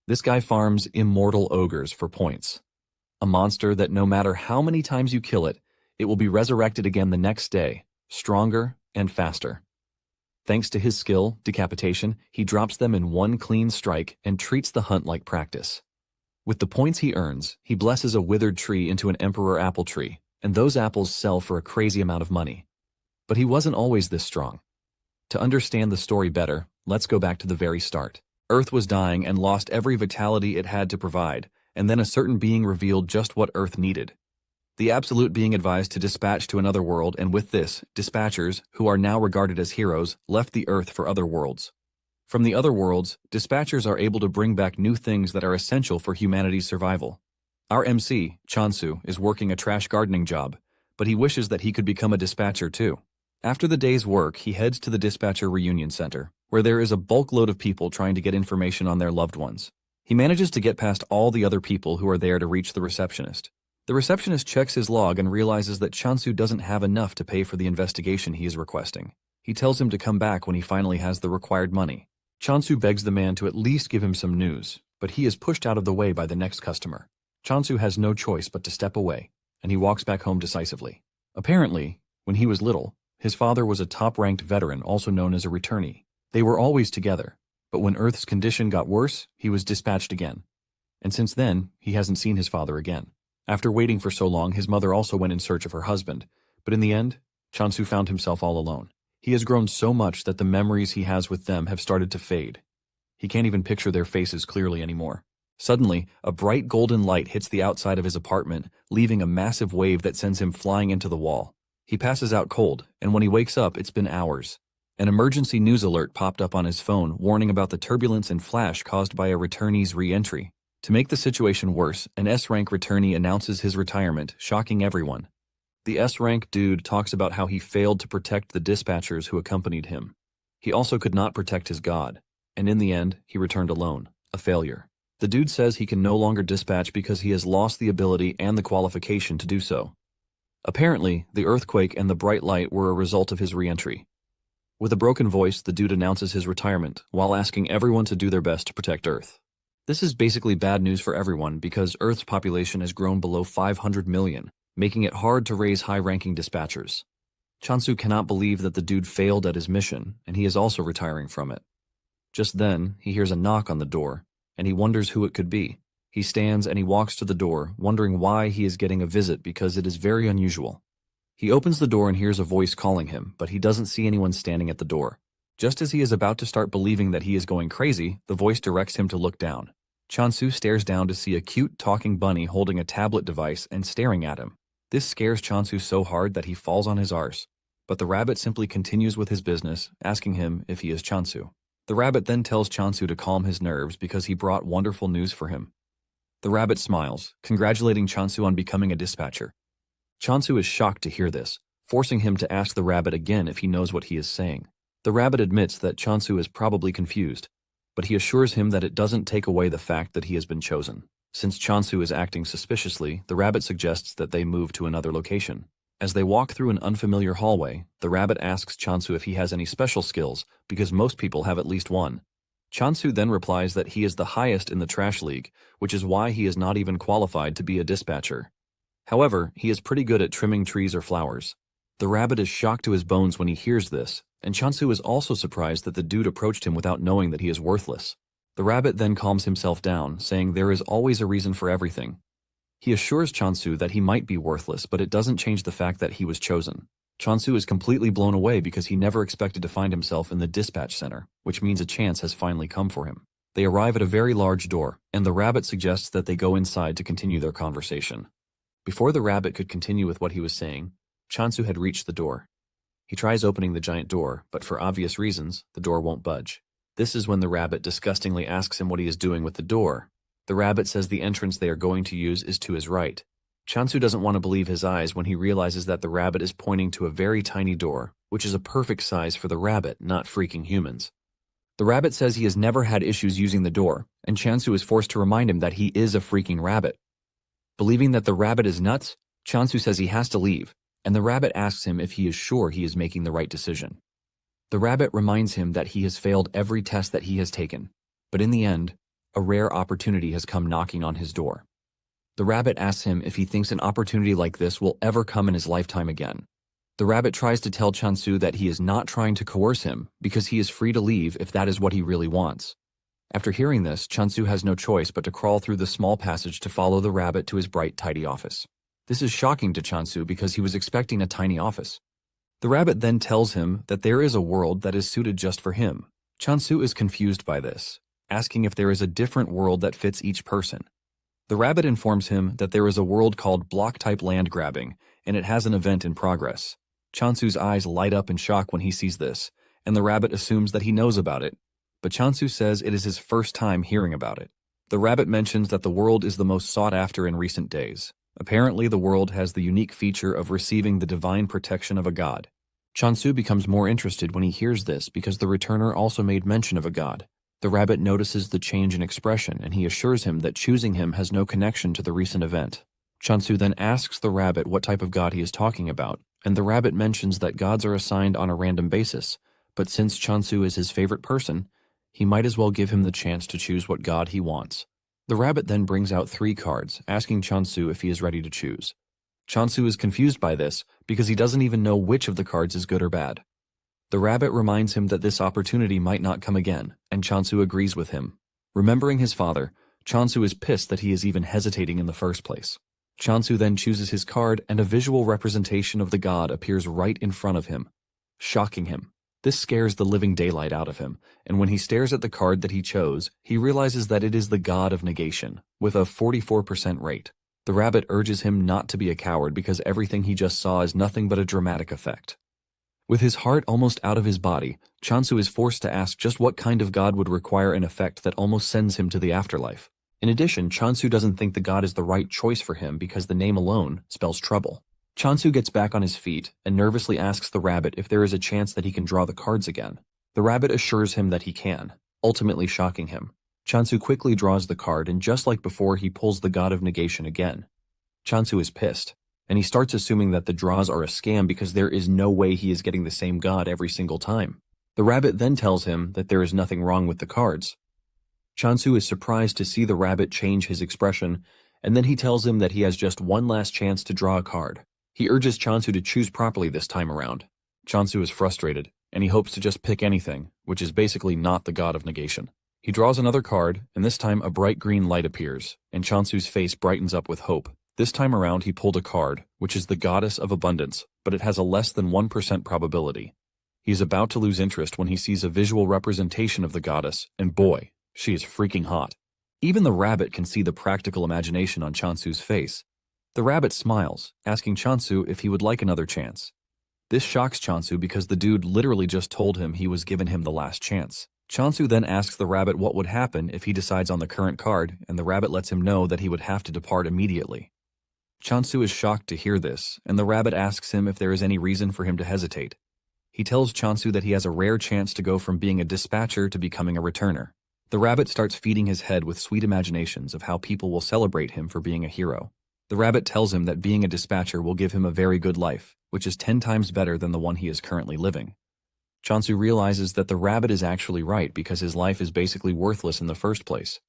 This guy farms immortal ogres for points. A monster that no matter how many times you kill it, it will be resurrected again the next day, stronger and faster. Thanks to his skill, decapitation, he drops them in one clean strike and treats the hunt like practice. With the points he earns, he blesses a withered tree into an emperor apple tree, and those apples sell for a crazy amount of money. But he wasn't always this strong. To understand the story better, let's go back to the very start. Earth was dying and lost every vitality it had to provide, and then a certain being revealed just what Earth needed. The Absolute being advised to dispatch to another world, and with this, dispatchers, who are now regarded as heroes, left the Earth for other worlds. From the other worlds, dispatchers are able to bring back new things that are essential for humanity's survival. Our MC, Chansu, is working a trash gardening job, but he wishes that he could become a dispatcher too. After the day's work, he heads to the dispatcher reunion center, where there is a bulk load of people trying to get information on their loved ones. He manages to get past all the other people who are there to reach the receptionist. The receptionist checks his log and realizes that Chansu doesn't have enough to pay for the investigation he is requesting. He tells him to come back when he finally has the required money. Chansu begs the man to at least give him some news, but he is pushed out of the way by the next customer. Chansu has no choice but to step away, and he walks back home decisively. Apparently, when he was little, his father was a top-ranked veteran also known as a returnee. They were always together, but when Earth's condition got worse, he was dispatched again. And since then, he hasn't seen his father again. After waiting for so long, his mother also went in search of her husband, but in the end, Chansu found himself all alone. He has grown so much that the memories he has with them have started to fade. He can't even picture their faces clearly anymore. Suddenly, a bright golden light hits the outside of his apartment, leaving a massive wave that sends him flying into the wall. He passes out cold, and when he wakes up, it's been hours. An emergency news alert popped up on his phone warning about the turbulence and flash caused by a returnee's re-entry. To make the situation worse, an S-rank returnee announces his retirement, shocking everyone. The S-rank dude talks about how he failed to protect the dispatchers who accompanied him. He also could not protect his god, and in the end, he returned alone, a failure. The dude says he can no longer dispatch because he has lost the ability and the qualification to do so. Apparently, the earthquake and the bright light were a result of his re-entry. With a broken voice, the dude announces his retirement, while asking everyone to do their best to protect Earth. This is basically bad news for everyone because Earth's population has grown below 500 million, making it hard to raise high-ranking dispatchers. Chansu cannot believe that the dude failed at his mission, and he is also retiring from it. Just then, he hears a knock on the door, and he wonders who it could be. He stands and he walks to the door, wondering why he is getting a visit because it is very unusual. He opens the door and hears a voice calling him, but he doesn't see anyone standing at the door. Just as he is about to start believing that he is going crazy, the voice directs him to look down. Chansu stares down to see a cute talking bunny holding a tablet device and staring at him. This scares Chansu so hard that he falls on his arse, but the rabbit simply continues with his business, asking him if he is Chansu. The rabbit then tells Chansu to calm his nerves because he brought wonderful news for him. The rabbit smiles, congratulating Chansu on becoming a dispatcher. Chansu is shocked to hear this, forcing him to ask the rabbit again if he knows what he is saying. The rabbit admits that Chansu is probably confused, but he assures him that it doesn't take away the fact that he has been chosen. Since Chansu is acting suspiciously, the rabbit suggests that they move to another location. As they walk through an unfamiliar hallway, the rabbit asks Chansu if he has any special skills, because most people have at least one. Chansu then replies that he is the highest in the trash league, which is why he is not even qualified to be a dispatcher. However, he is pretty good at trimming trees or flowers. The rabbit is shocked to his bones when he hears this, and Chansu is also surprised that the dude approached him without knowing that he is worthless. The rabbit then calms himself down, saying there is always a reason for everything. He assures Chansu that he might be worthless, but it doesn't change the fact that he was chosen. Chansu is completely blown away because he never expected to find himself in the dispatch center, which means a chance has finally come for him. They arrive at a very large door, and the rabbit suggests that they go inside to continue their conversation. Before the rabbit could continue with what he was saying, Chansu had reached the door. He tries opening the giant door, but for obvious reasons, the door won't budge. This is when the rabbit disgustingly asks him what he is doing with the door. The rabbit says the entrance they are going to use is to his right. Chansu doesn't want to believe his eyes when he realizes that the rabbit is pointing to a very tiny door, which is a perfect size for the rabbit, not freaking humans. The rabbit says he has never had issues using the door, and Chansu is forced to remind him that he is a freaking rabbit. Believing that the rabbit is nuts, Chansu says he has to leave, and the rabbit asks him if he is sure he is making the right decision. The rabbit reminds him that he has failed every test that he has taken, but in the end, a rare opportunity has come knocking on his door. The rabbit asks him if he thinks an opportunity like this will ever come in his lifetime again. The rabbit tries to tell Chansu that he is not trying to coerce him because he is free to leave if that is what he really wants. After hearing this, Chansu has no choice but to crawl through the small passage to follow the rabbit to his bright, tidy office. This is shocking to Chansu because he was expecting a tiny office. The rabbit then tells him that there is a world that is suited just for him. Chansu is confused by this, asking if there is a different world that fits each person. The rabbit informs him that there is a world called block-type land grabbing, and it has an event in progress. Chansu's eyes light up in shock when he sees this, and the rabbit assumes that he knows about it, but Chansu says it is his first time hearing about it. The rabbit mentions that the world is the most sought after in recent days. Apparently, the world has the unique feature of receiving the divine protection of a god. Chansu becomes more interested when he hears this because the returner also made mention of a god. The rabbit notices the change in expression, and he assures him that choosing him has no connection to the recent event. Chansu then asks the rabbit what type of god he is talking about, and the rabbit mentions that gods are assigned on a random basis, but since Chansu is his favorite person, he might as well give him the chance to choose what god he wants. The rabbit then brings out 3 cards, asking Chansu if he is ready to choose. Chansu is confused by this because he doesn't even know which of the cards is good or bad. The rabbit reminds him that this opportunity might not come again, and Chansu agrees with him. Remembering his father, Chansu is pissed that he is even hesitating in the first place. Chansu then chooses his card, and a visual representation of the god appears right in front of him, shocking him. This scares the living daylight out of him, and when he stares at the card that he chose, he realizes that it is the god of negation, with a 44% rate. The rabbit urges him not to be a coward because everything he just saw is nothing but a dramatic effect. With his heart almost out of his body, Chansu is forced to ask just what kind of god would require an effect that almost sends him to the afterlife. In addition, Chansu doesn't think the god is the right choice for him because the name alone spells trouble. Chansu gets back on his feet and nervously asks the rabbit if there is a chance that he can draw the cards again. The rabbit assures him that he can, ultimately shocking him. Chansu quickly draws the card, and just like before, he pulls the god of negation again. Chansu is pissed, and he starts assuming that the draws are a scam because there is no way he is getting the same god every single time. The rabbit then tells him that there is nothing wrong with the cards. Chansu is surprised to see the rabbit change his expression, and then he tells him that he has just one last chance to draw a card. He urges Chansu to choose properly this time around. Chansu is frustrated, and he hopes to just pick anything, which is basically not the god of negation. He draws another card, and this time a bright green light appears, and Chansu's face brightens up with hope. This time around he pulled a card, which is the goddess of abundance, but it has a less than 1% probability. He is about to lose interest when he sees a visual representation of the goddess, and boy, she is freaking hot. Even the rabbit can see the practical imagination on Chansu's face. The rabbit smiles, asking Chansu if he would like another chance. This shocks Chansu because the dude literally just told him he was giving him the last chance. Chansu then asks the rabbit what would happen if he decides on the current card, and the rabbit lets him know that he would have to depart immediately. Chansu is shocked to hear this, and the rabbit asks him if there is any reason for him to hesitate. He tells Chansu that he has a rare chance to go from being a dispatcher to becoming a returner. The rabbit starts feeding his head with sweet imaginations of how people will celebrate him for being a hero. The rabbit tells him that being a dispatcher will give him a very good life, which is 10 times better than the one he is currently living. Chansu realizes that the rabbit is actually right because his life is basically worthless in the first place.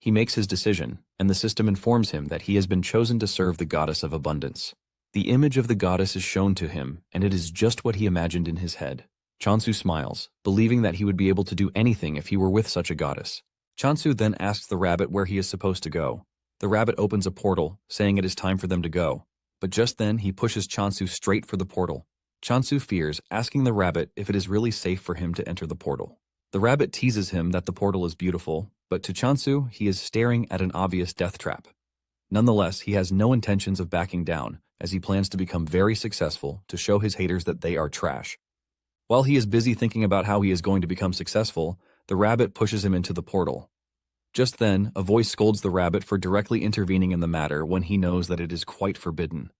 He makes his decision, and the system informs him that he has been chosen to serve the goddess of abundance. The image of the goddess is shown to him, and it is just what he imagined in his head. Chansu smiles, believing that he would be able to do anything if he were with such a goddess. Chansu then asks the rabbit where he is supposed to go. The rabbit opens a portal, saying it is time for them to go. But just then, he pushes Chansu straight for the portal. Chansu fears, asking the rabbit if it is really safe for him to enter the portal. The rabbit teases him that the portal is beautiful, but to Chansu, he is staring at an obvious death trap. Nonetheless, he has no intentions of backing down, as he plans to become very successful to show his haters that they are trash. While he is busy thinking about how he is going to become successful, the rabbit pushes him into the portal. Just then, a voice scolds the rabbit for directly intervening in the matter when he knows that it is quite forbidden.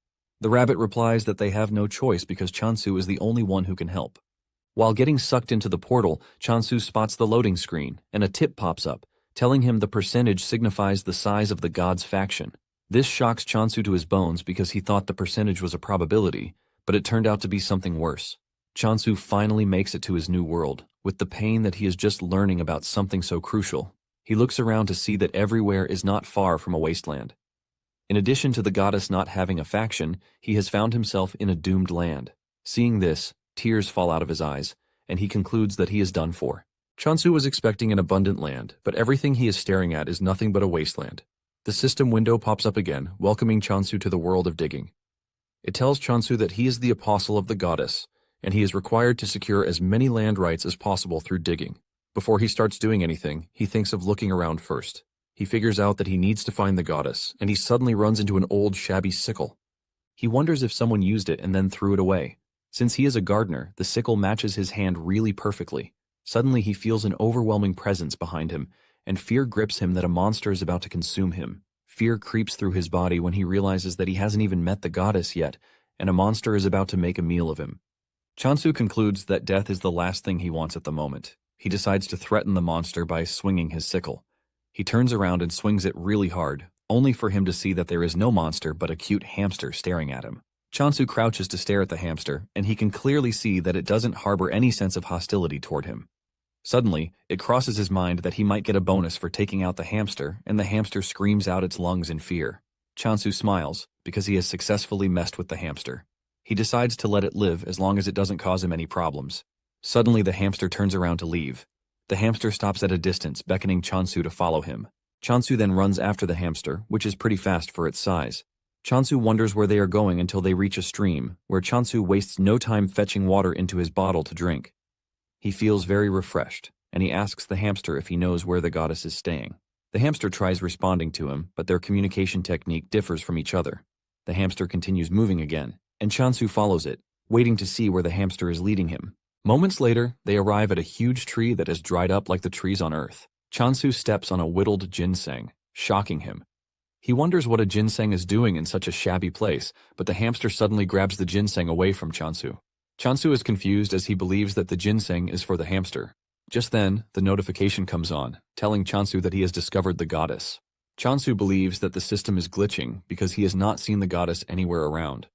The rabbit replies that they have no choice because Chansu is the only one who can help. While getting sucked into the portal, Chansu spots the loading screen, and a tip pops up, telling him the percentage signifies the size of the god's faction. This shocks Chansu to his bones because he thought the percentage was a probability, but it turned out to be something worse. Chansu finally makes it to his new world, with the pain that he is just learning about something so crucial. He looks around to see that everywhere is not far from a wasteland. In addition to the goddess not having a faction, he has found himself in a doomed land. Seeing this, tears fall out of his eyes, and he concludes that he is done for. Chansu was expecting an abundant land, but everything he is staring at is nothing but a wasteland. The system window pops up again, welcoming Chansu to the world of digging. It tells Chansu that he is the apostle of the goddess, and he is required to secure as many land rights as possible through digging. Before he starts doing anything, he thinks of looking around first. He figures out that he needs to find the goddess, and he suddenly runs into an old, shabby sickle. He wonders if someone used it and then threw it away. Since he is a gardener, the sickle matches his hand really perfectly. Suddenly he feels an overwhelming presence behind him, and fear grips him that a monster is about to consume him. Fear creeps through his body when he realizes that he hasn't even met the goddess yet, and a monster is about to make a meal of him. Chansu concludes that death is the last thing he wants at the moment. He decides to threaten the monster by swinging his sickle. He turns around and swings it really hard, only for him to see that there is no monster but a cute hamster staring at him. Chansu crouches to stare at the hamster, and he can clearly see that it doesn't harbor any sense of hostility toward him. Suddenly, it crosses his mind that he might get a bonus for taking out the hamster, and the hamster screams out its lungs in fear. Chansu smiles, because he has successfully messed with the hamster. He decides to let it live as long as it doesn't cause him any problems. Suddenly, the hamster turns around to leave. The hamster stops at a distance, beckoning Chansu to follow him. Chansu then runs after the hamster, which is pretty fast for its size. Chansu wonders where they are going until they reach a stream, where Chansu wastes no time fetching water into his bottle to drink. He feels very refreshed, and he asks the hamster if he knows where the goddess is staying. The hamster tries responding to him, but their communication technique differs from each other. The hamster continues moving again, and Chansu follows it, waiting to see where the hamster is leading him. Moments later, they arrive at a huge tree that has dried up like the trees on Earth. Chansu steps on a whittled ginseng, shocking him. He wonders what a ginseng is doing in such a shabby place, but the hamster suddenly grabs the ginseng away from Chansu. Chansu is confused as he believes that the ginseng is for the hamster. Just then, the notification comes on, telling Chansu that he has discovered the goddess. Chansu believes that the system is glitching because he has not seen the goddess anywhere around.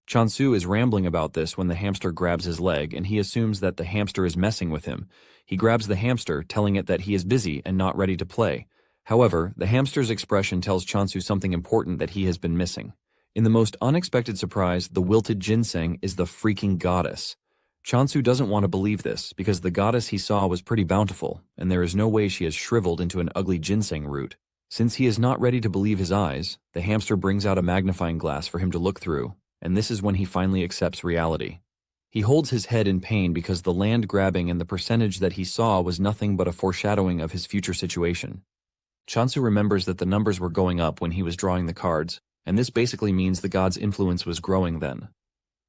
Chansu is rambling about this when the hamster grabs his leg, and he assumes that the hamster is messing with him. He grabs the hamster, telling it that he is busy and not ready to play. However, the hamster's expression tells Chansu something important that he has been missing. In the most unexpected surprise, the wilted ginseng is the freaking goddess. Chansu doesn't want to believe this, because the goddess he saw was pretty bountiful, and there is no way she has shriveled into an ugly ginseng root. Since he is not ready to believe his eyes, the hamster brings out a magnifying glass for him to look through, and this is when he finally accepts reality. He holds his head in pain because the land grabbing and the percentage that he saw was nothing but a foreshadowing of his future situation. Chansu remembers that the numbers were going up when he was drawing the cards, and this basically means the god's influence was growing then.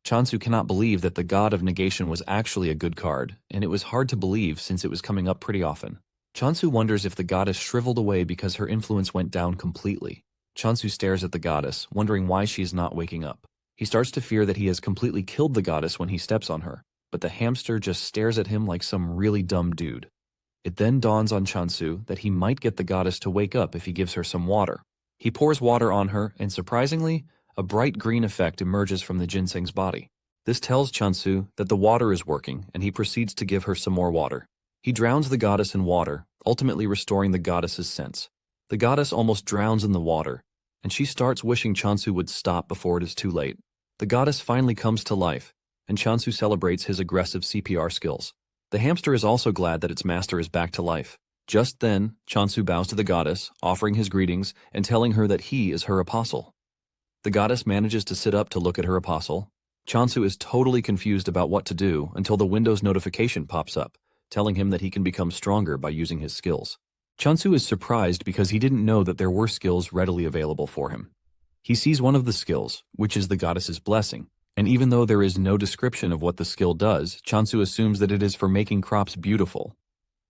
Chansu cannot believe that the god of negation was actually a good card, and it was hard to believe since it was coming up pretty often. Chansu wonders if the goddess shriveled away because her influence went down completely. Chansu stares at the goddess, wondering why she is not waking up. He starts to fear that he has completely killed the goddess when he steps on her, but the hamster just stares at him like some really dumb dude. It then dawns on Chansu that he might get the goddess to wake up if he gives her some water. He pours water on her, and surprisingly, a bright green effect emerges from the ginseng's body. This tells Chansu that the water is working, and he proceeds to give her some more water. He drowns the goddess in water, ultimately restoring the goddess's sense. The goddess almost drowns in the water, and she starts wishing Chansu would stop before it is too late. The goddess finally comes to life, and Chansu celebrates his aggressive CPR skills. The hamster is also glad that its master is back to life. Just then, Chansu bows to the goddess, offering his greetings and telling her that he is her apostle. The goddess manages to sit up to look at her apostle. Chansu is totally confused about what to do until the Windows notification pops up, telling him that he can become stronger by using his skills. Chansu is surprised because he didn't know that there were skills readily available for him. He sees one of the skills, which is the goddess's blessing, and even though there is no description of what the skill does, Chansu assumes that it is for making crops beautiful.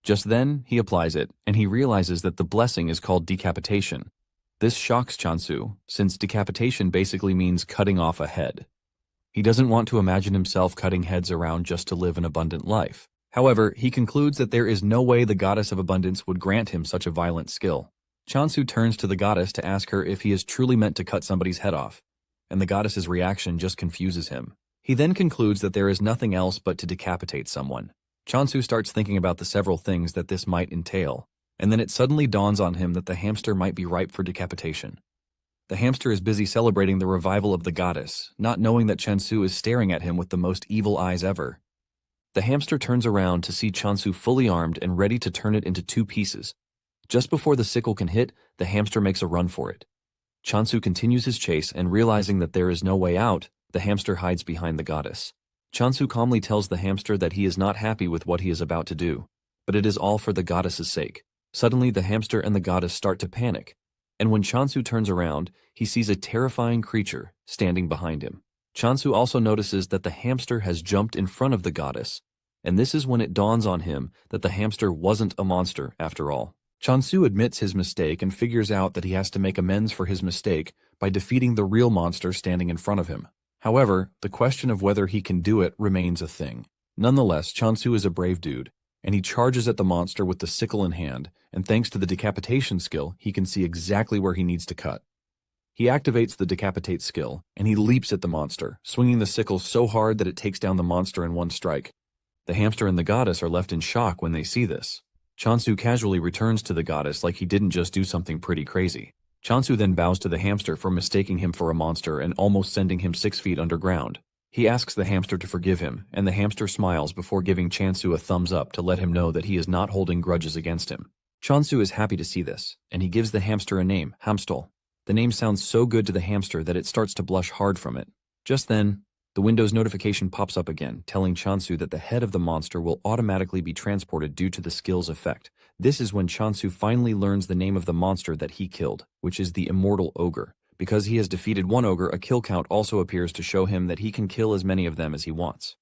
Just then, he applies it, and he realizes that the blessing is called decapitation. This shocks Chansu, since decapitation basically means cutting off a head. He doesn't want to imagine himself cutting heads around just to live an abundant life. However, he concludes that there is no way the goddess of abundance would grant him such a violent skill. Chansu turns to the goddess to ask her if he is truly meant to cut somebody's head off, and the goddess's reaction just confuses him. He then concludes that there is nothing else but to decapitate someone. Chansu starts thinking about the several things that this might entail. And then it suddenly dawns on him that the hamster might be ripe for decapitation. The hamster is busy celebrating the revival of the goddess, not knowing that Chansu is staring at him with the most evil eyes ever. The hamster turns around to see Chansu fully armed and ready to turn it into two pieces. Just before the sickle can hit, the hamster makes a run for it. Chansu continues his chase, and realizing that there is no way out, the hamster hides behind the goddess. Chansu calmly tells the hamster that he is not happy with what he is about to do, but it is all for the goddess's sake. Suddenly, the hamster and the goddess start to panic, and when Chansu turns around, he sees a terrifying creature standing behind him. Chansu also notices that the hamster has jumped in front of the goddess, and this is when it dawns on him that the hamster wasn't a monster after all. Chansu admits his mistake and figures out that he has to make amends for his mistake by defeating the real monster standing in front of him. However, the question of whether he can do it remains a thing. Nonetheless, Chansu is a brave dude, and he charges at the monster with the sickle in hand, and thanks to the decapitation skill, he can see exactly where he needs to cut. He activates the decapitate skill, and he leaps at the monster, swinging the sickle so hard that it takes down the monster in one strike. The hamster and the goddess are left in shock when they see this. Chansu casually returns to the goddess like he didn't just do something pretty crazy. Chansu then bows to the hamster for mistaking him for a monster and almost sending him 6 feet underground. He asks the hamster to forgive him, and the hamster smiles before giving Chansu a thumbs up to let him know that he is not holding grudges against him. Chansu is happy to see this, and he gives the hamster a name, Hamstol. The name sounds so good to the hamster that it starts to blush hard from it. Just then, the Windows notification pops up again, telling Chansu that the head of the monster will automatically be transported due to the skill's effect. This is when Chansu finally learns the name of the monster that he killed, which is the Immortal Ogre. Because he has defeated one ogre, a kill count also appears to show him that he can kill as many of them as he wants.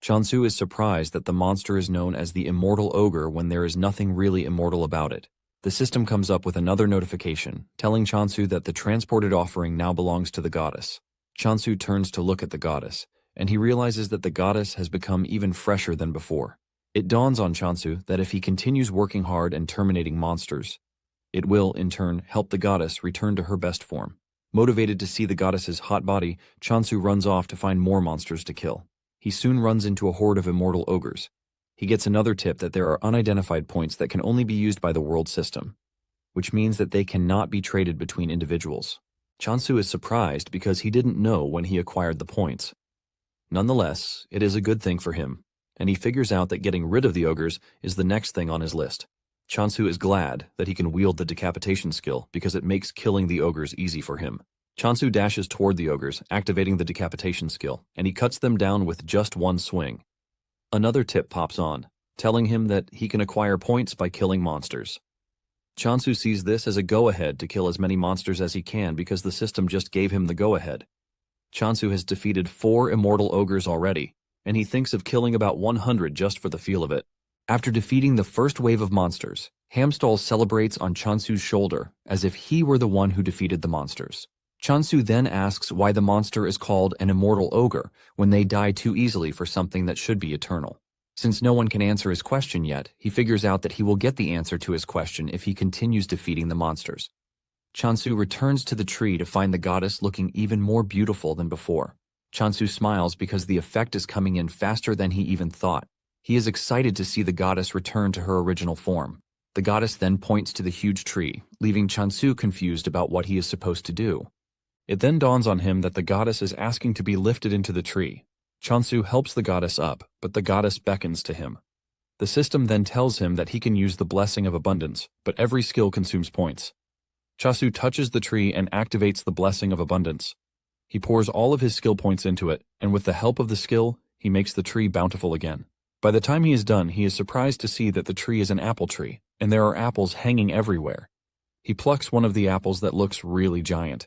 Chansu is surprised that the monster is known as the Immortal Ogre when there is nothing really immortal about it. The system comes up with another notification, telling Chansu that the transported offering now belongs to the goddess. Chansu turns to look at the goddess, and he realizes that the goddess has become even fresher than before. It dawns on Chansu that if he continues working hard and terminating monsters, it will, in turn, help the goddess return to her best form. Motivated to see the goddess's hot body, Chansu runs off to find more monsters to kill. He soon runs into a horde of immortal ogres. He gets another tip that there are unidentified points that can only be used by the world system, which means that they cannot be traded between individuals. Chansu is surprised because he didn't know when he acquired the points. Nonetheless, it is a good thing for him, and he figures out that getting rid of the ogres is the next thing on his list. Chansu is glad that he can wield the decapitation skill because it makes killing the ogres easy for him. Chansu dashes toward the ogres, activating the decapitation skill, and he cuts them down with just one swing. Another tip pops on, telling him that he can acquire points by killing monsters. Chansu sees this as a go-ahead to kill as many monsters as he can because the system just gave him the go-ahead. Chansu has defeated 4 immortal ogres already, and he thinks of killing about 100 just for the feel of it. After defeating the first wave of monsters, Hamstall celebrates on Chansu's shoulder as if he were the one who defeated the monsters. Chansu then asks why the monster is called an immortal ogre when they die too easily for something that should be eternal. Since no one can answer his question yet, he figures out that he will get the answer to his question if he continues defeating the monsters. Chansu returns to the tree to find the goddess looking even more beautiful than before. Chansu smiles because the effect is coming in faster than he even thought. He is excited to see the goddess return to her original form. The goddess then points to the huge tree, leaving Chansu confused about what he is supposed to do. It then dawns on him that the goddess is asking to be lifted into the tree. Chansu helps the goddess up, but the goddess beckons to him. The system then tells him that he can use the Blessing of Abundance, but every skill consumes points. Chansu touches the tree and activates the Blessing of Abundance. He pours all of his skill points into it, and with the help of the skill, he makes the tree bountiful again. By the time he is done, he is surprised to see that the tree is an apple tree, and there are apples hanging everywhere. He plucks one of the apples that looks really giant.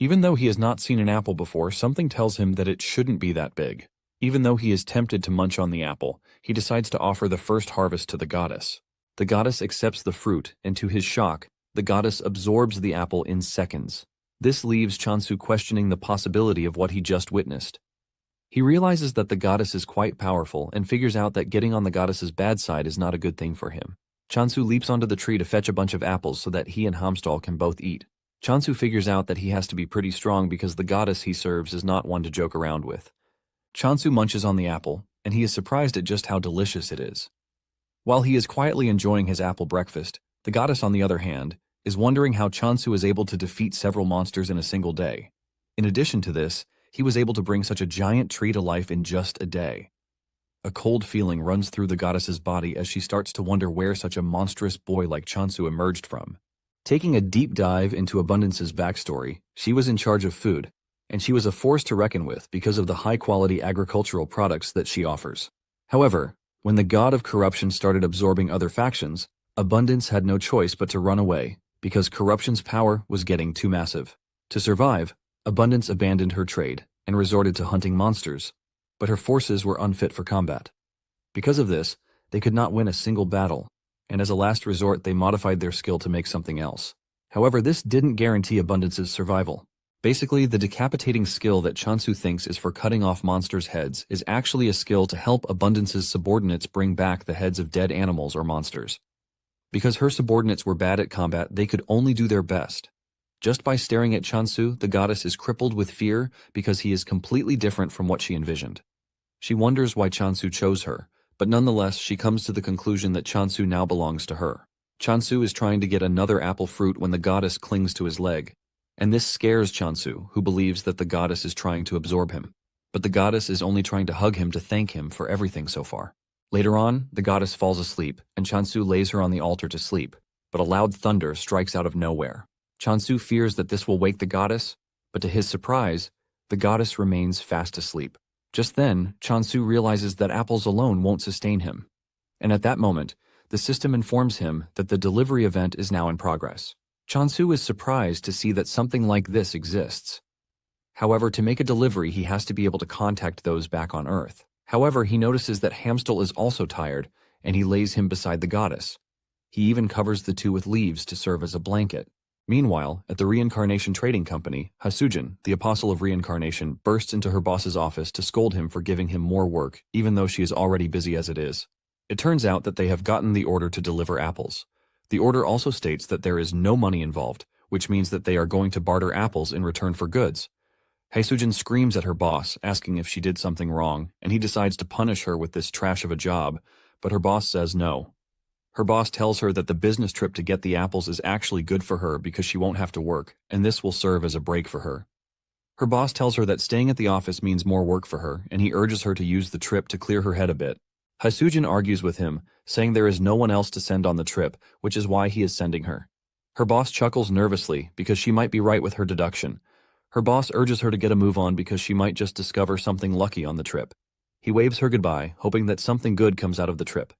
Even though he has not seen an apple before, something tells him that it shouldn't be that big. Even though he is tempted to munch on the apple, he decides to offer the first harvest to the goddess. The goddess accepts the fruit, and to his shock, the goddess absorbs the apple in seconds. This leaves Chansu questioning the possibility of what he just witnessed. He realizes that the goddess is quite powerful and figures out that getting on the goddess's bad side is not a good thing for him. Chansu leaps onto the tree to fetch a bunch of apples so that he and Hamstall can both eat. Chansu figures out that he has to be pretty strong because the goddess he serves is not one to joke around with. Chansu munches on the apple, and he is surprised at just how delicious it is. While he is quietly enjoying his apple breakfast, The goddess, on the other hand, is wondering how Chansu is able to defeat several monsters in a single day. In addition to this, he was able to bring such a giant tree to life in just a day. A cold feeling runs through the goddess's body as she starts to wonder where such a monstrous boy like Chansu emerged from. Taking a deep dive into Abundance's backstory, she was in charge of food, and she was a force to reckon with because of the high-quality agricultural products that she offers. However, when the god of corruption started absorbing other factions, Abundance had no choice but to run away because corruption's power was getting too massive. To survive, Abundance abandoned her trade and resorted to hunting monsters, but her forces were unfit for combat. Because of this, they could not win a single battle, and as a last resort they modified their skill to make something else. However, this didn't guarantee Abundance's survival. Basically, the decapitating skill that Chansu thinks is for cutting off monsters' heads is actually a skill to help Abundance's subordinates bring back the heads of dead animals or monsters. Because her subordinates were bad at combat, they could only do their best. Just by staring at Chansu, the goddess is crippled with fear because he is completely different from what she envisioned. She wonders why Chansu chose her, but nonetheless she comes to the conclusion that Chansu now belongs to her. Chansu is trying to get another apple fruit when the goddess clings to his leg, and this scares Chansu, who believes that the goddess is trying to absorb him. But the goddess is only trying to hug him to thank him for everything so far. Later on, the goddess falls asleep, and Chansu lays her on the altar to sleep, but a loud thunder strikes out of nowhere. Chansu fears that this will wake the goddess, but to his surprise, the goddess remains fast asleep. Just then, Chansu realizes that apples alone won't sustain him. And at that moment, the system informs him that the delivery event is now in progress. Chansu is surprised to see that something like this exists. However, to make a delivery, he has to be able to contact those back on Earth. However, he notices that Hamstel is also tired, and he lays him beside the goddess. He even covers the two with leaves to serve as a blanket. Meanwhile, at the Reincarnation Trading Company, Hasujin, the Apostle of Reincarnation, bursts into her boss's office to scold him for giving him more work, even though she is already busy as it is. It turns out that they have gotten the order to deliver apples. The order also states that there is no money involved, which means that they are going to barter apples in return for goods. Hasujin screams at her boss, asking if she did something wrong, and he decides to punish her with this trash of a job, but her boss says no. Her boss tells her that the business trip to get the apples is actually good for her because she won't have to work, and this will serve as a break for her. Her boss tells her that staying at the office means more work for her, and he urges her to use the trip to clear her head a bit. Hasujin argues with him, saying there is no one else to send on the trip, which is why he is sending her. Her boss chuckles nervously because she might be right with her deduction. Her boss urges her to get a move on because she might just discover something lucky on the trip. He waves her goodbye, hoping that something good comes out of the trip.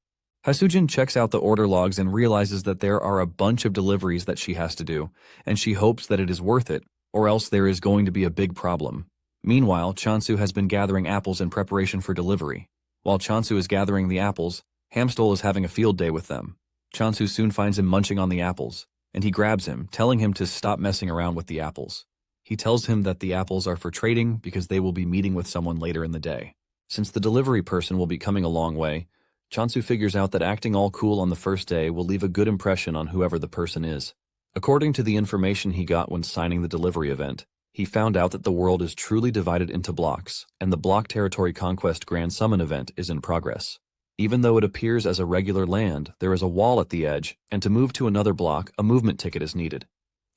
Hasujin checks out the order logs and realizes that there are a bunch of deliveries that she has to do, and she hopes that it is worth it, or else there is going to be a big problem. Meanwhile, Chansu has been gathering apples in preparation for delivery. While Chansu is gathering the apples, Hamstel is having a field day with them. Chansu soon finds him munching on the apples, and he grabs him, telling him to stop messing around with the apples. He tells him that the apples are for trading because they will be meeting with someone later in the day. Since the delivery person will be coming a long way, Chansu figures out that acting all cool on the first day will leave a good impression on whoever the person is. According to the information he got when signing the delivery event, he found out that the world is truly divided into blocks, and the Block Territory Conquest Grand Summon event is in progress. Even though it appears as a regular land, there is a wall at the edge, and to move to another block, a movement ticket is needed.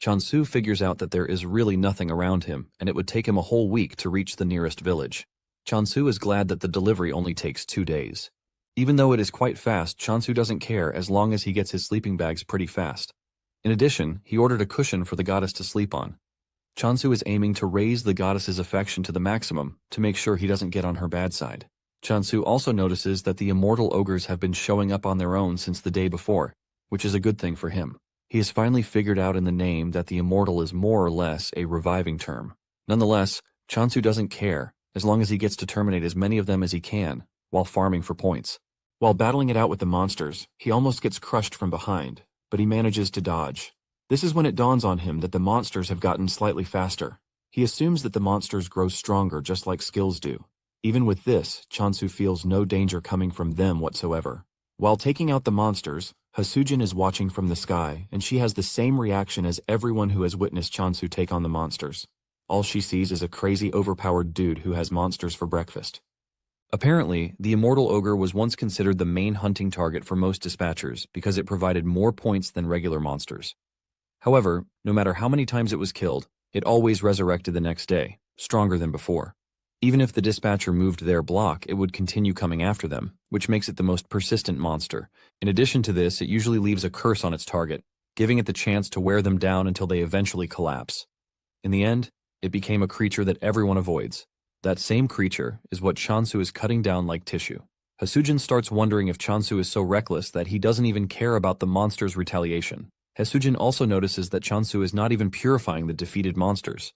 Chansu figures out that there is really nothing around him, and it would take him a whole week to reach the nearest village. Chansu is glad that the delivery only takes 2 days. Even though it is quite fast, Chansu doesn't care as long as he gets his sleeping bags pretty fast. In addition, he ordered a cushion for the goddess to sleep on. Chansu is aiming to raise the goddess's affection to the maximum to make sure he doesn't get on her bad side. Chansu also notices that the immortal ogres have been showing up on their own since the day before, which is a good thing for him. He has finally figured out in the name that the immortal is more or less a reviving term. Nonetheless, Chansu doesn't care, as long as he gets to terminate as many of them as he can, while farming for points. While battling it out with the monsters, he almost gets crushed from behind, but he manages to dodge. This is when it dawns on him that the monsters have gotten slightly faster. He assumes that the monsters grow stronger just like skills do. Even with this, Chansu feels no danger coming from them whatsoever. While taking out the monsters, Hasujin is watching from the sky, and she has the same reaction as everyone who has witnessed Chansu take on the monsters. All she sees is a crazy overpowered dude who has monsters for breakfast. Apparently, the immortal ogre was once considered the main hunting target for most dispatchers because it provided more points than regular monsters. However, no matter how many times it was killed, it always resurrected the next day, stronger than before. Even if the dispatcher moved their block, it would continue coming after them, which makes it the most persistent monster. In addition to this, it usually leaves a curse on its target, giving it the chance to wear them down until they eventually collapse. In the end, it became a creature that everyone avoids. That same creature is what Chansu is cutting down like tissue. Hasujin starts wondering if Chansu is so reckless that he doesn't even care about the monster's retaliation. Hasujin also notices that Chansu is not even purifying the defeated monsters.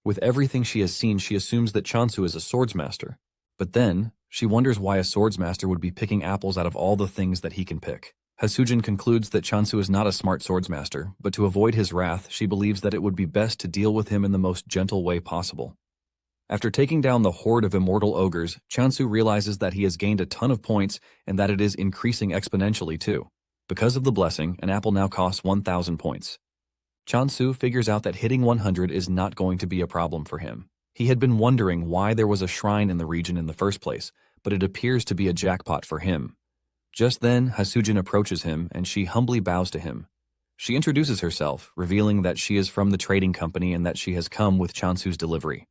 With everything she has seen, she assumes that Chansu is a swordsmaster. But then, she wonders why a swordsmaster would be picking apples out of all the things that he can pick. Hasujin concludes that Chansu is not a smart swordsmaster, but to avoid his wrath, she believes that it would be best to deal with him in the most gentle way possible. After taking down the horde of immortal ogres, Chansu realizes that he has gained a ton of points and that it is increasing exponentially too. Because of the blessing, an apple now costs 1,000 points. Chansu figures out that hitting 100 is not going to be a problem for him. He had been wondering why there was a shrine in the region in the first place, but it appears to be a jackpot for him. Just then, Hasujin approaches him and she humbly bows to him. She introduces herself, revealing that she is from the trading company and that she has come with Chansu's delivery.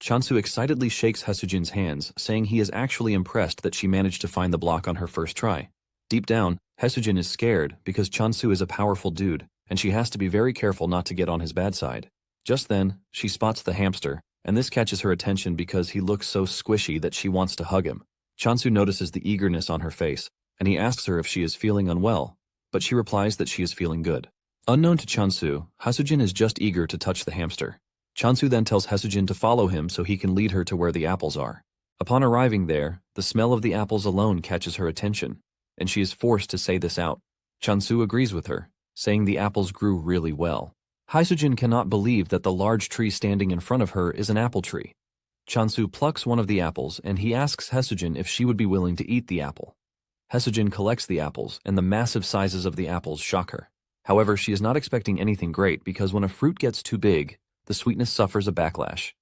Chansu excitedly shakes Hasujin's hands, saying he is actually impressed that she managed to find the block on her first try. Deep down, Hasujin is scared because Chansu is a powerful dude, and she has to be very careful not to get on his bad side. Just then, she spots the hamster, and this catches her attention because he looks so squishy that she wants to hug him. Chansu notices the eagerness on her face, and he asks her if she is feeling unwell, but she replies that she is feeling good. Unknown to Chansu, Hasujin is just eager to touch the hamster. Chansu then tells Hasujin to follow him so he can lead her to where the apples are. Upon arriving there, the smell of the apples alone catches her attention, and she is forced to say this out. Chansu agrees with her, saying the apples grew really well. Hasujin cannot believe that the large tree standing in front of her is an apple tree. Chansu plucks one of the apples and he asks Hasujin if she would be willing to eat the apple. Hasujin collects the apples, and the massive sizes of the apples shock her. However, she is not expecting anything great because when a fruit gets too big, the sweetness suffers a backlash.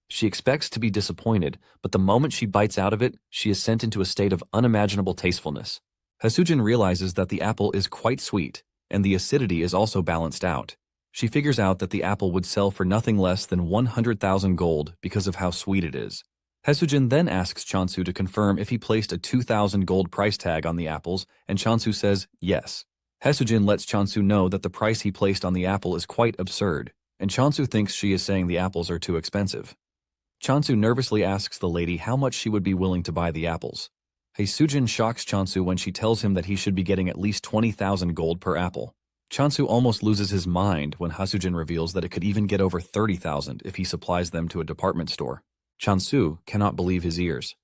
She expects to be disappointed, but the moment she bites out of it, she is sent into a state of unimaginable tastefulness. Hasujin realizes that the apple is quite sweet, and the acidity is also balanced out. She figures out that the apple would sell for nothing less than 100,000 gold because of how sweet it is. Hasujin then asks Chansu to confirm if he placed a 2,000 gold price tag on the apples, and Chansu says yes. Hasujin lets Chansu know that the price he placed on the apple is quite absurd, and Chansu thinks she is saying the apples are too expensive. Chansu nervously asks the lady how much she would be willing to buy the apples. Hasujin shocks Chansu when she tells him that he should be getting at least 20,000 gold per apple. Chansu almost loses his mind when Hasujin reveals that it could even get over 30,000 if he supplies them to a department store. Chansu cannot believe his ears.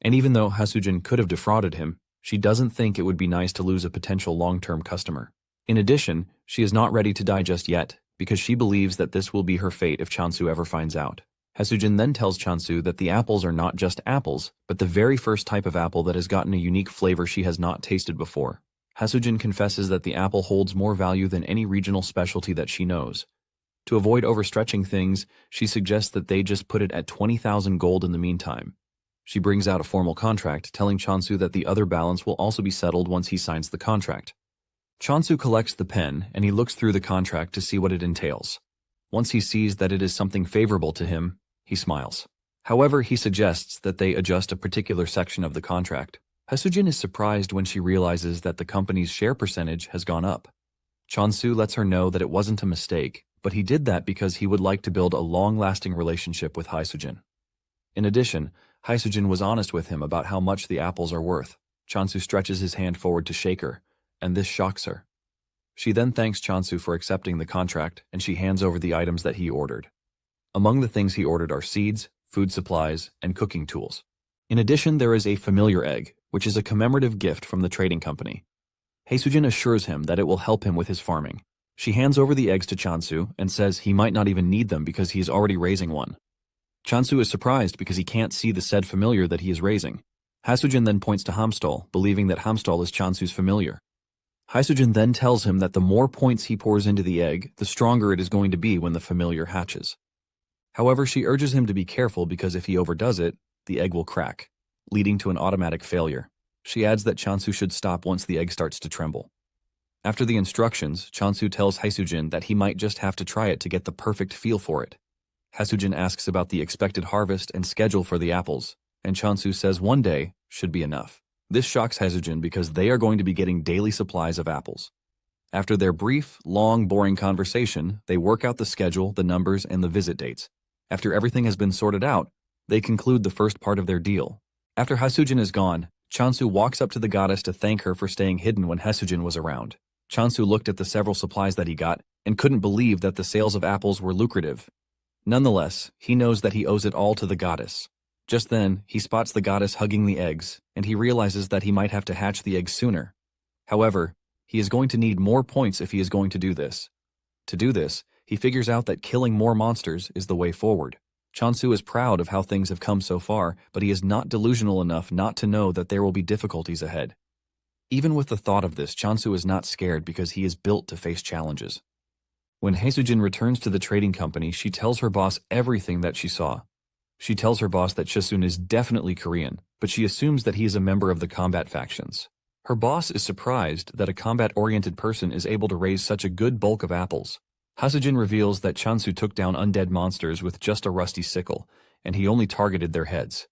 And even though Hasujin could have defrauded him, she doesn't think it would be nice to lose a potential long-term customer. In addition, she is not ready to die just yet, because she believes that this will be her fate if Chansu ever finds out. Hasujin then tells Chansu that the apples are not just apples, but the very first type of apple that has gotten a unique flavor she has not tasted before. Hasujin confesses that the apple holds more value than any regional specialty that she knows. To avoid overstretching things, she suggests that they just put it at 20,000 gold in the meantime. She brings out a formal contract, telling Chansu that the other balance will also be settled once he signs the contract. Chansu collects the pen, and he looks through the contract to see what it entails. Once he sees that it is something favorable to him, he smiles. However, he suggests that they adjust a particular section of the contract. Hasujin is surprised when she realizes that the company's share percentage has gone up. Chansu lets her know that it wasn't a mistake, but he did that because he would like to build a long-lasting relationship with Hasujin. In addition, Hasujin was honest with him about how much the apples are worth. Chansu stretches his hand forward to shake her, and this shocks her. She then thanks Chansu for accepting the contract, and she hands over the items that he ordered. Among the things he ordered are seeds, food supplies, and cooking tools. In addition, there is a familiar egg, which is a commemorative gift from the trading company. Hasujin assures him that it will help him with his farming. She hands over the eggs to Chansu and says he might not even need them because he is already raising one. Chansu is surprised because he can't see the said familiar that he is raising. Hasujin then points to Hamstall, believing that Hamstall is Chansu's familiar. Hasujin then tells him that the more points he pours into the egg, the stronger it is going to be when the familiar hatches. However, she urges him to be careful because if he overdoes it, the egg will crack. leading to an automatic failure. She adds that Chansu should stop once the egg starts to tremble. After the instructions, Chansu tells Haesujin that he might just have to try it to get the perfect feel for it. Haesujin asks about the expected harvest and schedule for the apples, and Chansu says one day should be enough. This shocks Haesujin because they are going to be getting daily supplies of apples. After their brief, long, boring conversation, they work out the schedule, the numbers, and the visit dates. After everything has been sorted out, they conclude the first part of their deal. After Haesujin is gone, Chansu walks up to the goddess to thank her for staying hidden when Haesujin was around. Chansu looked at the several supplies that he got and couldn't believe that the sales of apples were lucrative. Nonetheless, he knows that he owes it all to the goddess. Just then, he spots the goddess hugging the eggs, and he realizes that he might have to hatch the eggs sooner. However, he is going to need more points if he is going to do this. To do this, he figures out that killing more monsters is the way forward. Chansu is proud of how things have come so far, but he is not delusional enough not to know that there will be difficulties ahead. Even with the thought of this, Chansu is not scared because he is built to face challenges. When Haesujin returns to the trading company, she tells her boss everything that she saw. She tells her boss that Chisun is definitely Korean, but she assumes that he is a member of the combat factions. Her boss is surprised that a combat-oriented person is able to raise such a good bulk of apples. Haesujin reveals that Chansu took down undead monsters with just a rusty sickle, and he only targeted their heads.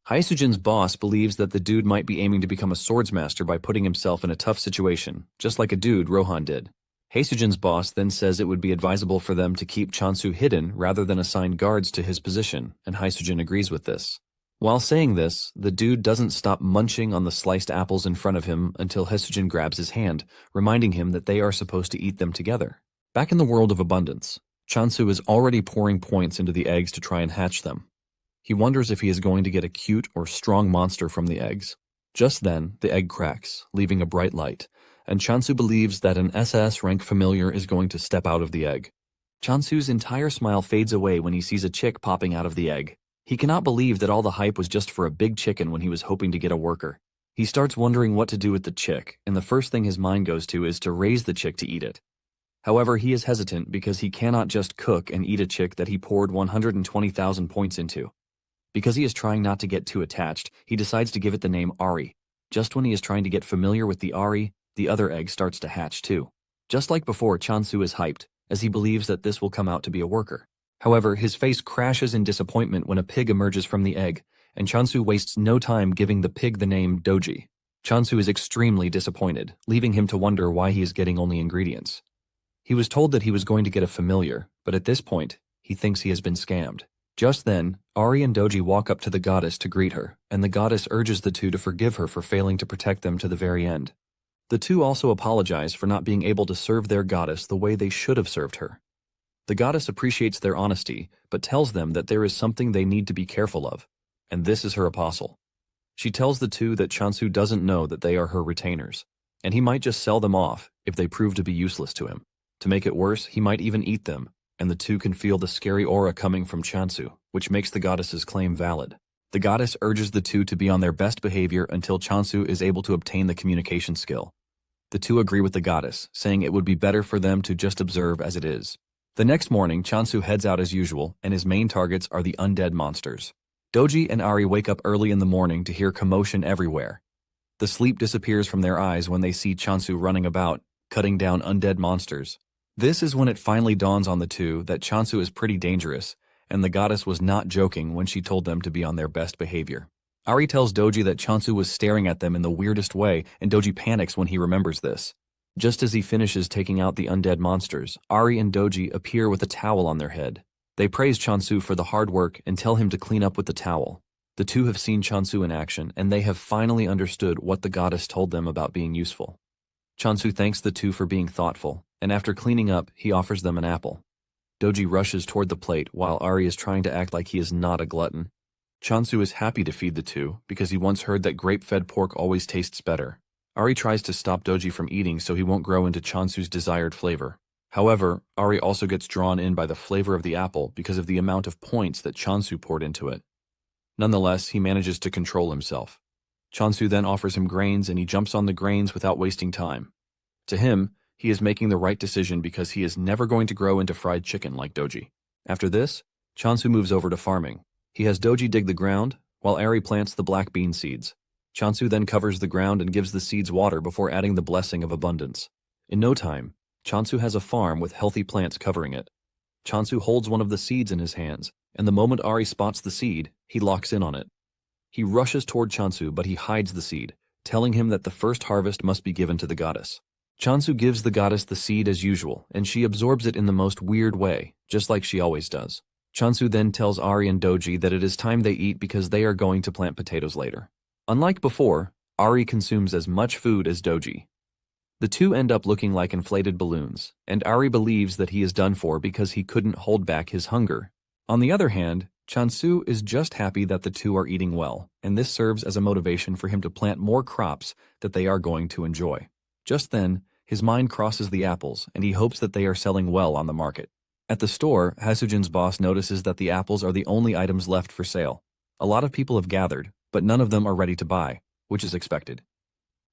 Haesujin's boss believes that the dude might be aiming to become a swordsmaster by putting himself in a tough situation, just like a dude Rohan did. Haesujin's boss then says it would be advisable for them to keep Chansu hidden rather than assign guards to his position, and Haesujin agrees with this. While saying this, the dude doesn't stop munching on the sliced apples in front of him until Haesujin grabs his hand, reminding him that they are supposed to eat them together. Back in the world of abundance, Chansu is already pouring points into the eggs to try and hatch them. He wonders if he is going to get a cute or strong monster from the eggs. Just then, the egg cracks, leaving a bright light, and Chansu believes that an SS rank familiar is going to step out of the egg. Chansu's entire smile fades away when he sees a chick popping out of the egg. He cannot believe that all the hype was just for a big chicken when he was hoping to get a worker. He starts wondering what to do with the chick, and the first thing his mind goes to is to raise the chick to eat it. However, he is hesitant because he cannot just cook and eat a chick that he poured 120,000 points into. Because he is trying not to get too attached, he decides to give it the name Ari. Just when he is trying to get familiar with the Ari, the other egg starts to hatch too. Just like before, Chansu is hyped, as he believes that this will come out to be a worker. However, his face crashes in disappointment when a pig emerges from the egg, and Chansu wastes no time giving the pig the name Doji. Chansu is extremely disappointed, leaving him to wonder why he is getting only ingredients. He was told that he was going to get a familiar, but at this point, he thinks he has been scammed. Just then, Ari and Doji walk up to the goddess to greet her, and the goddess urges the two to forgive her for failing to protect them to the very end. The two also apologize for not being able to serve their goddess the way they should have served her. The goddess appreciates their honesty, but tells them that there is something they need to be careful of, and this is her apostle. She tells the two that Chansu doesn't know that they are her retainers, and he might just sell them off if they prove to be useless to him. To make it worse, he might even eat them, and the two can feel the scary aura coming from Chansu, which makes the goddess's claim valid. The goddess urges the two to be on their best behavior until Chansu is able to obtain the communication skill. The two agree with the goddess, saying it would be better for them to just observe as it is. The next morning, Chansu heads out as usual, and his main targets are the undead monsters. Doji and Ari wake up early in the morning to hear commotion everywhere. The sleep disappears from their eyes when they see Chansu running about, cutting down undead monsters. This is when it finally dawns on the two that Chansu is pretty dangerous, and the goddess was not joking when she told them to be on their best behavior. Ari tells Doji that Chansu was staring at them in the weirdest way, and Doji panics when he remembers this. Just as he finishes taking out the undead monsters, Ari and Doji appear with a towel on their head. They praise Chansu for the hard work and tell him to clean up with the towel. The two have seen Chansu in action, and they have finally understood what the goddess told them about being useful. Chansu thanks the two for being thoughtful, and after cleaning up, he offers them an apple. Doji rushes toward the plate while Ari is trying to act like he is not a glutton. Chansu is happy to feed the two because he once heard that grape-fed pork always tastes better. Ari tries to stop Doji from eating so he won't grow into Chansu's desired flavor. However, Ari also gets drawn in by the flavor of the apple because of the amount of points that Chansu poured into it. Nonetheless, he manages to control himself. Chansu then offers him grains and he jumps on the grains without wasting time. To him, he is making the right decision because he is never going to grow into fried chicken like Doji. After this, Chansu moves over to farming. He has Doji dig the ground, while Ari plants the black bean seeds. Chansu then covers the ground and gives the seeds water before adding the blessing of abundance. In no time, Chansu has a farm with healthy plants covering it. Chansu holds one of the seeds in his hands, and the moment Ari spots the seed, he locks in on it. He rushes toward Chansu, but he hides the seed, telling him that the first harvest must be given to the goddess. Chansu gives the goddess the seed as usual, and she absorbs it in the most weird way, just like she always does. Chansu then tells Ari and Doji that it is time they eat because they are going to plant potatoes later. Unlike before, Ari consumes as much food as Doji. The two end up looking like inflated balloons, and Ari believes that he is done for because he couldn't hold back his hunger. On the other hand, Chansu is just happy that the two are eating well, and this serves as a motivation for him to plant more crops that they are going to enjoy. Just then, his mind crosses the apples, and he hopes that they are selling well on the market. At the store, Hasujin's boss notices that the apples are the only items left for sale. A lot of people have gathered, but none of them are ready to buy, which is expected.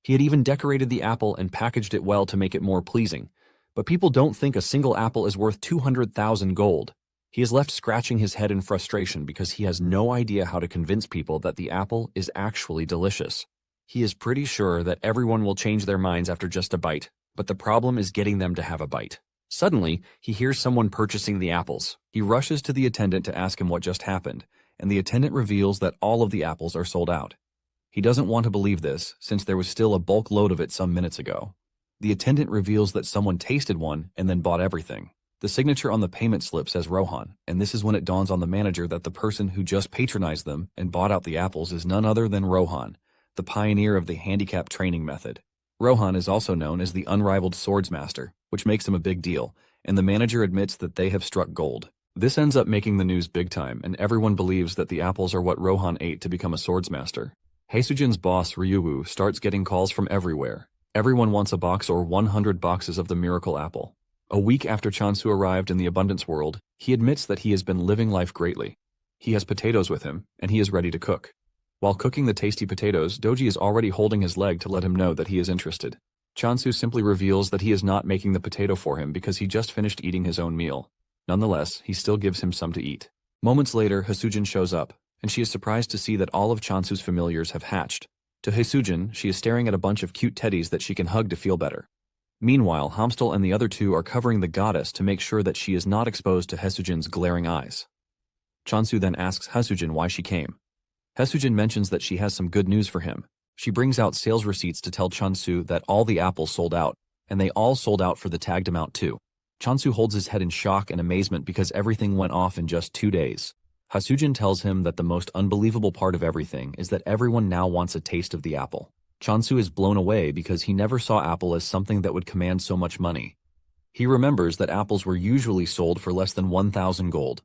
He had even decorated the apple and packaged it well to make it more pleasing, but people don't think a single apple is worth 200,000 gold. He is left scratching his head in frustration because he has no idea how to convince people that the apple is actually delicious. He is pretty sure that everyone will change their minds after just a bite, but the problem is getting them to have a bite. Suddenly, he hears someone purchasing the apples. He rushes to the attendant to ask him what just happened, and the attendant reveals that all of the apples are sold out. He doesn't want to believe this, since there was still a bulk load of it some minutes ago. The attendant reveals that someone tasted one and then bought everything. The signature on the payment slip says Rohan, and this is when it dawns on the manager that the person who just patronized them and bought out the apples is none other than Rohan, the pioneer of the handicap training method. Rohan is also known as the unrivaled swordsmaster, which makes him a big deal, and the manager admits that they have struck gold. This ends up making the news big time, and everyone believes that the apples are what Rohan ate to become a swordsmaster. Haesujin's boss, Ryuwu, starts getting calls from everywhere. Everyone wants a box or 100 boxes of the miracle apple. A week after Chansu arrived in the abundance world, he admits that he has been living life greatly. He has potatoes with him, and he is ready to cook. While cooking the tasty potatoes, Doji is already holding his leg to let him know that he is interested. Chansu simply reveals that he is not making the potato for him because he just finished eating his own meal. Nonetheless, he still gives him some to eat. Moments later, Haesujin shows up, and she is surprised to see that all of Chansu's familiars have hatched. To Haesujin, she is staring at a bunch of cute teddies that she can hug to feel better. Meanwhile, Hamstal and the other two are covering the goddess to make sure that she is not exposed to Haesujin's glaring eyes. Chansu then asks Haesujin why she came. Haesujin mentions that she has some good news for him. She brings out sales receipts to tell Chansu that all the apples sold out, and they all sold out for the tagged amount too. Chansu holds his head in shock and amazement because everything went off in just 2 days. Haesujin tells him that the most unbelievable part of everything is that everyone now wants a taste of the apple. Chansu is blown away because he never saw apple as something that would command so much money. He remembers that apples were usually sold for less than 1,000 gold.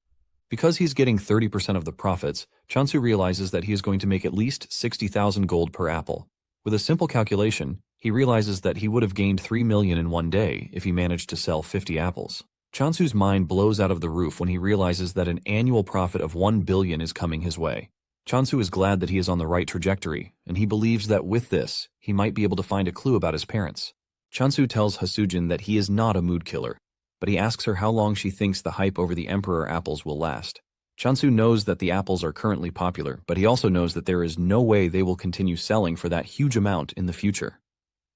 Because he's getting 30% of the profits, Chansu realizes that he is going to make at least 60,000 gold per apple. With a simple calculation, he realizes that he would have gained 3 million in one day if he managed to sell 50 apples. Chansu's mind blows out of the roof when he realizes that an annual profit of 1 billion is coming his way. Chansu is glad that he is on the right trajectory, and he believes that with this, he might be able to find a clue about his parents. Chansu tells Haesujin that he is not a mood killer, but he asks her how long she thinks the hype over the Emperor apples will last. Chansu knows that the apples are currently popular, but he also knows that there is no way they will continue selling for that huge amount in the future.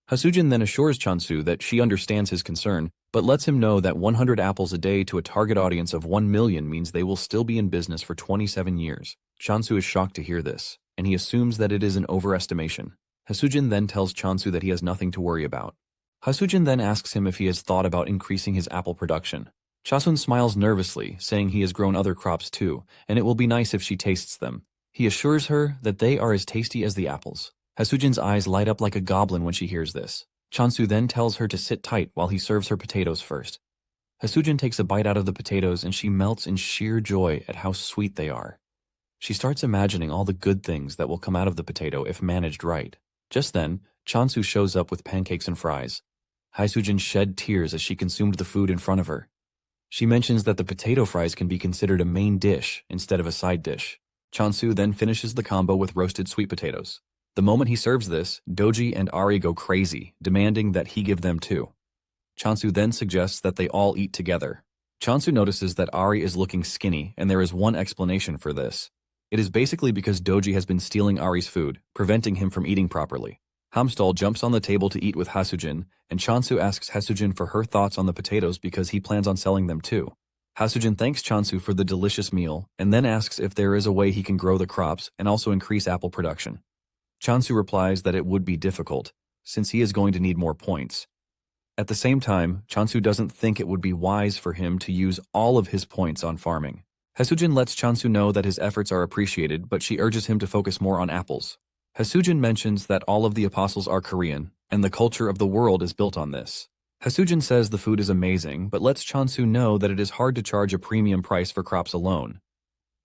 Haesujin then assures Chansu that she understands his concern, but lets him know that 100 apples a day to a target audience of 1 million means they will still be in business for 27 years. Chansu is shocked to hear this, and he assumes that it is an overestimation. Haesujin then tells Chansu that he has nothing to worry about. Haesujin then asks him if he has thought about increasing his apple production. Chasun smiles nervously, saying he has grown other crops too, and it will be nice if she tastes them. He assures her that they are as tasty as the apples. Haesujin's eyes light up like a goblin when she hears this. Chansu then tells her to sit tight while he serves her potatoes first. Haesujin takes a bite out of the potatoes and she melts in sheer joy at how sweet they are. She starts imagining all the good things that will come out of the potato if managed right. Just then, Chansu shows up with pancakes and fries. Haesujin shed tears as she consumed the food in front of her. She mentions that the potato fries can be considered a main dish instead of a side dish. Chansu then finishes the combo with roasted sweet potatoes. The moment he serves this, Doji and Ari go crazy, demanding that he give them too. Chansu then suggests that they all eat together. Chansu notices that Ari is looking skinny, and there is one explanation for this. It is basically because Doji has been stealing Ari's food, preventing him from eating properly. Hamstal jumps on the table to eat with Hasujin, and Chansu asks Hasujin for her thoughts on the potatoes because he plans on selling them too. Hasujin thanks Chansu for the delicious meal, and then asks if there is a way he can grow the crops and also increase apple production. Chansu replies that it would be difficult, since he is going to need more points. At the same time, Chansu doesn't think it would be wise for him to use all of his points on farming. Hasujin lets Chansu know that his efforts are appreciated, but she urges him to focus more on apples. Hasujin mentions that all of the apostles are Korean, and the culture of the world is built on this. Hasujin says the food is amazing, but lets Chansu know that it is hard to charge a premium price for crops alone.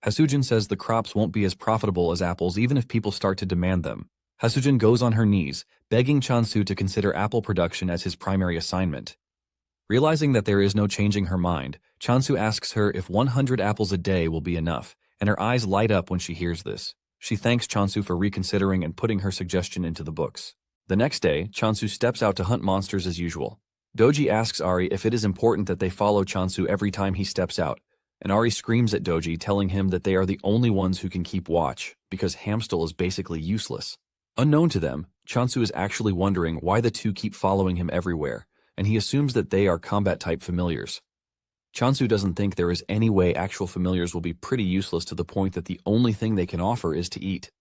Hasujin says the crops won't be as profitable as apples even if people start to demand them. Hasujin goes on her knees, begging Chansu to consider apple production as his primary assignment. Realizing that there is no changing her mind, Chansu asks her if 100 apples a day will be enough, and her eyes light up when she hears this. She thanks Chansu for reconsidering and putting her suggestion into the books. The next day, Chansu steps out to hunt monsters as usual. Doji asks Ari if it is important that they follow Chansu every time he steps out, and Ari screams at Doji, telling him that they are the only ones who can keep watch, because Hamstal is basically useless. Unknown to them, Chansu is actually wondering why the two keep following him everywhere, and he assumes that they are combat-type familiars. Chansu doesn't think there is any way actual familiars will be pretty useless to the point that the only thing they can offer is to eat.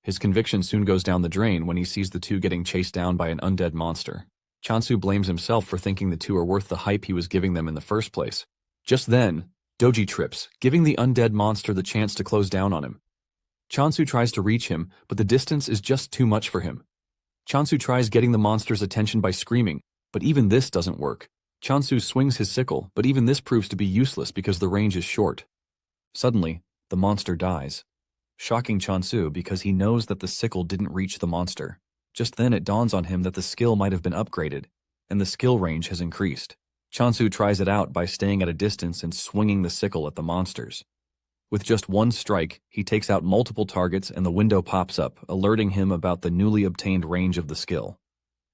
His conviction soon goes down the drain when he sees the two getting chased down by an undead monster. Chansu blames himself for thinking the two are worth the hype he was giving them in the first place. Just then, Doji trips, giving the undead monster the chance to close down on him. Chansu tries to reach him, but the distance is just too much for him. Chansu tries getting the monster's attention by screaming, but even this doesn't work. Chansu swings his sickle, but even this proves to be useless because the range is short. Suddenly, the monster dies, shocking Chansu because he knows that the sickle didn't reach the monster. Just then it dawns on him that the skill might have been upgraded, and the skill range has increased. Chansu tries it out by staying at a distance and swinging the sickle at the monsters. With just one strike, he takes out multiple targets and the window pops up, alerting him about the newly obtained range of the skill.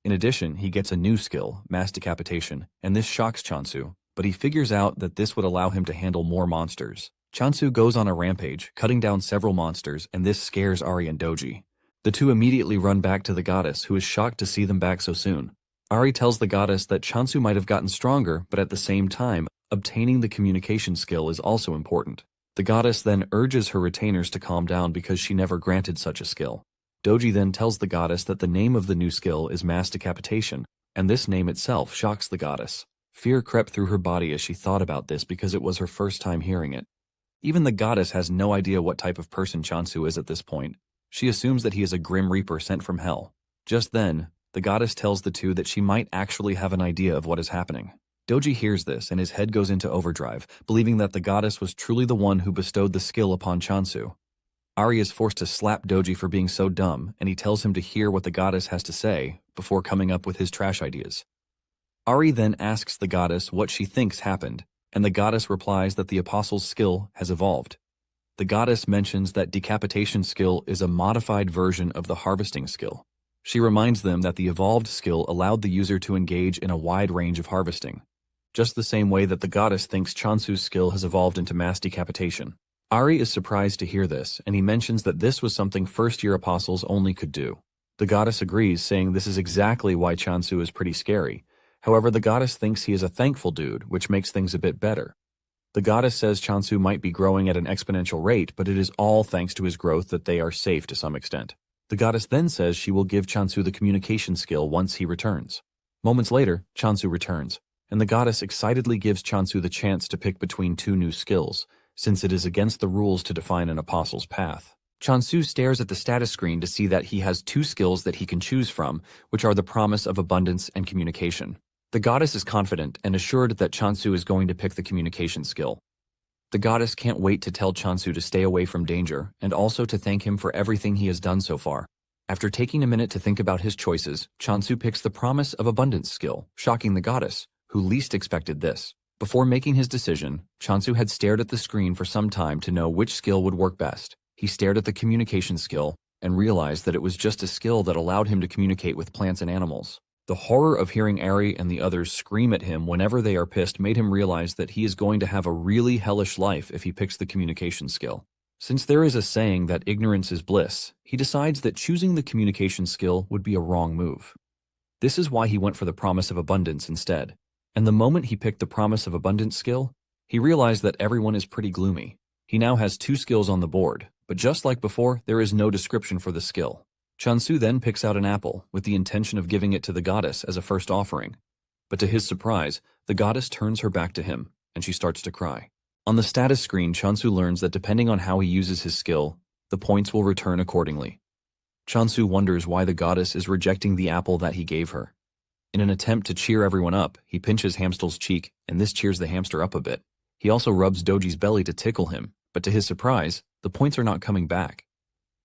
In addition, he gets a new skill, mass decapitation, and this shocks Chansu, but he figures out that this would allow him to handle more monsters. Chansu goes on a rampage, cutting down several monsters, and this scares Ari and Doji. The two immediately run back to the goddess, who is shocked to see them back so soon. Ari tells the goddess that Chansu might have gotten stronger, but at the same time, obtaining the communication skill is also important. The goddess then urges her retainers to calm down because she never granted such a skill. Doji then tells the goddess that the name of the new skill is mass decapitation, and this name itself shocks the goddess. Fear crept through her body as she thought about this because it was her first time hearing it. Even the goddess has no idea what type of person Chansu is at this point. She assumes that he is a grim reaper sent from hell. Just then, the goddess tells the two that she might actually have an idea of what is happening. Doji hears this and his head goes into overdrive, believing that the goddess was truly the one who bestowed the skill upon Chansu. Ari is forced to slap Doji for being so dumb, and he tells him to hear what the goddess has to say before coming up with his trash ideas. Ari then asks the goddess what she thinks happened, and the goddess replies that the apostle's skill has evolved. The goddess mentions that decapitation skill is a modified version of the harvesting skill. She reminds them that the evolved skill allowed the user to engage in a wide range of harvesting, just the same way that the goddess thinks Chansu's skill has evolved into mass decapitation. Ari is surprised to hear this, and he mentions that this was something first-year apostles only could do. The goddess agrees, saying this is exactly why Chansu is pretty scary. However, the goddess thinks he is a thankful dude, which makes things a bit better. The goddess says Chansu might be growing at an exponential rate, but it is all thanks to his growth that they are safe to some extent. The goddess then says she will give Chansu the communication skill once he returns. Moments later, Chansu returns, and the goddess excitedly gives Chansu the chance to pick between two new skills, since it is against the rules to define an apostle's path. Chansu stares at the status screen to see that he has two skills that he can choose from, which are the promise of abundance and communication. The goddess is confident and assured that Chansu is going to pick the communication skill. The goddess can't wait to tell Chansu to stay away from danger and also to thank him for everything he has done so far. After taking a minute to think about his choices, Chansu picks the promise of abundance skill, shocking the goddess, who least expected this. Before making his decision, Chansu had stared at the screen for some time to know which skill would work best. He stared at the communication skill and realized that it was just a skill that allowed him to communicate with plants and animals. The horror of hearing Ari and the others scream at him whenever they are pissed made him realize that he is going to have a really hellish life if he picks the communication skill. Since there is a saying that ignorance is bliss, he decides that choosing the communication skill would be a wrong move. This is why he went for the promise of abundance instead. And the moment he picked the promise of abundance skill, he realized that everyone is pretty gloomy. He now has 2 skills on the board, but just like before, there is no description for the skill. Chansu then picks out an apple with the intention of giving it to the goddess as a first offering. But to his surprise, the goddess turns her back to him, and she starts to cry. On the status screen, Chansu learns that depending on how he uses his skill, the points will return accordingly. Chansu wonders why the goddess is rejecting the apple that he gave her. In an attempt to cheer everyone up, he pinches Hamstel's cheek, and this cheers the hamster up a bit. He also rubs Doji's belly to tickle him, but to his surprise, the points are not coming back.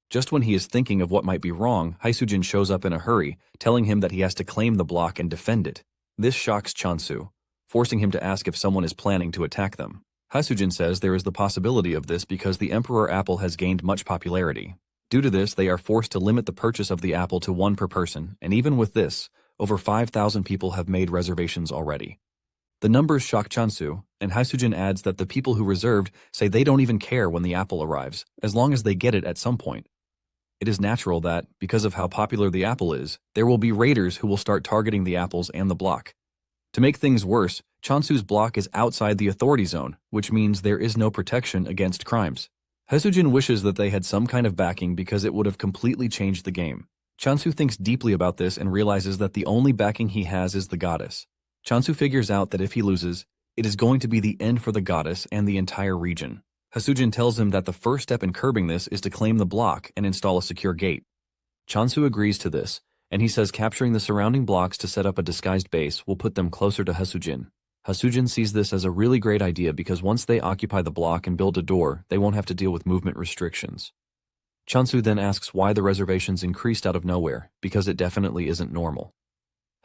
Just when he is thinking of what might be wrong, Haisujin shows up in a hurry, telling him that he has to claim the block and defend it. This shocks Chansu, forcing him to ask if someone is planning to attack them. Haisujin says there is the possibility of this because the Emperor apple has gained much popularity. Due to this, they are forced to limit the purchase of the apple to 1 per person, and even with this, over 5,000 people have made reservations already. The numbers shock Chansu, and Haisujin adds that the people who reserved say they don't even care when the apple arrives, as long as they get it at some point. It is natural that, because of how popular the apple is, there will be raiders who will start targeting the apples and the block. To make things worse, Chansu's block is outside the authority zone, which means there is no protection against crimes. Haisujin wishes that they had some kind of backing because it would have completely changed the game. Chansu thinks deeply about this and realizes that the only backing he has is the goddess. Chansu figures out that if he loses, it is going to be the end for the goddess and the entire region. Haisujin tells him that the first step in curbing this is to claim the block and install a secure gate. Chansu agrees to this, and he says capturing the surrounding blocks to set up a disguised base will put them closer to Haisujin. Haisujin sees this as a really great idea because once they occupy the block and build a door, they won't have to deal with movement restrictions. Chansu then asks why the reservations increased out of nowhere, because it definitely isn't normal.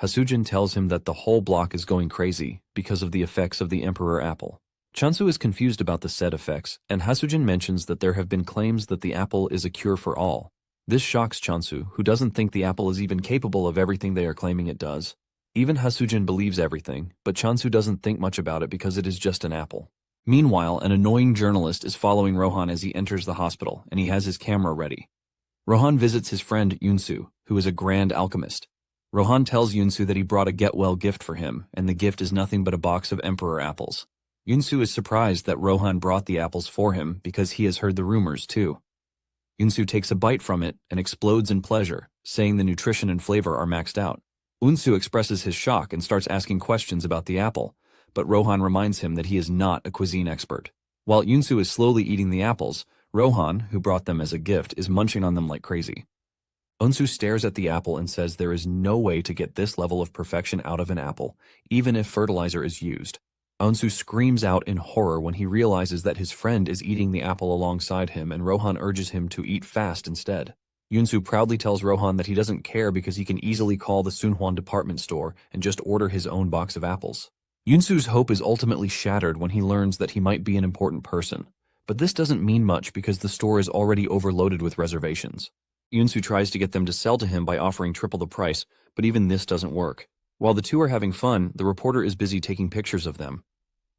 Haisujin tells him that the whole block is going crazy because of the effects of the Emperor apple. Chansu is confused about the said effects, and Haisujin mentions that there have been claims that the apple is a cure for all. This shocks Chansu, who doesn't think the apple is even capable of everything they are claiming it does. Even Haisujin believes everything, but Chansu doesn't think much about it because it is just an apple. Meanwhile, an annoying journalist is following Rohan as he enters the hospital, and he has his camera ready. Rohan visits his friend Yunsu, who is a grand alchemist. Rohan tells Yunsu that he brought a get-well gift for him, and the gift is nothing but a box of Emperor apples. Yunsu is surprised that Rohan brought the apples for him because he has heard the rumors too. Yunsu takes a bite from it and explodes in pleasure, saying the nutrition and flavor are maxed out. Unsu expresses his shock and starts asking questions about the apple, but Rohan reminds him that he is not a cuisine expert. While Yunsu is slowly eating the apples, Rohan, who brought them as a gift, is munching on them like crazy. Unsu stares at the apple and says there is no way to get this level of perfection out of an apple, even if fertilizer is used. Unsu screams out in horror when he realizes that his friend is eating the apple alongside him and Rohan urges him to eat fast instead. Yunsu proudly tells Rohan that he doesn't care because he can easily call the Sunhwan department store and just order his own box of apples. Yunsu's hope is ultimately shattered when he learns that he might be an important person, but this doesn't mean much because the store is already overloaded with reservations. Yunsu tries to get them to sell to him by offering triple the price, but even this doesn't work. While the two are having fun, the reporter is busy taking pictures of them.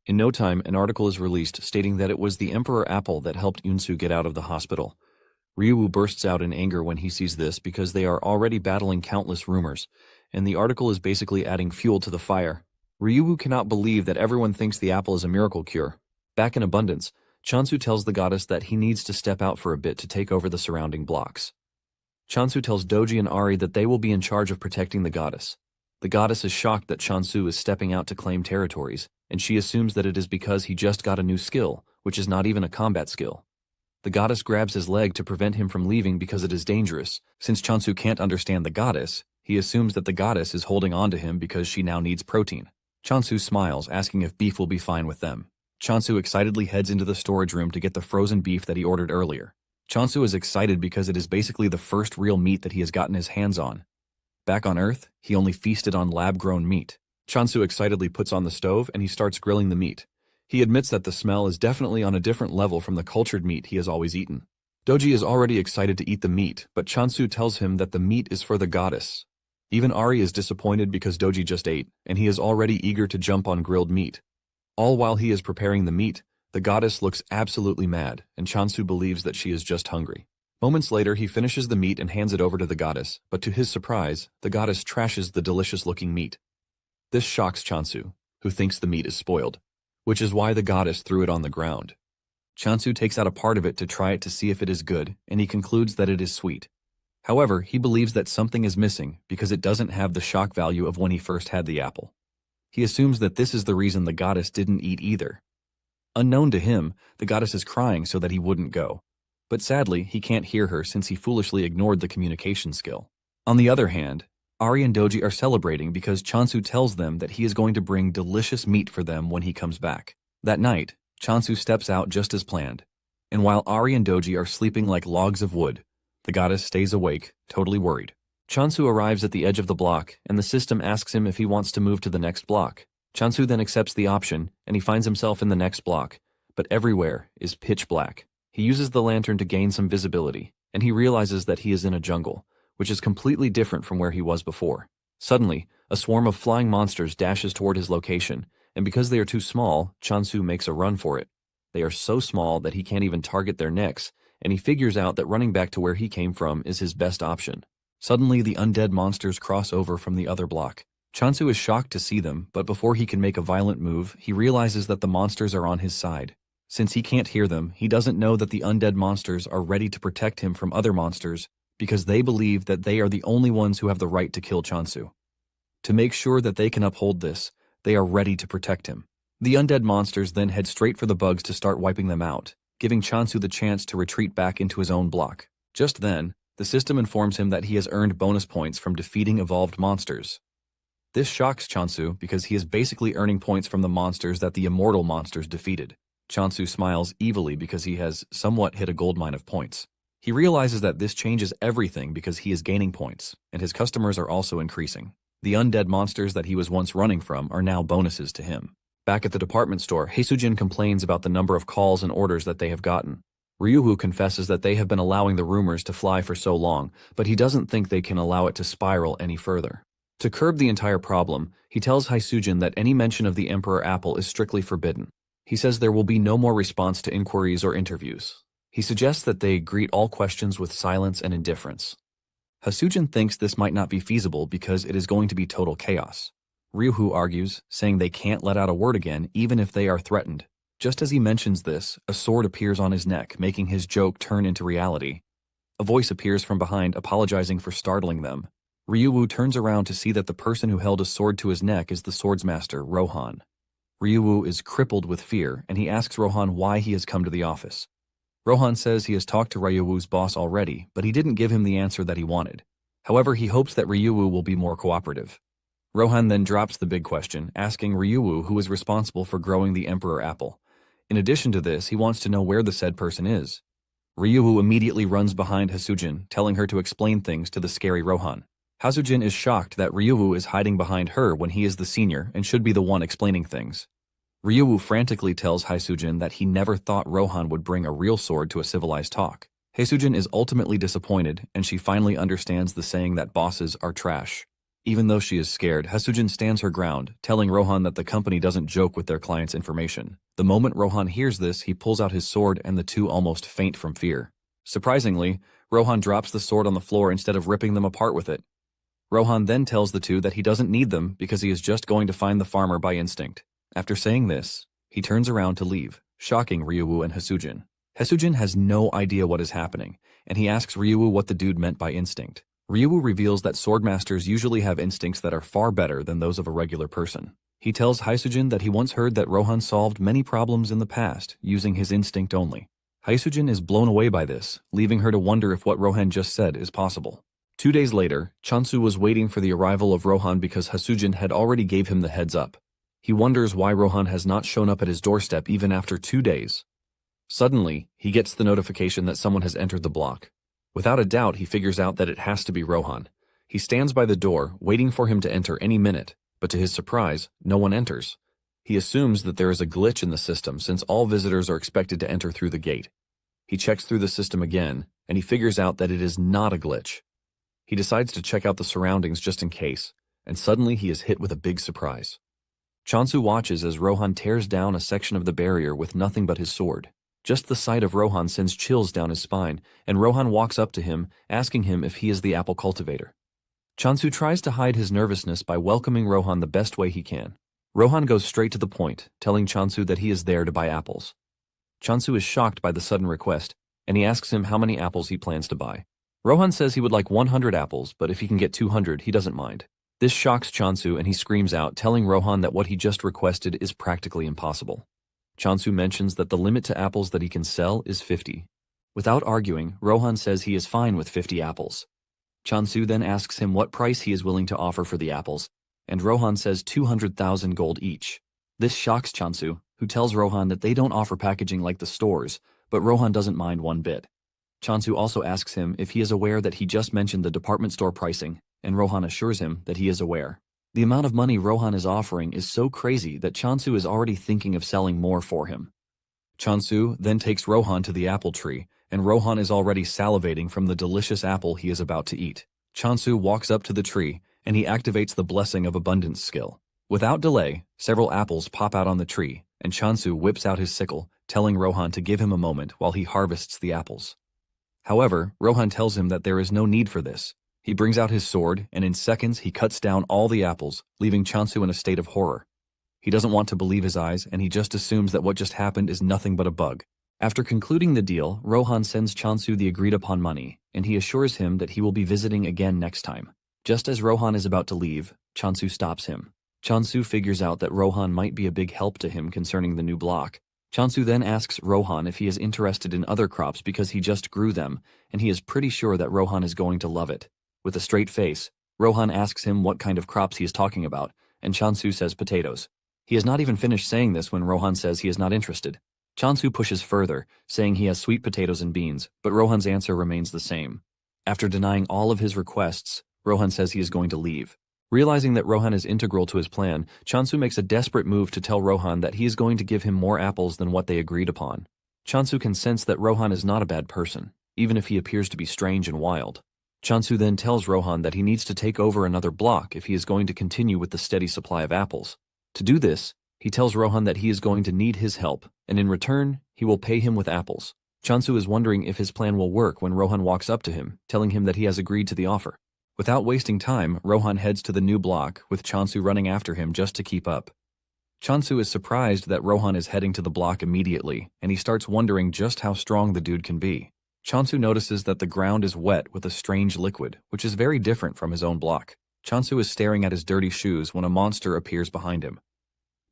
In no time, an article is released stating that it was the Emperor apple that helped Yunsu get out of the hospital. Ryuwoo bursts out in anger when he sees this because they are already battling countless rumors, and the article is basically adding fuel to the fire. Ryuwoo cannot believe that everyone thinks the apple is a miracle cure. Back in abundance, Chansu tells the goddess that he needs to step out for a bit to take over the surrounding blocks. Chansu tells Doji and Ari that they will be in charge of protecting the goddess. The goddess is shocked that Chansu is stepping out to claim territories, and she assumes that it is because he just got a new skill, which is not even a combat skill. The goddess grabs his leg to prevent him from leaving because it is dangerous. Since Chansu can't understand the goddess, he assumes that the goddess is holding on to him because she now needs protein. Chansu smiles, asking if beef will be fine with them. Chansu excitedly heads into the storage room to get the frozen beef that he ordered earlier. Chansu is excited because it is basically the first real meat that he has gotten his hands on. Back on Earth, he only feasted on lab-grown meat. Chansu excitedly puts on the stove and he starts grilling the meat. He admits that the smell is definitely on a different level from the cultured meat he has always eaten. Doji is already excited to eat the meat, but Chansu tells him that the meat is for the goddess. Even Ari is disappointed because Doji just ate, and he is already eager to jump on grilled meat. All while he is preparing the meat, The goddess looks absolutely mad, and Chansu believes that she is just hungry. Moments later, he finishes the meat and hands it over to the goddess, but to his surprise, the goddess trashes the delicious-looking meat. This shocks Chansu, who thinks the meat is spoiled, which is why the goddess threw it on the ground. Chansu takes out a part of it to try it to see if it is good, and he concludes that it is sweet. However, he believes that something is missing because it doesn't have the shock value of when he first had the apple. He assumes that this is the reason the goddess didn't eat either. Unknown to him, the goddess is crying so that he wouldn't go. But sadly, he can't hear her since he foolishly ignored the communication skill. On the other hand, Ari and Doji are celebrating because Chansu tells them that he is going to bring delicious meat for them when he comes back. That night, Chansu steps out just as planned, and while Ari and Doji are sleeping like logs of wood, the goddess stays awake, totally worried. Chansu arrives at the edge of the block, and the system asks him if he wants to move to the next block. Chansu then accepts the option, and he finds himself in the next block, but everywhere is pitch black. He uses the lantern to gain some visibility, and he realizes that he is in a jungle, which is completely different from where he was before. Suddenly, a swarm of flying monsters dashes toward his location, and because they are too small, Chansu makes a run for it. They are so small that he can't even target their necks, and he figures out that running back to where he came from is his best option. Suddenly, the undead monsters cross over from the other block. Chansu is shocked to see them, but before he can make a violent move, he realizes that the monsters are on his side. Since he can't hear them, he doesn't know that the undead monsters are ready to protect him from other monsters because they believe that they are the only ones who have the right to kill Chansu. To make sure that they can uphold this, they are ready to protect him. The undead monsters then head straight for the bugs to start wiping them out, giving Chansu the chance to retreat back into his own block. Just then, the system informs him that he has earned bonus points from defeating evolved monsters. This shocks Chansu because he is basically earning points from the monsters that the immortal monsters defeated. Chansu smiles evilly because he has somewhat hit a goldmine of points. He realizes that this changes everything because he is gaining points, and his customers are also increasing. The undead monsters that he was once running from are now bonuses to him. Back at the department store, Haesujin complains about the number of calls and orders that they have gotten. Ryuhu confesses that they have been allowing the rumors to fly for so long, but he doesn't think they can allow it to spiral any further. To curb the entire problem, he tells Haesujin that any mention of the Emperor Apple is strictly forbidden. He says there will be no more response to inquiries or interviews. He suggests that they greet all questions with silence and indifference. Haesujin thinks this might not be feasible because it is going to be total chaos. Ryuhu argues, saying they can't let out a word again even if they are threatened. Just as he mentions this, a sword appears on his neck, making his joke turn into reality. A voice appears from behind, apologizing for startling them. Ryuhu turns around to see that the person who held a sword to his neck is the swordsmaster, Rohan. Ryuhu is crippled with fear, and he asks Rohan why he has come to the office. Rohan says he has talked to Ryuhu's boss already, but he didn't give him the answer that he wanted. However, he hopes that Ryuhu will be more cooperative. Rohan then drops the big question, asking Ryuhu who is responsible for growing the Emperor Apple. In addition to this, he wants to know where the said person is. Ryuhu immediately runs behind Haesujin, telling her to explain things to the scary Rohan. Haesujin is shocked that Ryuhu is hiding behind her when he is the senior and should be the one explaining things. Ryuhu frantically tells Haesujin that he never thought Rohan would bring a real sword to a civilized talk. Haesujin is ultimately disappointed, and she finally understands the saying that bosses are trash. Even though she is scared, Haesujin stands her ground, telling Rohan that the company doesn't joke with their clients' information. The moment Rohan hears this, he pulls out his sword and the two almost faint from fear. Surprisingly, Rohan drops the sword on the floor instead of ripping them apart with it. Rohan then tells the two that he doesn't need them because he is just going to find the farmer by instinct. After saying this, he turns around to leave, shocking Ryuhu and Haesujin. Haesujin has no idea what is happening, and he asks Ryuhu what the dude meant by instinct. Ryuhu reveals that swordmasters usually have instincts that are far better than those of a regular person. He tells Haesujin that he once heard that Rohan solved many problems in the past using his instinct only. Haesujin is blown away by this, leaving her to wonder if what Rohan just said is possible. 2 days later, Chansu was waiting for the arrival of Rohan because Haesujin had already gave him the heads up. He wonders why Rohan has not shown up at his doorstep even after 2 days. Suddenly, he gets the notification that someone has entered the block. Without a doubt, he figures out that it has to be Rohan. He stands by the door, waiting for him to enter any minute, but to his surprise, no one enters. He assumes that there is a glitch in the system since all visitors are expected to enter through the gate. He checks through the system again, and he figures out that it is not a glitch. He decides to check out the surroundings just in case, and suddenly he is hit with a big surprise. Chansu watches as Rohan tears down a section of the barrier with nothing but his sword. Just the sight of Rohan sends chills down his spine, and Rohan walks up to him, asking him if he is the apple cultivator. Chansu tries to hide his nervousness by welcoming Rohan the best way he can. Rohan goes straight to the point, telling Chansu that he is there to buy apples. Chansu is shocked by the sudden request, and he asks him how many apples he plans to buy. Rohan says he would like 100 apples, but if he can get 200, he doesn't mind. This shocks Chansu and he screams out, telling Rohan that what he just requested is practically impossible. Chansu mentions that the limit to apples that he can sell is 50. Without arguing, Rohan says he is fine with 50 apples. Chansu then asks him what price he is willing to offer for the apples, and Rohan says 200,000 gold each. This shocks Chansu, who tells Rohan that they don't offer packaging like the stores, but Rohan doesn't mind one bit. Chansu also asks him if he is aware that he just mentioned the department store pricing, and Rohan assures him that he is aware. The amount of money Rohan is offering is so crazy that Chansu is already thinking of selling more for him. Chansu then takes Rohan to the apple tree, and Rohan is already salivating from the delicious apple he is about to eat. Chansu walks up to the tree, and he activates the Blessing of Abundance skill. Without delay, several apples pop out on the tree, and Chansu whips out his sickle, telling Rohan to give him a moment while he harvests the apples. However, Rohan tells him that there is no need for this. He brings out his sword, and in seconds he cuts down all the apples, leaving Chansu in a state of horror. He doesn't want to believe his eyes, and he just assumes that what just happened is nothing but a bug. After concluding the deal, Rohan sends Chansu the agreed-upon money, and he assures him that he will be visiting again next time. Just as Rohan is about to leave, Chansu stops him. Chansu figures out that Rohan might be a big help to him concerning the new block. Chansu then asks Rohan if he is interested in other crops because he just grew them, and he is pretty sure that Rohan is going to love it. With a straight face, Rohan asks him what kind of crops he is talking about, and Chansu says potatoes. He has not even finished saying this when Rohan says he is not interested. Chansu pushes further, saying he has sweet potatoes and beans, but Rohan's answer remains the same. After denying all of his requests, Rohan says he is going to leave. Realizing that Rohan is integral to his plan, Chansu makes a desperate move to tell Rohan that he is going to give him more apples than what they agreed upon. Chansu can sense that Rohan is not a bad person, even if he appears to be strange and wild. Chansu then tells Rohan that he needs to take over another block if he is going to continue with the steady supply of apples. To do this, he tells Rohan that he is going to need his help, and in return, he will pay him with apples. Chansu is wondering if his plan will work when Rohan walks up to him, telling him that he has agreed to the offer. Without wasting time, Rohan heads to the new block, with Chansu running after him just to keep up. Chansu is surprised that Rohan is heading to the block immediately, and he starts wondering just how strong the dude can be. Chansu notices that the ground is wet with a strange liquid, which is very different from his own block. Chansu is staring at his dirty shoes when a monster appears behind him.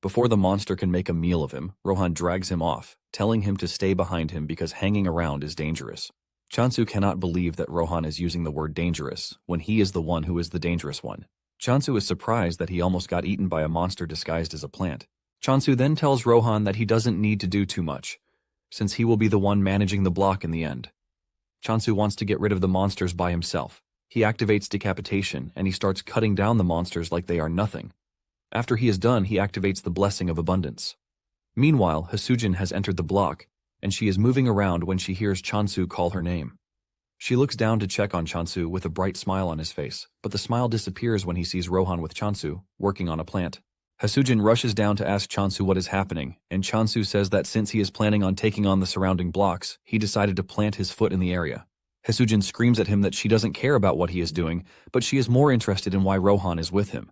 Before the monster can make a meal of him, Rohan drags him off, telling him to stay behind him because hanging around is dangerous. Chansu cannot believe that Rohan is using the word dangerous when he is the one who is the dangerous one. Chansu is surprised that he almost got eaten by a monster disguised as a plant. Chansu then tells Rohan that he doesn't need to do too much, since he will be the one managing the block in the end. Chansu wants to get rid of the monsters by himself. He activates decapitation, and he starts cutting down the monsters like they are nothing. After he is done, he activates the Blessing of Abundance. Meanwhile, Hasujin has entered the block, and she is moving around when she hears Chansu call her name. She looks down to check on Chansu with a bright smile on his face, but the smile disappears when he sees Rohan with Chansu, working on a plant. Hasujin rushes down to ask Chansu what is happening, and Chansu says that since he is planning on taking on the surrounding blocks, he decided to plant his foot in the area. Hasujin screams at him that she doesn't care about what he is doing, but she is more interested in why Rohan is with him.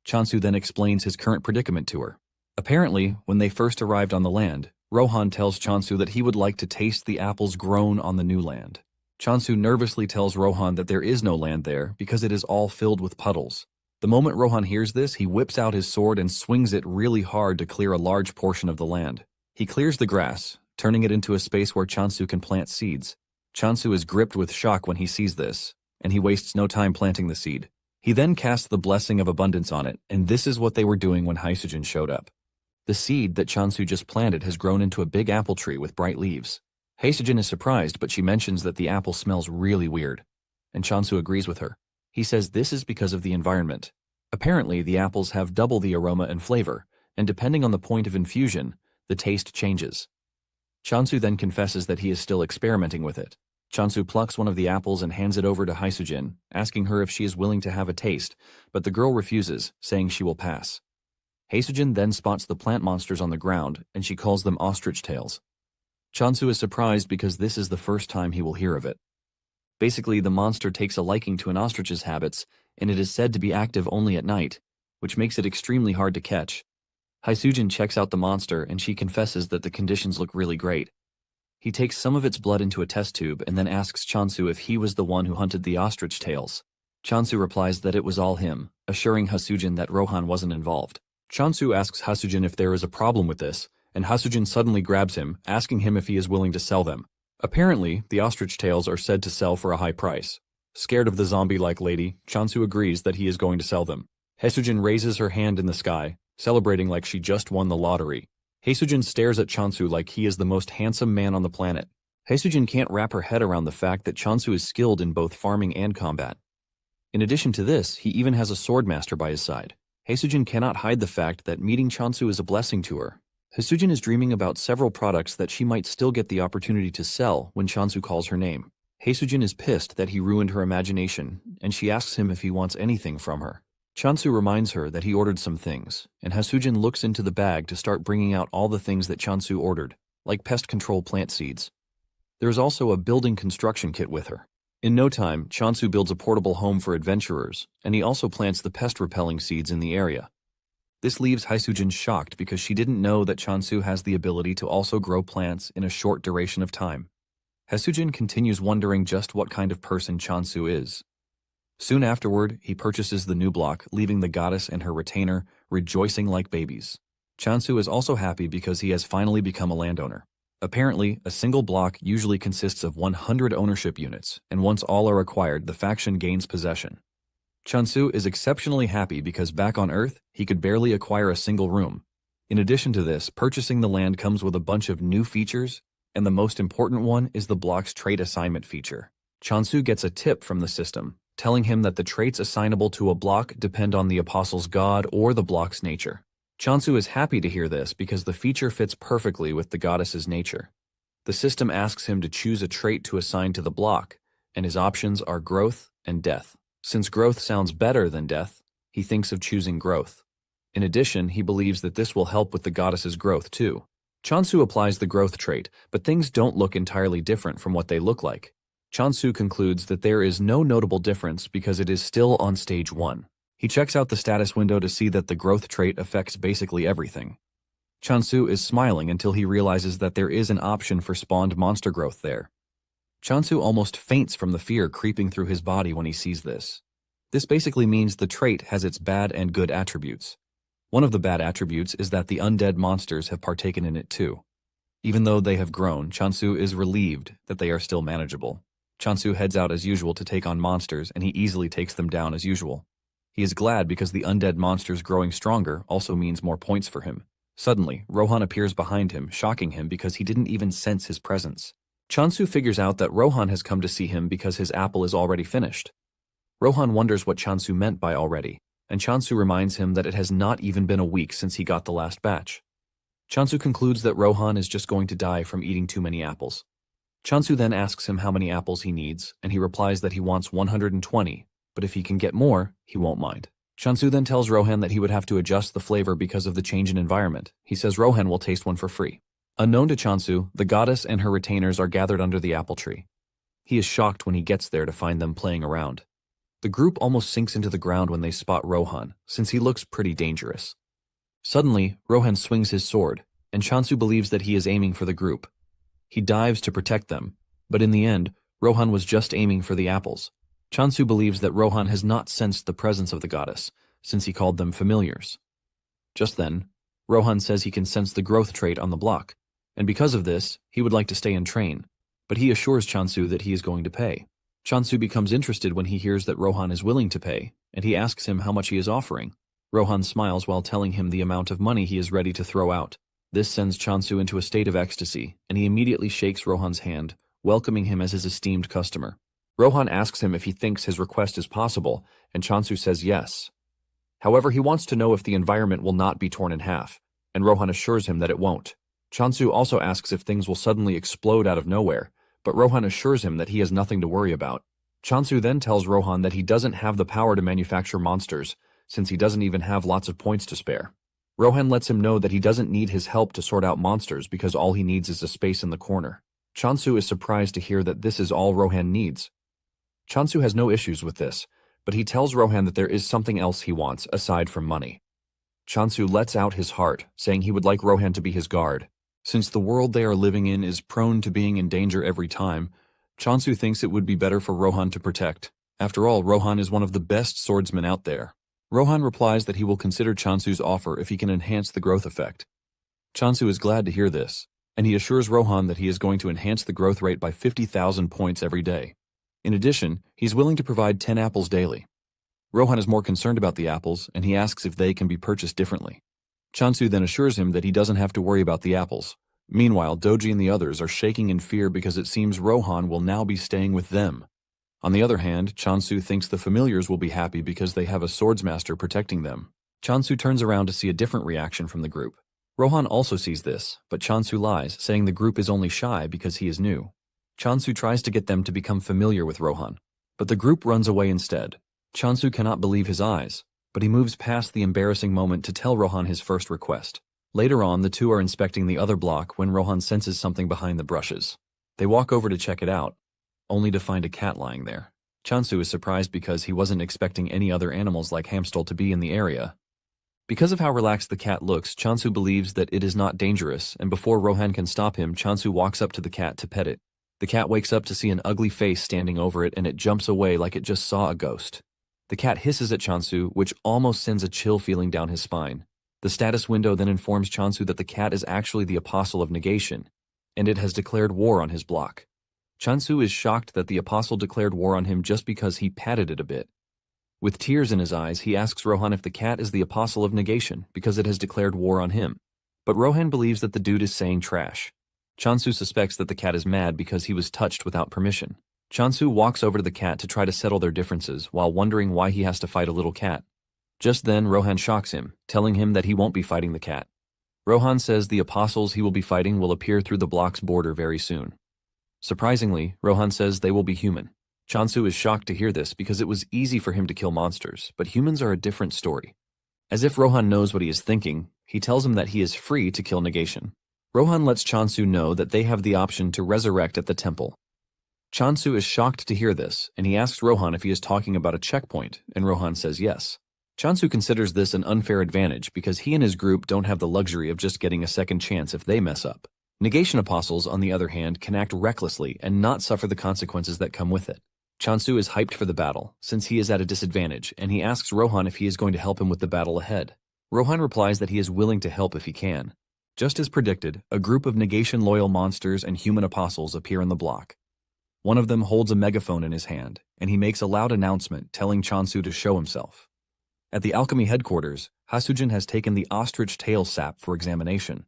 Chansu then explains his current predicament to her. Apparently, when they first arrived on the land, Rohan tells Chansu that he would like to taste the apples grown on the new land. Chansu nervously tells Rohan that there is no land there because it is all filled with puddles. The moment Rohan hears this, he whips out his sword and swings it really hard to clear a large portion of the land. He clears the grass, turning it into a space where Chansu can plant seeds. Chansu is gripped with shock when he sees this, and he wastes no time planting the seed. He then casts the Blessing of Abundance on it, and this is what they were doing when Hisujin showed up. The seed that Chansu just planted has grown into a big apple tree with bright leaves. Hisujin is surprised, but she mentions that the apple smells really weird, and Chansu agrees with her. He says this is because of the environment. Apparently, the apples have double the aroma and flavor, and depending on the point of infusion, the taste changes. Chansu then confesses that he is still experimenting with it. Chansu plucks one of the apples and hands it over to Hisujin, asking her if she is willing to have a taste, but the girl refuses, saying she will pass. Haesujin then spots the plant monsters on the ground, and she calls them ostrich tails. Chansu is surprised because this is the first time he will hear of it. Basically, the monster takes a liking to an ostrich's habits, and it is said to be active only at night, which makes it extremely hard to catch. Haesujin checks out the monster, and she confesses that the conditions look really great. He takes some of its blood into a test tube and then asks Chansu if he was the one who hunted the ostrich tails. Chansu replies that it was all him, assuring Haesujin that Rohan wasn't involved. Chansu asks Haesujin if there is a problem with this, and Haesujin suddenly grabs him, asking him if he is willing to sell them. Apparently, the ostrich tails are said to sell for a high price. Scared of the zombie-like lady, Chansu agrees that he is going to sell them. Haesujin raises her hand in the sky, celebrating like she just won the lottery. Haesujin stares at Chansu like he is the most handsome man on the planet. Haesujin can't wrap her head around the fact that Chansu is skilled in both farming and combat. In addition to this, he even has a swordmaster by his side. Haesujin cannot hide the fact that meeting Chansu is a blessing to her. Haesujin is dreaming about several products that she might still get the opportunity to sell when Chansu calls her name. Haesujin is pissed that he ruined her imagination, and she asks him if he wants anything from her. Chansu reminds her that he ordered some things, and Haesujin looks into the bag to start bringing out all the things that Chansu ordered, like pest control plant seeds. There is also a building construction kit with her. In no time, Chansu builds a portable home for adventurers, and he also plants the pest-repelling seeds in the area. This leaves Haesujin shocked because she didn't know that Chansu has the ability to also grow plants in a short duration of time. Haesujin continues wondering just what kind of person Chansu is. Soon afterward, he purchases the new block, leaving the goddess and her retainer rejoicing like babies. Chansu is also happy because he has finally become a landowner. Apparently, a single block usually consists of 100 ownership units, and once all are acquired, the faction gains possession. Chansu is exceptionally happy because back on Earth, he could barely acquire a single room. In addition to this, purchasing the land comes with a bunch of new features, and the most important one is the block's trait assignment feature. Chansu gets a tip from the system, telling him that the traits assignable to a block depend on the apostle's god or the block's nature. Chansu is happy to hear this because the feature fits perfectly with the goddess's nature. The system asks him to choose a trait to assign to the block, and his options are growth and death. Since growth sounds better than death, he thinks of choosing growth. In addition, he believes that this will help with the goddess's growth too. Chansu applies the growth trait, but things don't look entirely different from what they look like. Chansu concludes that there is no notable difference because it is still on stage 1. He checks out the status window to see that the growth trait affects basically everything. Chansu is smiling until he realizes that there is an option for spawned monster growth there. Chansu almost faints from the fear creeping through his body when he sees this. This basically means the trait has its bad and good attributes. One of the bad attributes is that the undead monsters have partaken in it too. Even though they have grown, Chansu is relieved that they are still manageable. Chansu heads out as usual to take on monsters, and he easily takes them down as usual. He is glad because the undead monsters growing stronger also means more points for him. Suddenly, Rohan appears behind him, shocking him because he didn't even sense his presence. Chansu figures out that Rohan has come to see him because his apple is already finished. Rohan wonders what Chansu meant by already, and Chansu reminds him that it has not even been a week since he got the last batch. Chansu concludes that Rohan is just going to die from eating too many apples. Chansu then asks him how many apples he needs, and he replies that he wants 120, but if he can get more, he won't mind. Chansu then tells Rohan that he would have to adjust the flavor because of the change in environment. He says Rohan will taste one for free. Unknown to Chansu, the goddess and her retainers are gathered under the apple tree. He is shocked when he gets there to find them playing around. The group almost sinks into the ground when they spot Rohan, since he looks pretty dangerous. Suddenly, Rohan swings his sword, and Chansu believes that he is aiming for the group. He dives to protect them, but in the end, Rohan was just aiming for the apples. Chansu believes that Rohan has not sensed the presence of the goddess, since he called them familiars. Just then, Rohan says he can sense the growth trait on the block, and because of this, he would like to stay and train, but he assures Chansu that he is going to pay. Chansu becomes interested when he hears that Rohan is willing to pay, and he asks him how much he is offering. Rohan smiles while telling him the amount of money he is ready to throw out. This sends Chansu into a state of ecstasy, and he immediately shakes Rohan's hand, welcoming him as his esteemed customer. Rohan asks him if he thinks his request is possible, and Chansu says yes. However, he wants to know if the environment will not be torn in half, and Rohan assures him that it won't. Chansu also asks if things will suddenly explode out of nowhere, but Rohan assures him that he has nothing to worry about. Chansu then tells Rohan that he doesn't have the power to manufacture monsters, since he doesn't even have lots of points to spare. Rohan lets him know that he doesn't need his help to sort out monsters because all he needs is a space in the corner. Chansu is surprised to hear that this is all Rohan needs. Chansu has no issues with this, but he tells Rohan that there is something else he wants aside from money. Chansu lets out his heart, saying he would like Rohan to be his guard. Since the world they are living in is prone to being in danger every time, Chansu thinks it would be better for Rohan to protect. After all, Rohan is one of the best swordsmen out there. Rohan replies that he will consider Chansu's offer if he can enhance the growth effect. Chansu is glad to hear this, and he assures Rohan that he is going to enhance the growth rate by 50,000 points every day. In addition, he's willing to provide 10 apples daily. Rohan is more concerned about the apples, and he asks if they can be purchased differently. Chansu then assures him that he doesn't have to worry about the apples. Meanwhile, Doji and the others are shaking in fear because it seems Rohan will now be staying with them. On the other hand, Chansu thinks the familiars will be happy because they have a swordsmaster protecting them. Chansu turns around to see a different reaction from the group. Rohan also sees this, but Chansu lies, saying the group is only shy because he is new. Chansu tries to get them to become familiar with Rohan, but the group runs away instead. Chansu cannot believe his eyes, but he moves past the embarrassing moment to tell Rohan his first request. Later on, the two are inspecting the other block when Rohan senses something behind the brushes. They walk over to check it out, only to find a cat lying there. Chansu is surprised because he wasn't expecting any other animals like Hamstel to be in the area. Because of how relaxed the cat looks, Chansu believes that it is not dangerous, and before Rohan can stop him, Chansu walks up to the cat to pet it. The cat wakes up to see an ugly face standing over it, and it jumps away like it just saw a ghost. The cat hisses at Chansu, which almost sends a chill feeling down his spine. The status window then informs Chansu that the cat is actually the Apostle of Negation, and it has declared war on his block. Chansu is shocked that the Apostle declared war on him just because he patted it a bit. With tears in his eyes, he asks Rohan if the cat is the Apostle of Negation because it has declared war on him. But Rohan believes that the dude is saying trash. Chansu suspects that the cat is mad because he was touched without permission. Chansu walks over to the cat to try to settle their differences while wondering why he has to fight a little cat. Just then, Rohan shocks him, telling him that he won't be fighting the cat. Rohan says the apostles he will be fighting will appear through the block's border very soon. Surprisingly, Rohan says they will be human. Chansu is shocked to hear this because it was easy for him to kill monsters, but humans are a different story. As if Rohan knows what he is thinking, he tells him that he is free to kill Negation. Rohan lets Chansu know that they have the option to resurrect at the temple. Chansu is shocked to hear this, and he asks Rohan if he is talking about a checkpoint, and Rohan says yes. Chansu considers this an unfair advantage because he and his group don't have the luxury of just getting a second chance if they mess up. Negation apostles, on the other hand, can act recklessly and not suffer the consequences that come with it. Chansu is hyped for the battle, since he is at a disadvantage, and he asks Rohan if he is going to help him with the battle ahead. Rohan replies that he is willing to help if he can. Just as predicted, a group of negation-loyal monsters and human apostles appear in the block. One of them holds a megaphone in his hand, and he makes a loud announcement telling Chansu to show himself. At the alchemy headquarters, Hasujin has taken the ostrich tail sap for examination.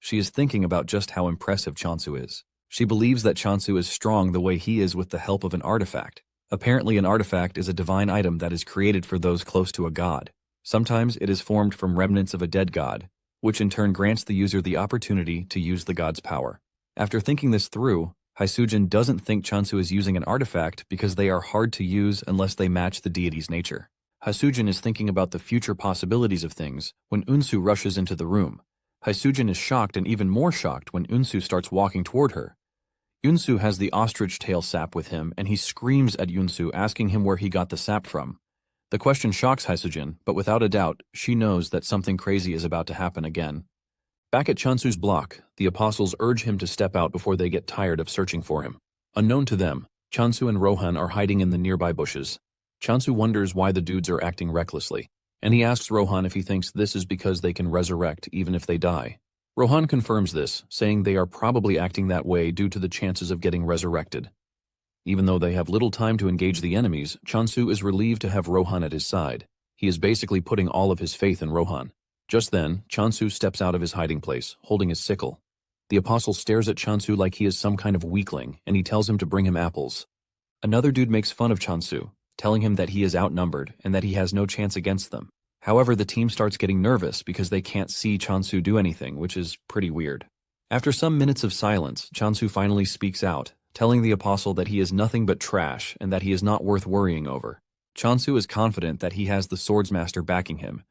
She is thinking about just how impressive Chansu is. She believes that Chansu is strong the way he is with the help of an artifact. Apparently, an artifact is a divine item that is created for those close to a god. Sometimes it is formed from remnants of a dead god, which in turn grants the user the opportunity to use the god's power. After thinking this through, Haisujin doesn't think Chansu is using an artifact because they are hard to use unless they match the deity's nature. Haisujin is thinking about the future possibilities of things when Unsu rushes into the room. Haisujin is shocked and even more shocked when Unsu starts walking toward her. Unsu has the ostrich tail sap with him, and he screams at Unsu, asking him where he got the sap from. The question shocks Haisujin, but without a doubt, she knows that something crazy is about to happen again. Back at Chansu's block, the apostles urge him to step out before they get tired of searching for him. Unknown to them, Chansu and Rohan are hiding in the nearby bushes. Chansu wonders why the dudes are acting recklessly, and he asks Rohan if he thinks this is because they can resurrect even if they die. Rohan confirms this, saying they are probably acting that way due to the chances of getting resurrected. Even though they have little time to engage the enemies, Chansu is relieved to have Rohan at his side. He is basically putting all of his faith in Rohan. Just then, Chansu steps out of his hiding place, holding his sickle. The apostle stares at Chansu like he is some kind of weakling, and he tells him to bring him apples. Another dude makes fun of Chansu, telling him that he is outnumbered and that he has no chance against them. However, the team starts getting nervous because they can't see Chansu do anything, which is pretty weird. After some minutes of silence, Chansu finally speaks out, telling the apostle that he is nothing but trash and that he is not worth worrying over. Chansu is confident that he has the swordsmaster backing him,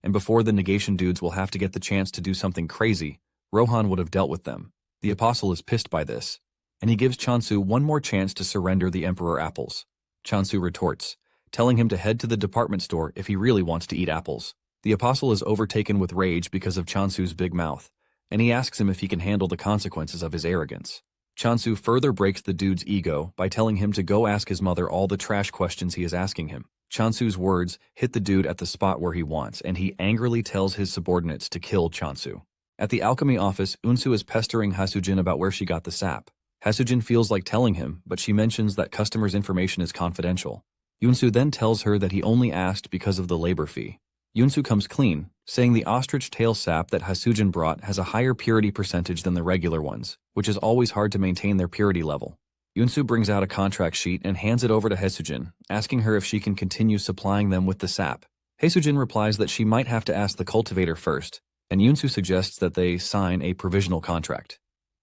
and before the negation dudes will have to get the chance to do something crazy, Rohan would have dealt with them. The apostle is pissed by this, and he gives Chansu one more chance to surrender the Emperor apples. Chansu retorts, telling him to head to the department store if he really wants to eat apples. The apostle is overtaken with rage because of Chansu's big mouth, and he asks him if he can handle the consequences of his arrogance. Chansu further breaks the dude's ego by telling him to go ask his mother all the trash questions he is asking him. Chansu's words hit the dude at the spot where he wants, and he angrily tells his subordinates to kill Chansu. At the alchemy office, Unsu is pestering Hasujin about where she got the sap. Hasujin feels like telling him, but she mentions that customers' information is confidential. Unsu then tells her that he only asked because of the labor fee. Unsu comes clean, saying the ostrich tail sap that Hasujin brought has a higher purity percentage than the regular ones, which is always hard to maintain their purity level. Unsu brings out a contract sheet and hands it over to Hasujin, asking her if she can continue supplying them with the sap. Hasujin replies that she might have to ask the cultivator first, and Unsu suggests that they sign a provisional contract.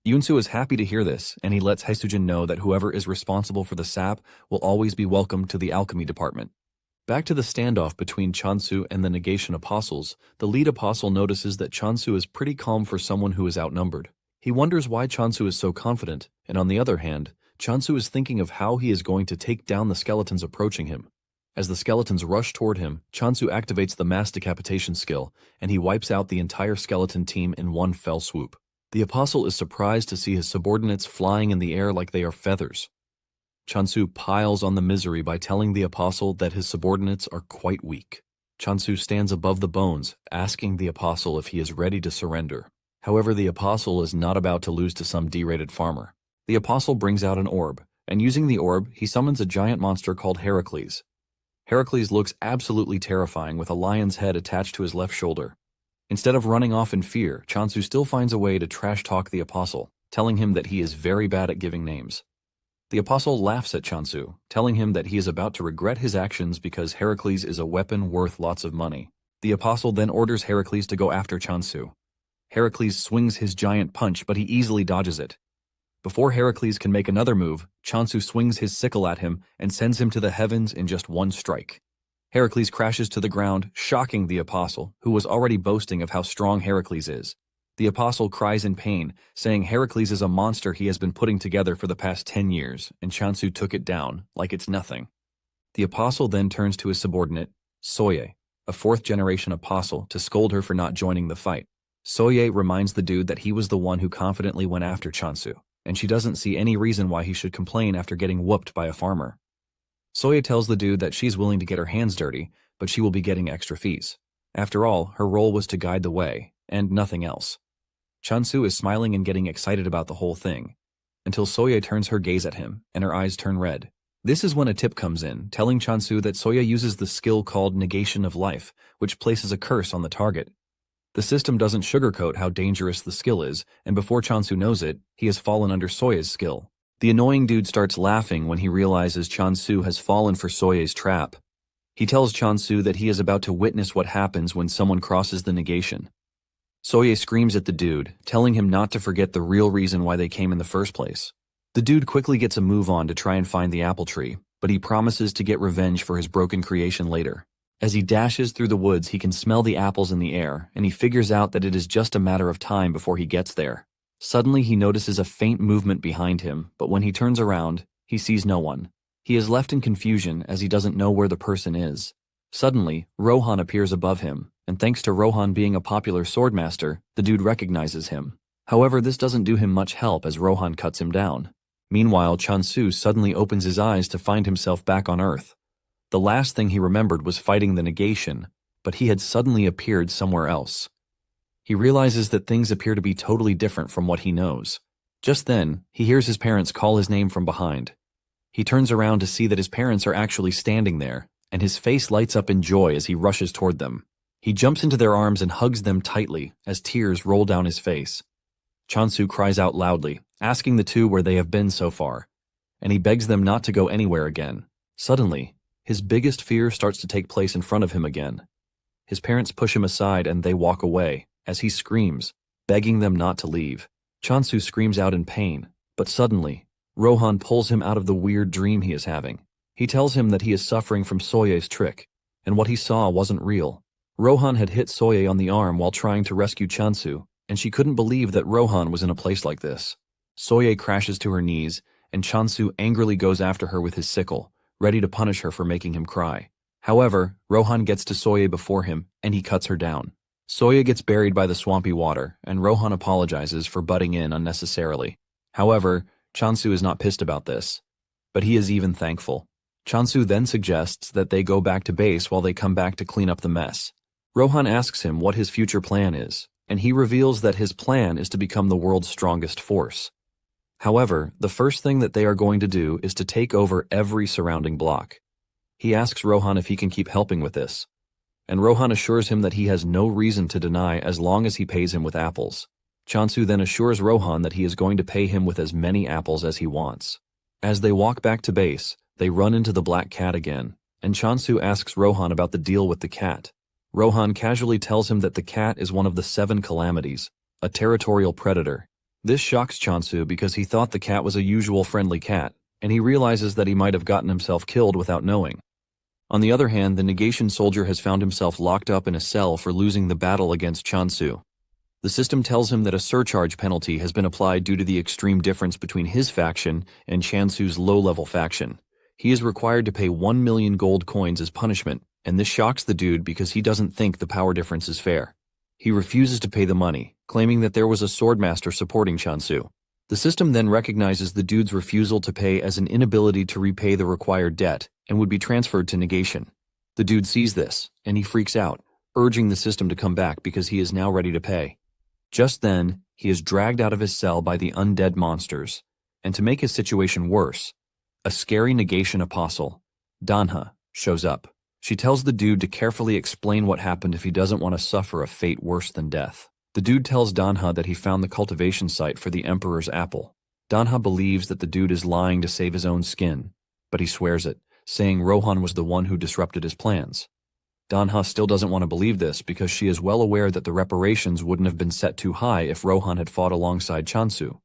Unsu is happy to hear this, and he lets Hasujin know that whoever is responsible for the sap will always be welcome to the alchemy department. Back to the standoff between Chansu and the negation apostles, the lead apostle notices that Chansu is pretty calm for someone who is outnumbered. He wonders why Chansu is so confident, and on the other hand, Chansu is thinking of how he is going to take down the skeletons approaching him. As the skeletons rush toward him, Chansu activates the mass decapitation skill, and he wipes out the entire skeleton team in one fell swoop. The apostle is surprised to see his subordinates flying in the air like they are feathers. Chansu piles on the misery by telling the apostle that his subordinates are quite weak. Chansu stands above the bones, asking the apostle if he is ready to surrender. However, the apostle is not about to lose to some derated farmer. The apostle brings out an orb, and using the orb, he summons a giant monster called Heracles. Heracles looks absolutely terrifying with a lion's head attached to his left shoulder. Instead of running off in fear, Chansu still finds a way to trash-talk the apostle, telling him that he is very bad at giving names. The apostle laughs at Chansu, telling him that he is about to regret his actions because Heracles is a weapon worth lots of money. The apostle then orders Heracles to go after Chansu. Heracles swings his giant punch, but he easily dodges it. Before Heracles can make another move, Chansu swings his sickle at him and sends him to the heavens in just one strike. Heracles crashes to the ground, shocking the apostle, who was already boasting of how strong Heracles is. The apostle cries in pain, saying Heracles is a monster he has been putting together for the past 10 years, and Chansu took it down, like it's nothing. The apostle then turns to his subordinate, Soye, a fourth-generation apostle, to scold her for not joining the fight. Soye reminds the dude that he was the one who confidently went after Chansu, and she doesn't see any reason why he should complain after getting whooped by a farmer. Soye tells the dude that she's willing to get her hands dirty, but she will be getting extra fees. After all, her role was to guide the way, and nothing else. Chansu is smiling and getting excited about the whole thing, until Soye turns her gaze at him, and her eyes turn red. This is when a tip comes in, telling Chansu that Soye uses the skill called Negation of Life, which places a curse on the target. The system doesn't sugarcoat how dangerous the skill is, and before Chansu knows it, he has fallen under Soye's skill. The annoying dude starts laughing when he realizes Chansu has fallen for Soye's trap. He tells Chansu that he is about to witness what happens when someone crosses the negation. Soye screams at the dude, telling him not to forget the real reason why they came in the first place. The dude quickly gets a move on to try and find the apple tree, but he promises to get revenge for his broken creation later. As he dashes through the woods, he can smell the apples in the air, and he figures out that it is just a matter of time before he gets there. Suddenly, he notices a faint movement behind him, but when he turns around, he sees no one. He is left in confusion as he doesn't know where the person is. Suddenly, Rohan appears above him, and thanks to Rohan being a popular swordmaster, the dude recognizes him. However, this doesn't do him much help as Rohan cuts him down. Meanwhile, Chansu suddenly opens his eyes to find himself back on Earth. The last thing he remembered was fighting the negation, but he had suddenly appeared somewhere else. He realizes that things appear to be totally different from what he knows. Just then, he hears his parents call his name from behind. He turns around to see that his parents are actually standing there, and his face lights up in joy as he rushes toward them. He jumps into their arms and hugs them tightly as tears roll down his face. Chansu cries out loudly, asking the two where they have been so far, and he begs them not to go anywhere again. Suddenly, his biggest fear starts to take place in front of him again. His parents push him aside and they walk away, as he screams, begging them not to leave. Chansu screams out in pain, but suddenly, Rohan pulls him out of the weird dream he is having. He tells him that he is suffering from Soye's trick, and what he saw wasn't real. Rohan had hit Soye on the arm while trying to rescue Chansu, and she couldn't believe that Rohan was in a place like this. Soye crashes to her knees, and Chansu angrily goes after her with his sickle, ready to punish her for making him cry. However, Rohan gets to Soye before him, and he cuts her down. Soye gets buried by the swampy water, and Rohan apologizes for butting in unnecessarily. However, Chansu is not pissed about this, but he is even thankful. Chansu then suggests that they go back to base while they come back to clean up the mess. Rohan asks him what his future plan is, and he reveals that his plan is to become the world's strongest force. However, the first thing that they are going to do is to take over every surrounding block. He asks Rohan if he can keep helping with this, and Rohan assures him that he has no reason to deny as long as he pays him with apples. Chansu then assures Rohan that he is going to pay him with as many apples as he wants. As they walk back to base, they run into the black cat again, and Chansu asks Rohan about the deal with the cat. Rohan casually tells him that the cat is one of the 7 calamities, a territorial predator. This shocks Chansu because he thought the cat was a usual friendly cat, and he realizes that he might have gotten himself killed without knowing. On the other hand, the negation soldier has found himself locked up in a cell for losing the battle against Chansu. The system tells him that a surcharge penalty has been applied due to the extreme difference between his faction and Chansu's low-level faction. He is required to pay 1 million gold coins as punishment, and this shocks the dude because he doesn't think the power difference is fair. He refuses to pay the money, claiming that there was a swordmaster supporting Chansu. The system then recognizes the dude's refusal to pay as an inability to repay the required debt and would be transferred to negation. The dude sees this, and he freaks out, urging the system to come back because he is now ready to pay. Just then, he is dragged out of his cell by the undead monsters, and to make his situation worse, a scary negation apostle, Danha, shows up. She tells the dude to carefully explain what happened if he doesn't want to suffer a fate worse than death. The dude tells Danha that he found the cultivation site for the Emperor's apple. Danha believes that the dude is lying to save his own skin, but he swears it, saying Rohan was the one who disrupted his plans. Danha still doesn't want to believe this because she is well aware that the reparations wouldn't have been set too high if Rohan had fought alongside Chansu.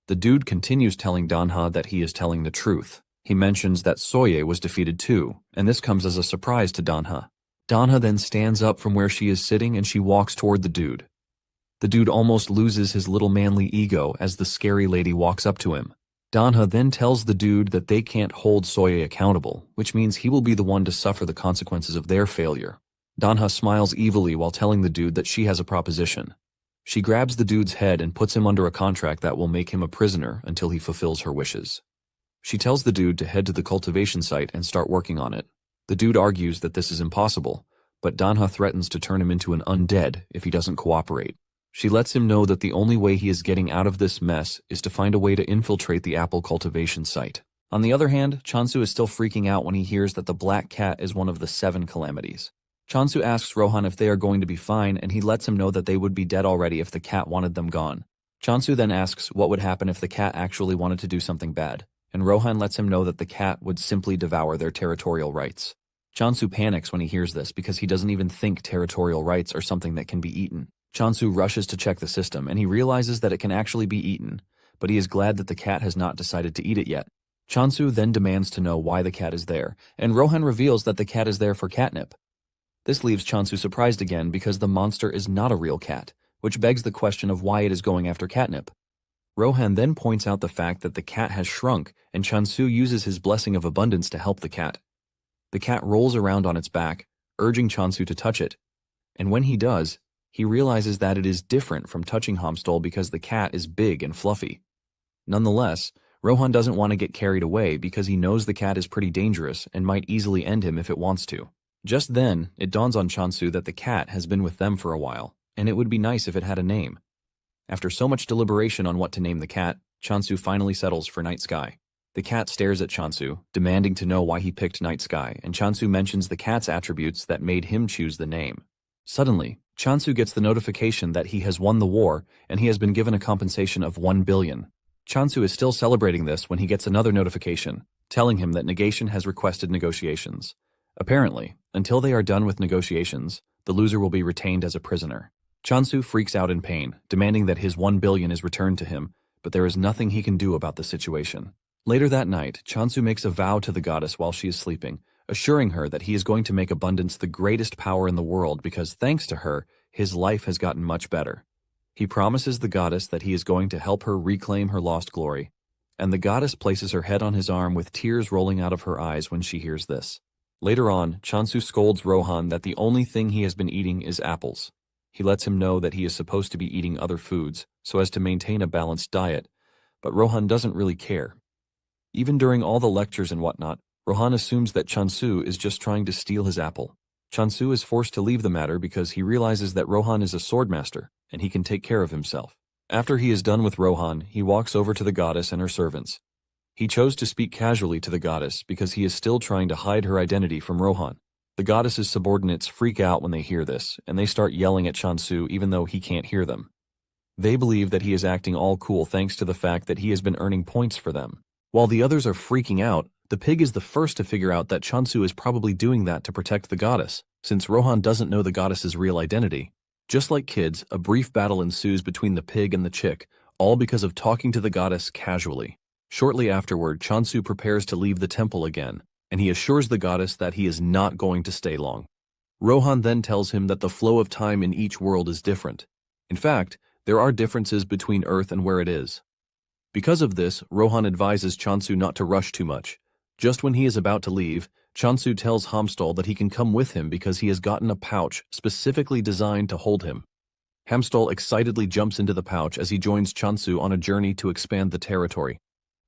The dude continues telling Danha that he is telling the truth. He mentions that Soye was defeated too, and this comes as a surprise to Danha. Danha then stands up from where she is sitting and she walks toward the dude. The dude almost loses his little manly ego as the scary lady walks up to him. Danha then tells the dude that they can't hold Soye accountable, which means he will be the one to suffer the consequences of their failure. Danha smiles evilly while telling the dude that she has a proposition. She grabs the dude's head and puts him under a contract that will make him a prisoner until he fulfills her wishes. She tells the dude to head to the cultivation site and start working on it. The dude argues that this is impossible, but Danha threatens to turn him into an undead if he doesn't cooperate. She lets him know that the only way he is getting out of this mess is to find a way to infiltrate the apple cultivation site. On the other hand, Chansu is still freaking out when he hears that the black cat is one of the 7 calamities. Chansu asks Rohan if they are going to be fine, and he lets him know that they would be dead already if the cat wanted them gone. Chansu then asks what would happen if the cat actually wanted to do something bad, and Rohan lets him know that the cat would simply devour their territorial rights. Chansu panics when he hears this because he doesn't even think territorial rights are something that can be eaten. Chansu rushes to check the system, and he realizes that it can actually be eaten, but he is glad that the cat has not decided to eat it yet. Chansu then demands to know why the cat is there, and Rohan reveals that the cat is there for catnip. This leaves Chansu surprised again because the monster is not a real cat, which begs the question of why it is going after catnip. Rohan then points out the fact that the cat has shrunk, and Chansu uses his blessing of abundance to help the cat. The cat rolls around on its back, urging Chansu to touch it, and when he does, he realizes that it is different from touching Homstol because the cat is big and fluffy. Nonetheless, Rohan doesn't want to get carried away because he knows the cat is pretty dangerous and might easily end him if it wants to. Just then, it dawns on Chansu that the cat has been with them for a while, and it would be nice if it had a name. After so much deliberation on what to name the cat, Chansu finally settles for Night Sky. The cat stares at Chansu, demanding to know why he picked Night Sky, and Chansu mentions the cat's attributes that made him choose the name. Suddenly, Chansu gets the notification that he has won the war and he has been given a compensation of 1 billion. Chansu is still celebrating this when he gets another notification, telling him that negation has requested negotiations. Apparently, until they are done with negotiations, the loser will be retained as a prisoner. Chansu freaks out in pain, demanding that his 1 billion is returned to him, but there is nothing he can do about the situation. Later that night, Chansu makes a vow to the goddess while she is sleeping, assuring her that he is going to make abundance the greatest power in the world because thanks to her, his life has gotten much better. He promises the goddess that he is going to help her reclaim her lost glory, and the goddess places her head on his arm with tears rolling out of her eyes when she hears this. Later on, Chansu scolds Rohan that the only thing he has been eating is apples. He lets him know that he is supposed to be eating other foods so as to maintain a balanced diet, but Rohan doesn't really care. Even during all the lectures and whatnot, Rohan assumes that Chansu is just trying to steal his apple. Chansu is forced to leave the matter because he realizes that Rohan is a swordmaster and he can take care of himself. After he is done with Rohan, he walks over to the goddess and her servants. He chose to speak casually to the goddess because he is still trying to hide her identity from Rohan. The goddess's subordinates freak out when they hear this, and they start yelling at Chansu even though he can't hear them. They believe that he is acting all cool thanks to the fact that he has been earning points for them. While the others are freaking out, the pig is the first to figure out that Chansu is probably doing that to protect the goddess, since Rohan doesn't know the goddess's real identity. Just like kids, a brief battle ensues between the pig and the chick, all because of talking to the goddess casually. Shortly afterward, Chansu prepares to leave the temple again, and he assures the goddess that he is not going to stay long. Rohan then tells him that the flow of time in each world is different. In fact, there are differences between Earth and where it is. Because of this, Rohan advises Chansu not to rush too much. Just when he is about to leave, Chansu tells Hamstal that he can come with him because he has gotten a pouch specifically designed to hold him. Hamstal excitedly jumps into the pouch as he joins Chansu on a journey to expand the territory.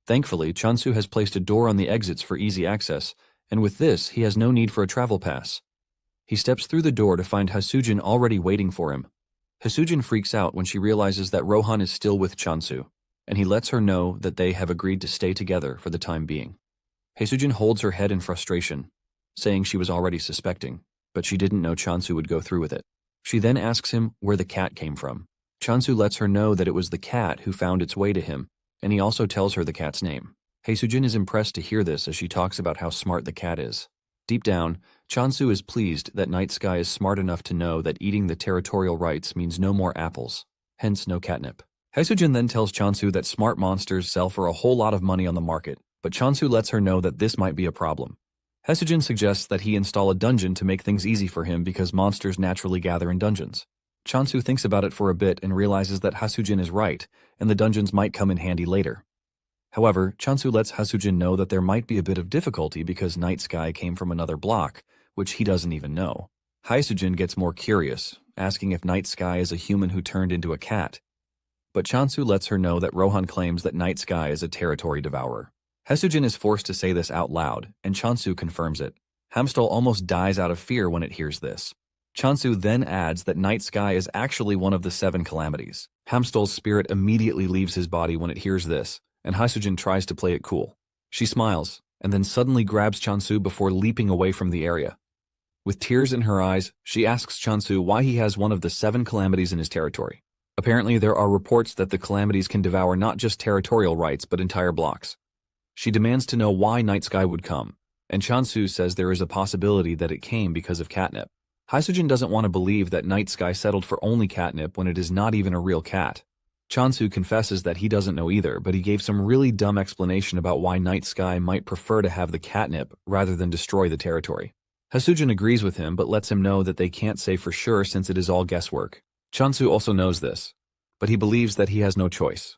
Thankfully, Chansu has placed a door on the exits for easy access, and with this, he has no need for a travel pass. He steps through the door to find Hasujin already waiting for him. Hasujin freaks out when she realizes that Rohan is still with Chansu, and he lets her know that they have agreed to stay together for the time being. Hasujin holds her head in frustration, saying she was already suspecting, but she didn't know Chansu would go through with it. She then asks him where the cat came from. Chansu lets her know that it was the cat who found its way to him, and he also tells her the cat's name. Hasujin is impressed to hear this as she talks about how smart the cat is. Deep down, Chansu is pleased that Night Sky is smart enough to know that eating the territorial rights means no more apples, hence no catnip. Hasujin then tells Chansu that smart monsters sell for a whole lot of money on the market, but Chansu lets her know that this might be a problem. Hasujin suggests that he install a dungeon to make things easy for him because monsters naturally gather in dungeons. Chansu thinks about it for a bit and realizes that Hasujin is right, and the dungeons might come in handy later. However, Chansu lets Hasujin know that there might be a bit of difficulty because Night Sky came from another block, which he doesn't even know. Hasujin gets more curious, asking if Night Sky is a human who turned into a cat. But Chansu lets her know that Rohan claims that Night Sky is a territory devourer. Hasujin is forced to say this out loud, and Chansu confirms it. Hamstal almost dies out of fear when it hears this. Chansu then adds that Night Sky is actually one of the 7 calamities. Hamstal's spirit immediately leaves his body when it hears this, and Hasujin tries to play it cool. She smiles, and then suddenly grabs Chansu before leaping away from the area. With tears in her eyes, she asks Chansu why he has one of the 7 calamities in his territory. Apparently, there are reports that the calamities can devour not just territorial rights but entire blocks. She demands to know why Night Sky would come, and Chansu says there is a possibility that it came because of catnip. Hasujin doesn't want to believe that Night Sky settled for only catnip when it is not even a real cat. Chansu confesses that he doesn't know either, but he gave some really dumb explanation about why Night Sky might prefer to have the catnip rather than destroy the territory. Hasujin agrees with him but lets him know that they can't say for sure since it is all guesswork. Chansu also knows this, but he believes that he has no choice,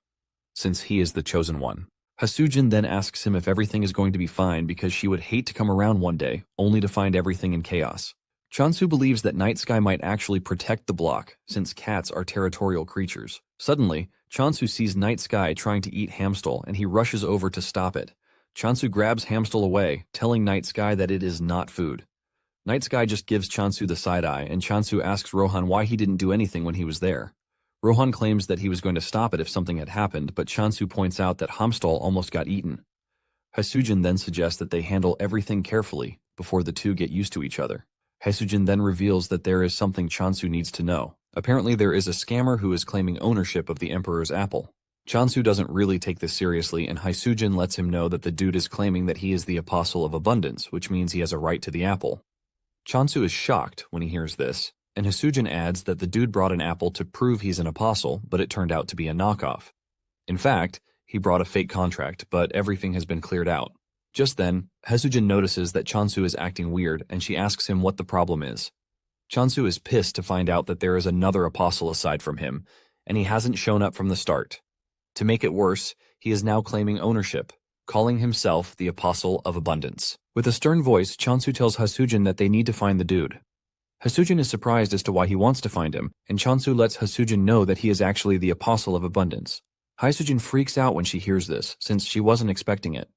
since he is the chosen one. Hasujin then asks him if everything is going to be fine because she would hate to come around one day, only to find everything in chaos. Chansu believes that Night Sky might actually protect the block, since cats are territorial creatures. Suddenly, Chansu sees Night Sky trying to eat Hamstal, and he rushes over to stop it. Chansu grabs Hamstal away, telling Night Sky that it is not food. Night Sky just gives Chansu the side-eye, and Chansu asks Rohan why he didn't do anything when he was there. Rohan claims that he was going to stop it if something had happened, but Chansu points out that Hamstal almost got eaten. Hasujin then suggests that they handle everything carefully before the two get used to each other. Hasujin then reveals that there is something Chansu needs to know. Apparently there is a scammer who is claiming ownership of the Emperor's apple. Chansu doesn't really take this seriously, and Hasujin lets him know that the dude is claiming that he is the Apostle of Abundance, which means he has a right to the apple. Chansu is shocked when he hears this, and Hasujin adds that the dude brought an apple to prove he's an apostle, but it turned out to be a knockoff. In fact, he brought a fake contract, but everything has been cleared out. Just then, Haesujin notices that Chansu is acting weird and she asks him what the problem is. Chansu is pissed to find out that there is another apostle aside from him, and he hasn't shown up from the start. To make it worse, he is now claiming ownership, calling himself the Apostle of Abundance. With a stern voice, Chansu tells Haesujin that they need to find the dude. Haesujin is surprised as to why he wants to find him, and Chansu lets Haesujin know that he is actually the Apostle of Abundance. Haesujin freaks out when she hears this, since she wasn't expecting it.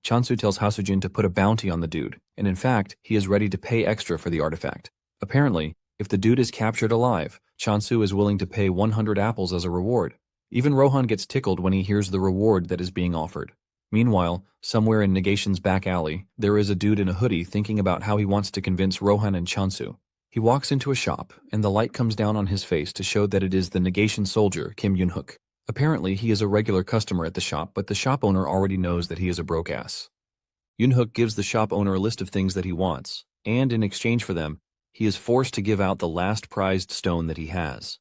Chansu tells Haesujin to put a bounty on the dude, and in fact, he is ready to pay extra for the artifact. Apparently, if the dude is captured alive, Chansu is willing to pay 100 apples as a reward. Even Rohan gets tickled when he hears the reward that is being offered. Meanwhile, somewhere in Negation's back alley, there is a dude in a hoodie thinking about how he wants to convince Rohan and Chansu. He walks into a shop, and the light comes down on his face to show that it is the Negation soldier, Kim Yun-hook. Apparently, he is a regular customer at the shop, but the shop owner already knows that he is a broke ass. Yun-hook gives the shop owner a list of things that he wants, and in exchange for them, he is forced to give out the last prized stone that he has.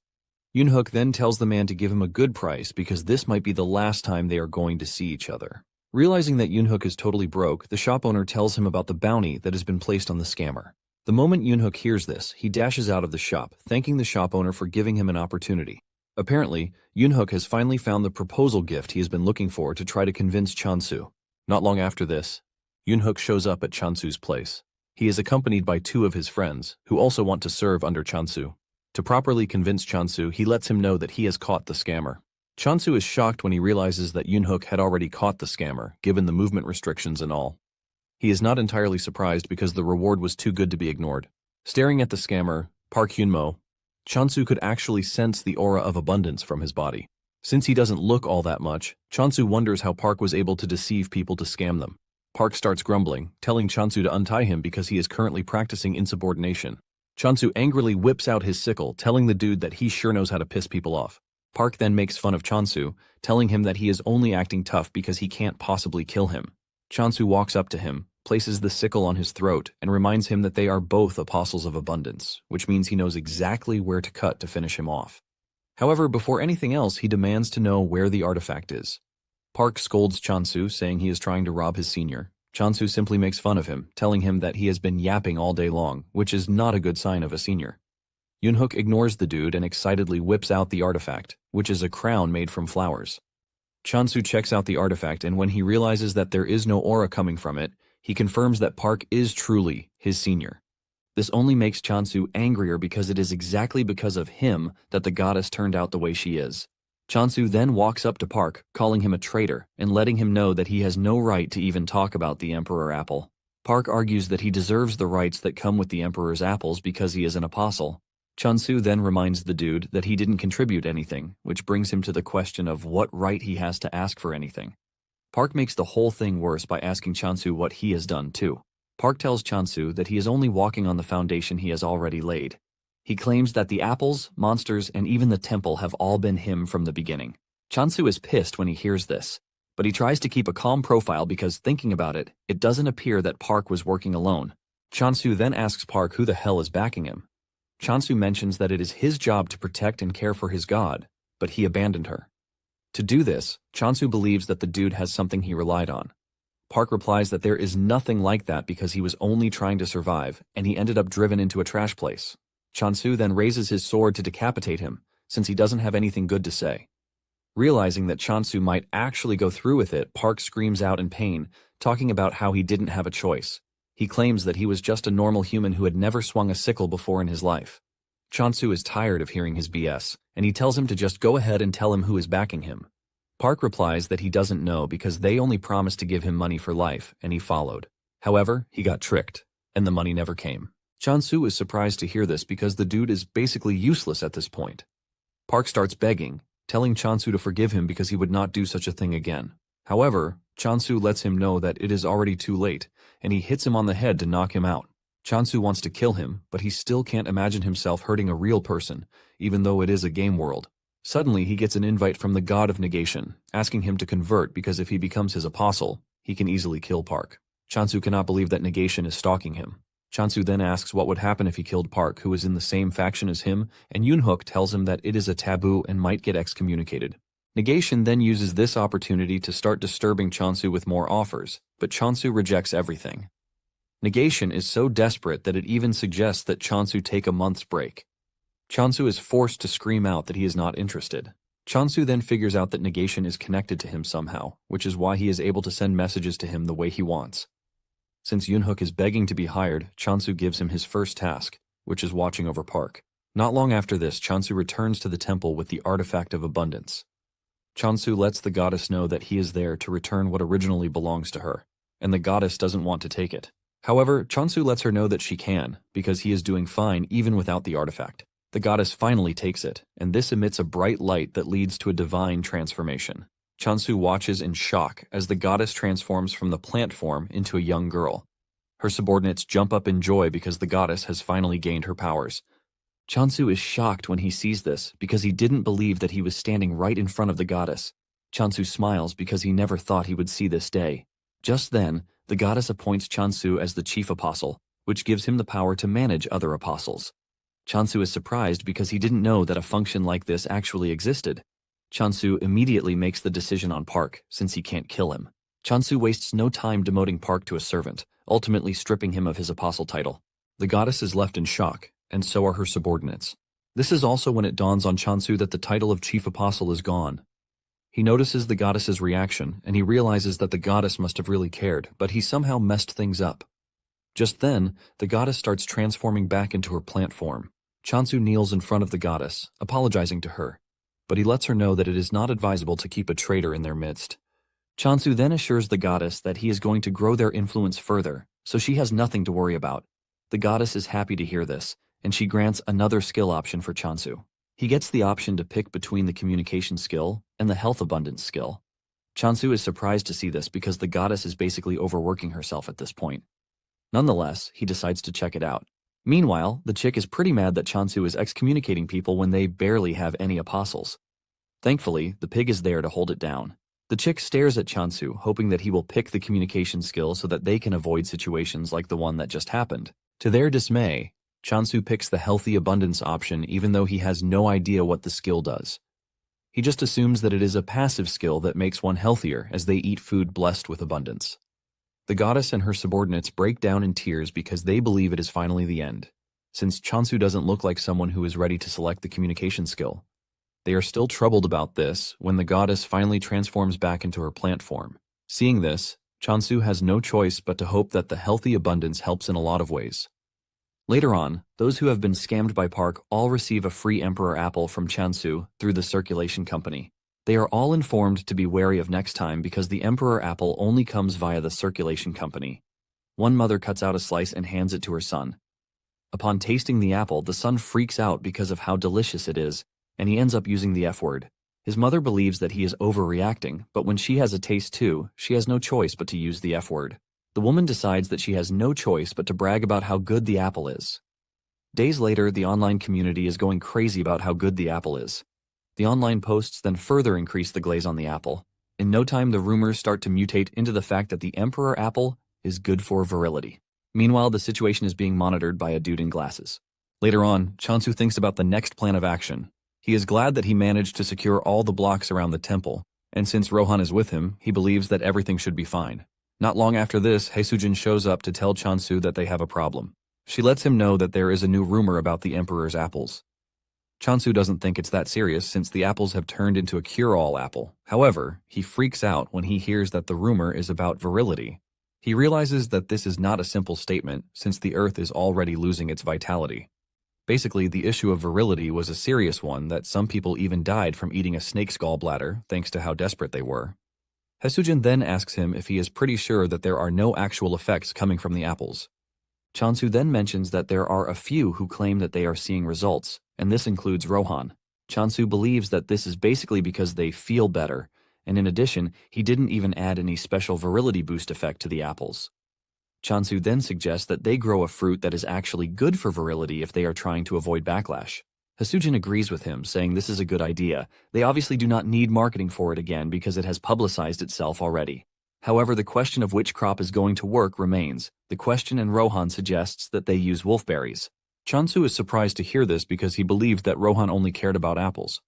Yun-hook then tells the man to give him a good price because this might be the last time they are going to see each other. Realizing that Yun-hook is totally broke, the shop owner tells him about the bounty that has been placed on the scammer. The moment Yun-hook hears this, he dashes out of the shop, thanking the shop owner for giving him an opportunity. Apparently, Yun-hook has finally found the proposal gift he has been looking for to try to convince Chansu. Not long after this, Yun-hook shows up at Chansu's place. He is accompanied by 2 of his friends, who also want to serve under Chansu. To properly convince Chansu, he lets him know that he has caught the scammer. Chansu is shocked when he realizes that Yun-hook had already caught the scammer, given the movement restrictions and all. He is not entirely surprised because the reward was too good to be ignored. Staring at the scammer, Park Hyun-mo, Chansu could actually sense the aura of abundance from his body. Since he doesn't look all that much, Chansu wonders how Park was able to deceive people to scam them. Park starts grumbling, telling Chansu to untie him because he is currently practicing insubordination. Chansu angrily whips out his sickle, telling the dude that he sure knows how to piss people off. Park then makes fun of Chansu, telling him that he is only acting tough because he can't possibly kill him. Chansu walks up to him, places the sickle on his throat, and reminds him that they are both apostles of abundance, which means he knows exactly where to cut to finish him off. However, before anything else, he demands to know where the artifact is. Park scolds Chansu, saying he is trying to rob his senior. Chansu simply makes fun of him, telling him that he has been yapping all day long, which is not a good sign of a senior. Yun-hook ignores the dude and excitedly whips out the artifact, which is a crown made from flowers. Chansu checks out the artifact, and when he realizes that there is no aura coming from it, he confirms that Park is truly his senior. This only makes Chansu angrier because it is exactly because of him that the goddess turned out the way she is. Chansu then walks up to Park, calling him a traitor and letting him know that he has no right to even talk about the Emperor Apple. Park argues that he deserves the rights that come with the Emperor's apples because he is an apostle. Chansu then reminds the dude that he didn't contribute anything, which brings him to the question of what right he has to ask for anything. Park makes the whole thing worse by asking Chansu what he has done too. Park tells Chansu that he is only walking on the foundation he has already laid. He claims that the apples, monsters, and even the temple have all been him from the beginning. Chansu is pissed when he hears this, but he tries to keep a calm profile because, thinking about it, it doesn't appear that Park was working alone. Chansu then asks Park who the hell is backing him. Chansu mentions that it is his job to protect and care for his god, but he abandoned her. To do this, Chansu believes that the dude has something he relied on. Park replies that there is nothing like that because he was only trying to survive, and he ended up driven into a trash place. Chansu then raises his sword to decapitate him, since he doesn't have anything good to say. Realizing that Chansu might actually go through with it, Park screams out in pain, talking about how he didn't have a choice. He claims that he was just a normal human who had never swung a sickle before in his life. Chansu is tired of hearing his BS, and he tells him to just go ahead and tell him who is backing him. Park replies that he doesn't know because they only promised to give him money for life, and he followed. However, he got tricked, and the money never came. Chansu is surprised to hear this because the dude is basically useless at this point. Park starts begging, telling Chansu to forgive him because he would not do such a thing again. However, Chansu lets him know that it is already too late, and he hits him on the head to knock him out. Chansu wants to kill him, but he still can't imagine himself hurting a real person, even though it is a game world. Suddenly, he gets an invite from the god of negation, asking him to convert because if he becomes his apostle, he can easily kill Park. Chansu cannot believe that negation is stalking him. Chansu then asks what would happen if he killed Park, who is in the same faction as him, and Yun-hook tells him that it is a taboo and might get excommunicated. Negation then uses this opportunity to start disturbing Chansu with more offers, but Chansu rejects everything. Negation is so desperate that it even suggests that Chansu take a month's break. Chansu is forced to scream out that he is not interested. Chansu then figures out that Negation is connected to him somehow, which is why he is able to send messages to him the way he wants. Since Yoonhook is begging to be hired, Chansu gives him his first task, which is watching over Park. Not long after this, Chansu returns to the temple with the artifact of abundance. Chansu lets the goddess know that he is there to return what originally belongs to her, and the goddess doesn't want to take it. However, Chansu lets her know that she can, because he is doing fine even without the artifact. The goddess finally takes it, and this emits a bright light that leads to a divine transformation. Chansu watches in shock as the goddess transforms from the plant form into a young girl. Her subordinates jump up in joy because the goddess has finally gained her powers. Chansu is shocked when he sees this because he didn't believe that he was standing right in front of the goddess. Chansu smiles because he never thought he would see this day. Just then, the goddess appoints Chansu as the chief apostle, which gives him the power to manage other apostles. Chansu is surprised because he didn't know that a function like this actually existed. Chansu immediately makes the decision on Park, since he can't kill him. Chansu wastes no time demoting Park to a servant, ultimately stripping him of his apostle title. The goddess is left in shock, and so are her subordinates. This is also when it dawns on Chansu that the title of chief apostle is gone. He notices the goddess's reaction, and he realizes that the goddess must have really cared, but he somehow messed things up. Just then, the goddess starts transforming back into her plant form. Chansu kneels in front of the goddess, apologizing to her, but he lets her know that it is not advisable to keep a traitor in their midst. Chansu then assures the goddess that he is going to grow their influence further, so she has nothing to worry about. The goddess is happy to hear this, and she grants another skill option for Chansu. He gets the option to pick between the communication skill and the health abundance skill. Chansu is surprised to see this because the goddess is basically overworking herself at this point. Nonetheless, he decides to check it out. Meanwhile, the chick is pretty mad that Chansu is excommunicating people when they barely have any apostles. Thankfully, the pig is there to hold it down. The chick stares at Chansu, hoping that he will pick the communication skill so that they can avoid situations like the one that just happened. To their dismay, Chansu picks the healthy abundance option even though he has no idea what the skill does. He just assumes that it is a passive skill that makes one healthier as they eat food blessed with abundance. The goddess and her subordinates break down in tears because they believe it is finally the end, since Chansu doesn't look like someone who is ready to select the communication skill. They are still troubled about this when the goddess finally transforms back into her plant form. Seeing this, Chansu has no choice but to hope that the healthy abundance helps in a lot of ways. Later on, those who have been scammed by Park all receive a free Emperor apple from Chansu through the circulation company. They are all informed to be wary of next time because the Emperor apple only comes via the circulation company. One mother cuts out a slice and hands it to her son. Upon tasting the apple, the son freaks out because of how delicious it is, and he ends up using the F word. His mother believes that he is overreacting, but when she has a taste too, she has no choice but to use the F word. The woman decides that she has no choice but to brag about how good the apple is. Days later, the online community is going crazy about how good the apple is. The online posts then further increase the glaze on the apple. In no time, the rumors start to mutate into the fact that the Emperor apple is good for virility. Meanwhile, the situation is being monitored by a dude in glasses. Later on, Chansu thinks about the next plan of action. He is glad that he managed to secure all the blocks around the temple, and since Rohan is with him, he believes that everything should be fine. Not long after this, Haesujin shows up to tell Chansu that they have a problem. She lets him know that there is a new rumor about the Emperor's apples. Chansu doesn't think it's that serious since the apples have turned into a cure-all apple. However, he freaks out when he hears that the rumor is about virility. He realizes that this is not a simple statement since the Earth is already losing its vitality. Basically, the issue of virility was a serious one that some people even died from eating a snake's gallbladder thanks to how desperate they were. Haesujin then asks him if he is pretty sure that there are no actual effects coming from the apples. Chansu then mentions that there are a few who claim that they are seeing results, and this includes Rohan. Chansu believes that this is basically because they feel better, and in addition, he didn't even add any special virility boost effect to the apples. Chansu then suggests that they grow a fruit that is actually good for virility if they are trying to avoid backlash. Haesujin agrees with him, saying this is a good idea. They obviously do not need marketing for it again because it has publicized itself already. However, the question of which crop is going to work remains. The question, and Rohan suggests that they use wolfberries. Chansu is surprised to hear this because he believed that Rohan only cared about apples.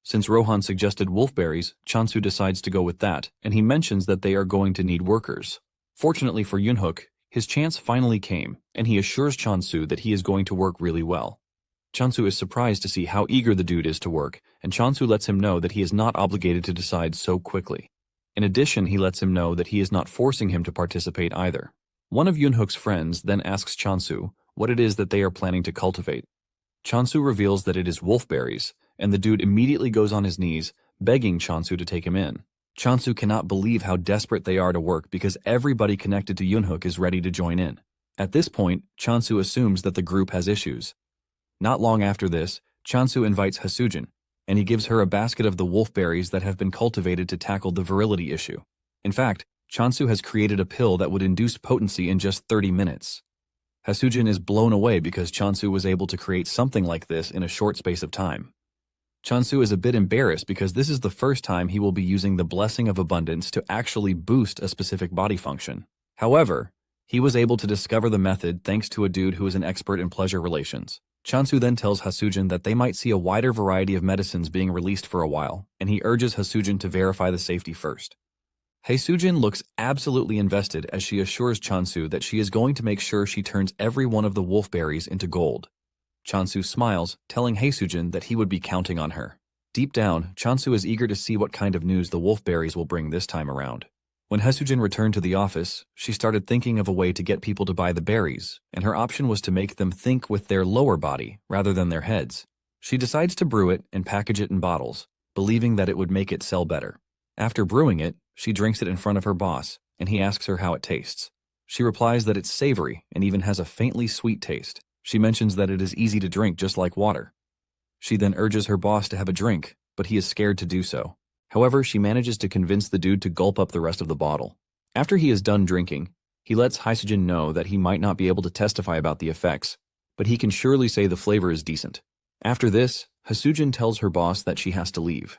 Since Rohan suggested wolfberries, Chansu decides to go with that, and he mentions that they are going to need workers. Fortunately for Yoonhook, his chance finally came, and he assures Chansu that he is going to work really well. Chansu is surprised to see how eager the dude is to work, and Chansu lets him know that he is not obligated to decide so quickly. In addition, he lets him know that he is not forcing him to participate either. One of Yoonhook's friends then asks Chansu what it is that they are planning to cultivate. Chansu reveals that it is wolfberries, and the dude immediately goes on his knees, begging Chansu to take him in. Chansu cannot believe how desperate they are to work because everybody connected to Yoonhook is ready to join in. At this point, Chansu assumes that the group has issues. Not long after this, Chansu invites Hasujin, and he gives her a basket of the wolfberries that have been cultivated to tackle the virility issue. In fact, Chansu has created a pill that would induce potency in just 30 minutes. Hasujin is blown away because Chansu was able to create something like this in a short space of time. Chansu is a bit embarrassed because this is the first time he will be using the blessing of abundance to actually boost a specific body function. However, he was able to discover the method thanks to a dude who is an expert in pleasure relations. Chansu then tells Hasujin that they might see a wider variety of medicines being released for a while, and he urges Hasujin to verify the safety first. Hasujin looks absolutely invested as she assures Chansu that she is going to make sure she turns every one of the wolfberries into gold. Chansu smiles, telling Hasujin that he would be counting on her. Deep down, Chansu is eager to see what kind of news the wolfberries will bring this time around. When Hasujin returned to the office, she started thinking of a way to get people to buy the berries, and her option was to make them think with their lower body rather than their heads. She decides to brew it and package it in bottles, believing that it would make it sell better. After brewing it, she drinks it in front of her boss, and he asks her how it tastes. She replies that it's savory and even has a faintly sweet taste. She mentions that it is easy to drink just like water. She then urges her boss to have a drink, but he is scared to do so. However, she manages to convince the dude to gulp up the rest of the bottle. After he is done drinking, he lets Hasujin know that he might not be able to testify about the effects, but he can surely say the flavor is decent. After this, Hasujin tells her boss that she has to leave.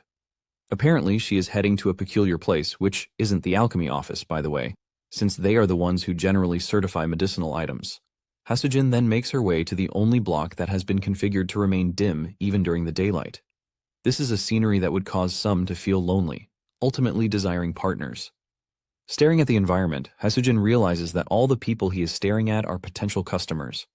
Apparently, she is heading to a peculiar place, which isn't the alchemy office, by the way, since they are the ones who generally certify medicinal items. Hasujin then makes her way to the only block that has been configured to remain dim even during the daylight. This is a scenery that would cause some to feel lonely, ultimately desiring partners. Staring at the environment, Hasujin realizes that all the people he is staring at are potential customers.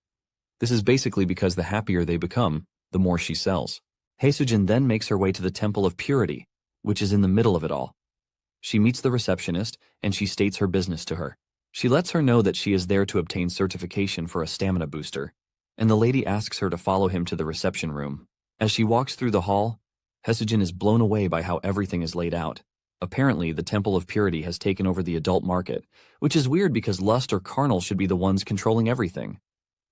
This is basically because the happier they become, the more she sells. Hasujin then makes her way to the Temple of Purity, which is in the middle of it all. She meets the receptionist, and she states her business to her. She lets her know that she is there to obtain certification for a stamina booster, and the lady asks her to follow him to the reception room. As she walks through the hall, Hasujin is blown away by how everything is laid out. Apparently, the Temple of Purity has taken over the adult market, which is weird because lust or carnal should be the ones controlling everything.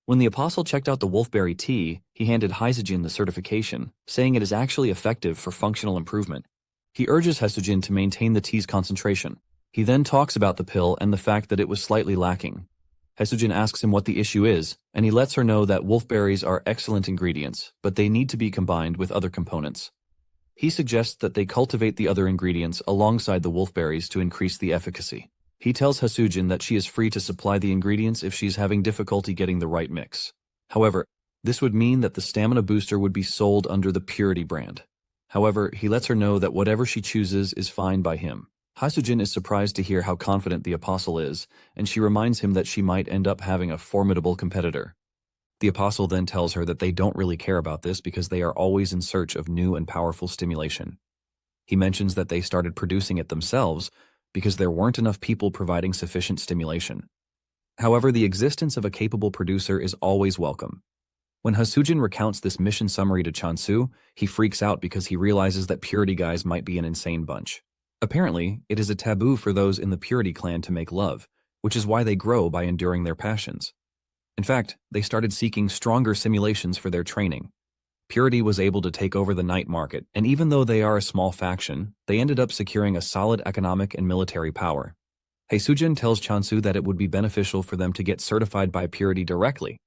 When the apostle checked out the wolfberry tea, he handed Hasujin the certification, saying it is actually effective for functional improvement. He urges Hasujin to maintain the tea's concentration. He then talks about the pill and the fact that it was slightly lacking. Hasujin asks him what the issue is, and he lets her know that wolfberries are excellent ingredients, but they need to be combined with other components. He suggests that they cultivate the other ingredients alongside the wolfberries to increase the efficacy. He tells Hasujin that she is free to supply the ingredients if she's having difficulty getting the right mix. However, this would mean that the stamina booster would be sold under the Purity brand. However, he lets her know that whatever she chooses is fine by him. Hasujin is surprised to hear how confident the apostle is, and she reminds him that she might end up having a formidable competitor. The apostle then tells her that they don't really care about this because they are always in search of new and powerful stimulation. He mentions that they started producing it themselves because there weren't enough people providing sufficient stimulation. However, the existence of a capable producer is always welcome. When Hasujin recounts this mission summary to Chansu, he freaks out because he realizes that Purity guys might be an insane bunch. Apparently, it is a taboo for those in the Purity clan to make love, which is why they grow by enduring their passions. In fact, they started seeking stronger simulations for their training. Purity was able to take over the night market, and even though they are a small faction, they ended up securing a solid economic and military power. Hasujin tells Chansu that it would be beneficial for them to get certified by Purity directly.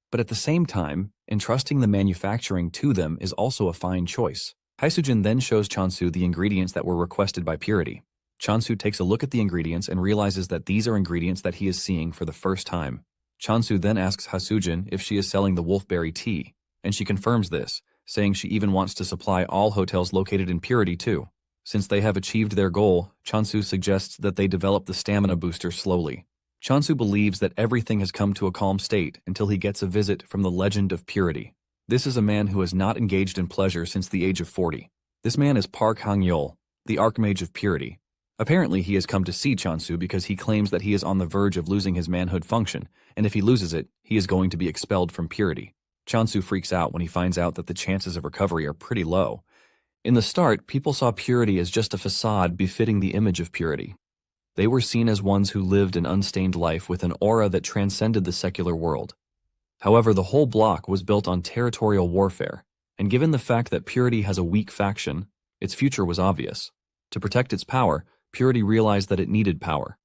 But at the same time, entrusting the manufacturing to them is also a fine choice. Hasujin then shows Chansu the ingredients that were requested by Purity. Chansu takes a look at the ingredients and realizes that these are ingredients that he is seeing for the first time. Chansu then asks Hasujin if she is selling the wolfberry tea, and she confirms this, saying she even wants to supply all hotels located in Purity too. Since they have achieved their goal, Chansu suggests that they develop the stamina booster slowly. Chansu believes that everything has come to a calm state until he gets a visit from the Legend of Purity. This is a man who has not engaged in pleasure since the age of 40. This man is Park Hang-yeol, the Archmage of Purity. Apparently, he has come to see Chansu because he claims that he is on the verge of losing his manhood function, and if he loses it, he is going to be expelled from Purity. Chansu freaks out when he finds out that the chances of recovery are pretty low. In the start, people saw Purity as just a facade befitting the image of purity. They were seen as ones who lived an unstained life with an aura that transcended the secular world. However, the whole block was built on territorial warfare, and given the fact that Purity has a weak faction, its future was obvious. To protect its power, Purity realized that it needed power.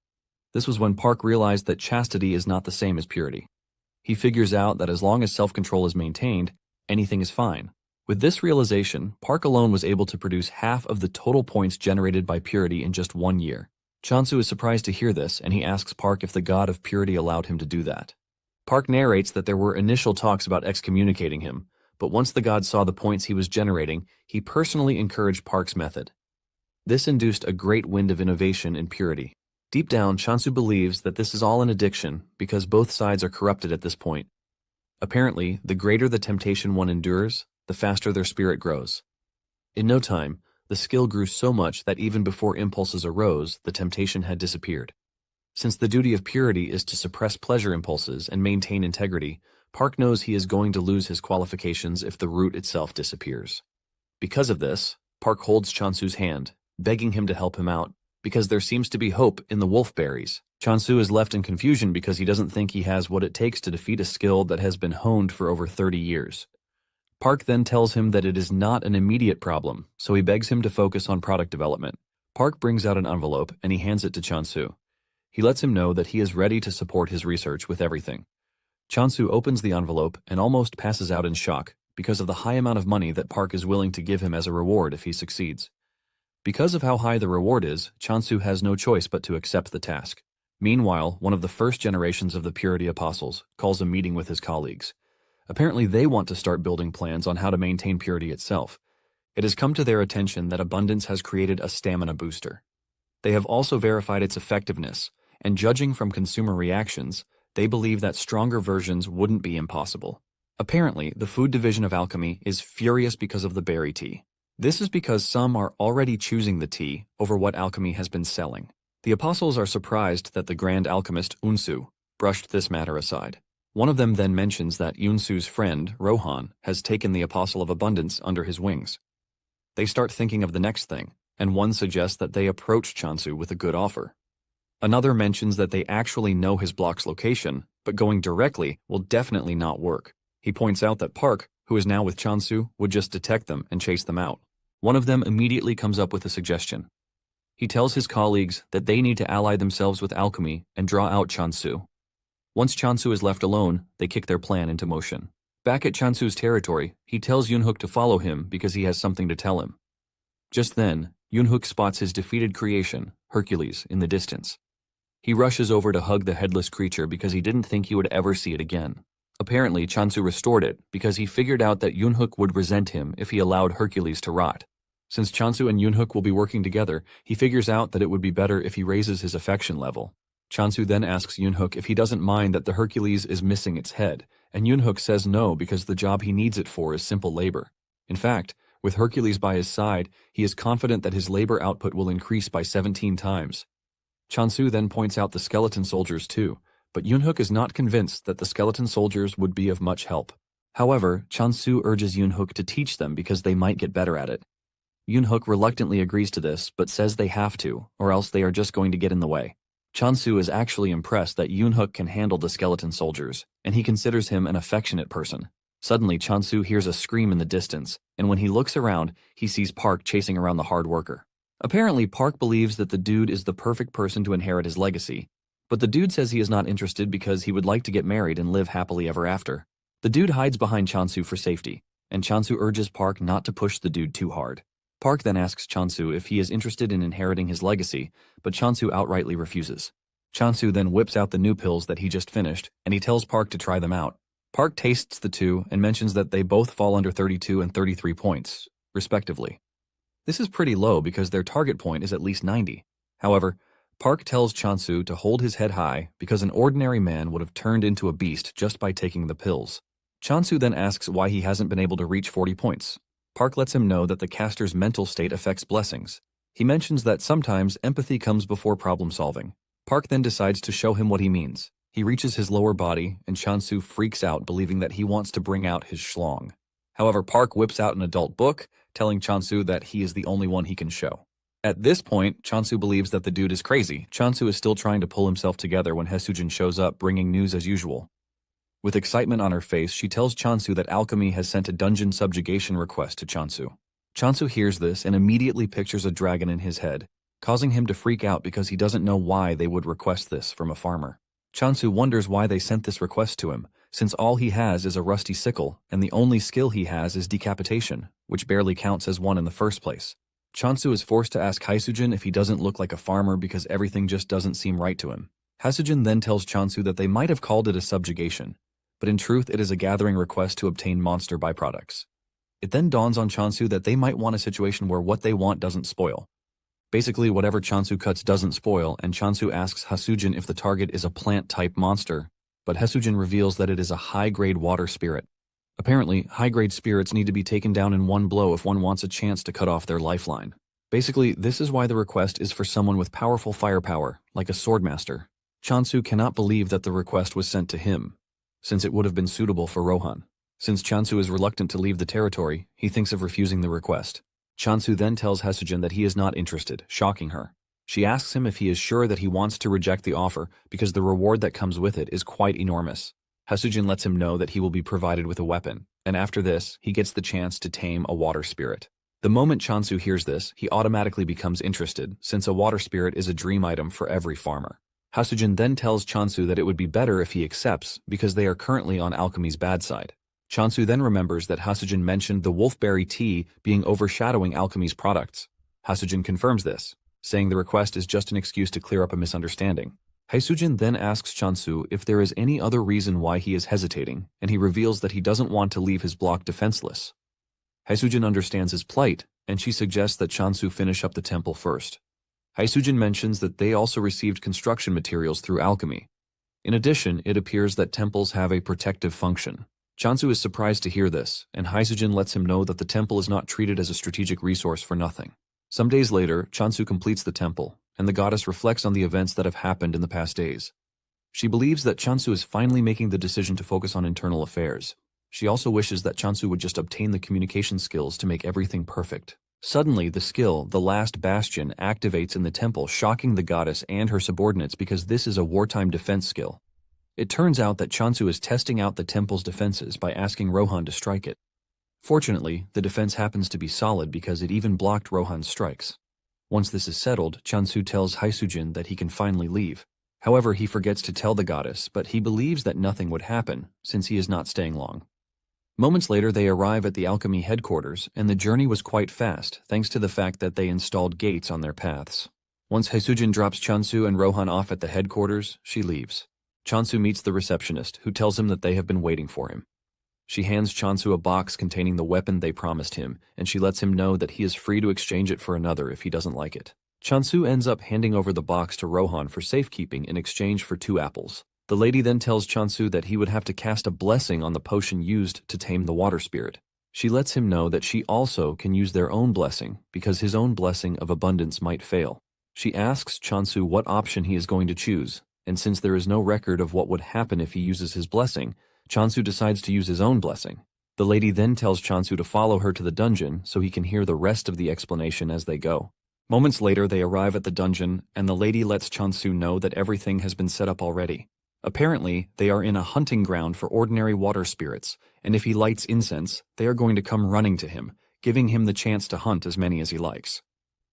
This was when Park realized that chastity is not the same as purity. He figures out that as long as self-control is maintained, anything is fine. With this realization, Park alone was able to produce half of the total points generated by Purity in just 1 year. Chansu is surprised to hear this, and he asks Park if the god of Purity allowed him to do that. Park narrates that there were initial talks about excommunicating him, but once the god saw the points he was generating, he personally encouraged Park's method. This induced a great wind of innovation in Purity. Deep down, Chansu believes that this is all an addiction because both sides are corrupted at this point. Apparently, the greater the temptation one endures, the faster their spirit grows. In no time, the skill grew so much that even before impulses arose, the temptation had disappeared. Since the duty of purity is to suppress pleasure impulses and maintain integrity, Park knows he is going to lose his qualifications if the root itself disappears. Because of this, Park holds Chansu's hand, begging him to help him out, because there seems to be hope in the wolf berries. Chansu is left in confusion because he doesn't think he has what it takes to defeat a skill that has been honed for over 30 years. Park then tells him that it is not an immediate problem, so he begs him to focus on product development. Park brings out an envelope and he hands it to Chansu. He lets him know that he is ready to support his research with everything. Chansu opens the envelope and almost passes out in shock because of the high amount of money that Park is willing to give him as a reward if he succeeds. Because of how high the reward is, Chansu has no choice but to accept the task. Meanwhile, one of the first generations of the Purity Apostles calls a meeting with his colleagues. Apparently, they want to start building plans on how to maintain purity itself. It has come to their attention that abundance has created a stamina booster. They have also verified its effectiveness, and judging from consumer reactions, they believe that stronger versions wouldn't be impossible. Apparently, the food division of alchemy is furious because of the berry tea. This is because some are already choosing the tea over what alchemy has been selling. The apostles are surprised that the grand alchemist Unsu brushed this matter aside. One of them then mentions that Yunsu's friend, Rohan, has taken the Apostle of Abundance under his wings. They start thinking of the next thing, and one suggests that they approach Chansu with a good offer. Another mentions that they actually know his block's location, but going directly will definitely not work. He points out that Park, who is now with Chansu, would just detect them and chase them out. One of them immediately comes up with a suggestion. He tells his colleagues that they need to ally themselves with alchemy and draw out Chansu. Once Chansu is left alone, they kick their plan into motion. Back at Chansu's territory, he tells Yunhook to follow him because he has something to tell him. Just then, Yunhook spots his defeated creation, Hercules, in the distance. He rushes over to hug the headless creature because he didn't think he would ever see it again. Apparently, Chansu restored it because he figured out that Yunhook would resent him if he allowed Hercules to rot. Since Chansu and Yunhook will be working together, he figures out that it would be better if he raises his affection level. Chansu then asks Yunhook if he doesn't mind that the Hercules is missing its head, and Yunhook says no because the job he needs it for is simple labor. In fact, with Hercules by his side, he is confident that his labor output will increase by 17 times. Chansu then points out the skeleton soldiers too, but Yunhook is not convinced that the skeleton soldiers would be of much help. However, Chansu urges Yunhook to teach them because they might get better at it. Yunhook reluctantly agrees to this, but says they have to, or else they are just going to get in the way. Chansu is actually impressed that Yunhook can handle the skeleton soldiers, and he considers him an affectionate person. Suddenly, Chansu hears a scream in the distance, and when he looks around, he sees Park chasing around the hard worker. Apparently, Park believes that the dude is the perfect person to inherit his legacy, but the dude says he is not interested because he would like to get married and live happily ever after. The dude hides behind Chansu for safety, and Chansu urges Park not to push the dude too hard. Park then asks Chansu if he is interested in inheriting his legacy, but Chansu outrightly refuses. Chansu then whips out the new pills that he just finished, and he tells Park to try them out. Park tastes the two and mentions that they both fall under 32 and 33 points, respectively. This is pretty low because their target point is at least 90. However, Park tells Chansu to hold his head high because an ordinary man would have turned into a beast just by taking the pills. Chansu then asks why he hasn't been able to reach 40 points. Park lets him know that the caster's mental state affects blessings. He mentions that sometimes empathy comes before problem solving. Park then decides to show him what he means. He reaches his lower body, and Chansu freaks out, believing that he wants to bring out his schlong. However, Park whips out an adult book, telling Chansu that he is the only one he can show. At this point, Chansu believes that the dude is crazy. Chansu is still trying to pull himself together when Haesujin shows up, bringing news as usual. With excitement on her face, she tells Chansu that Alchemy has sent a dungeon subjugation request to Chansu. Chansu hears this and immediately pictures a dragon in his head, causing him to freak out because he doesn't know why they would request this from a farmer. Chansu wonders why they sent this request to him, since all he has is a rusty sickle, and the only skill he has is decapitation, which barely counts as one in the first place. Chansu is forced to ask Haesujin if he doesn't look like a farmer because everything just doesn't seem right to him. Haesujin then tells Chansu that they might have called it a subjugation, but in truth it is a gathering request to obtain monster byproducts. It then dawns on Chansu that they might want a situation where what they want doesn't spoil. Basically, whatever Chansu cuts doesn't spoil, and Chansu asks Haesujin if the target is a plant-type monster, but Haesujin reveals that it is a high-grade water spirit. Apparently, high-grade spirits need to be taken down in one blow if one wants a chance to cut off their lifeline. Basically, this is why the request is for someone with powerful firepower, like a swordmaster. Chansu cannot believe that the request was sent to him, since it would have been suitable for Rohan. Since Chansu is reluctant to leave the territory, he thinks of refusing the request. Chansu then tells Haesujin that he is not interested, shocking her. She asks him if he is sure that he wants to reject the offer because the reward that comes with it is quite enormous. Haesujin lets him know that he will be provided with a weapon, and after this, he gets the chance to tame a water spirit. The moment Chansu hears this, he automatically becomes interested, since a water spirit is a dream item for every farmer. Haesujin then tells Chansu that it would be better if he accepts because they are currently on alchemy's bad side. Chansu then remembers that Haesujin mentioned the wolfberry tea being overshadowing alchemy's products. Haesujin confirms this, saying the request is just an excuse to clear up a misunderstanding. Haesujin then asks Chansu if there is any other reason why he is hesitating, and he reveals that he doesn't want to leave his block defenseless. Haesujin understands his plight, and she suggests that Chansu finish up the temple first. Haesujin mentions that they also received construction materials through alchemy. In addition, it appears that temples have a protective function. Chansu is surprised to hear this, and Haesujin lets him know that the temple is not treated as a strategic resource for nothing. Some days later, Chansu completes the temple, and the goddess reflects on the events that have happened in the past days. She believes that Chansu is finally making the decision to focus on internal affairs. She also wishes that Chansu would just obtain the communication skills to make everything perfect. Suddenly, the skill, the last bastion, activates in the temple, shocking the goddess and her subordinates because this is a wartime defense skill. It turns out that Chansu is testing out the temple's defenses by asking Rohan to strike it. Fortunately, the defense happens to be solid because it even blocked Rohan's strikes. Once this is settled, Chansu tells Haesujin that he can finally leave. However, he forgets to tell the goddess, but he believes that nothing would happen, since he is not staying long. Moments later, they arrive at the alchemy headquarters, and the journey was quite fast, thanks to the fact that they installed gates on their paths. Once Haesujin drops Chansu and Rohan off at the headquarters, she leaves. Chansu meets the receptionist, who tells him that they have been waiting for him. She hands Chansu a box containing the weapon they promised him, and she lets him know that he is free to exchange it for another if he doesn't like it. Chansu ends up handing over the box to Rohan for safekeeping in exchange for 2 apples. The lady then tells Chansu that he would have to cast a blessing on the potion used to tame the water spirit. She lets him know that she also can use their own blessing because his own blessing of abundance might fail. She asks Chansu what option he is going to choose, and since there is no record of what would happen if he uses his blessing, Chansu decides to use his own blessing. The lady then tells Chansu to follow her to the dungeon so he can hear the rest of the explanation as they go. Moments later, they arrive at the dungeon, and the lady lets Chansu know that everything has been set up already. Apparently, they are in a hunting ground for ordinary water spirits, and if he lights incense, they are going to come running to him, giving him the chance to hunt as many as he likes.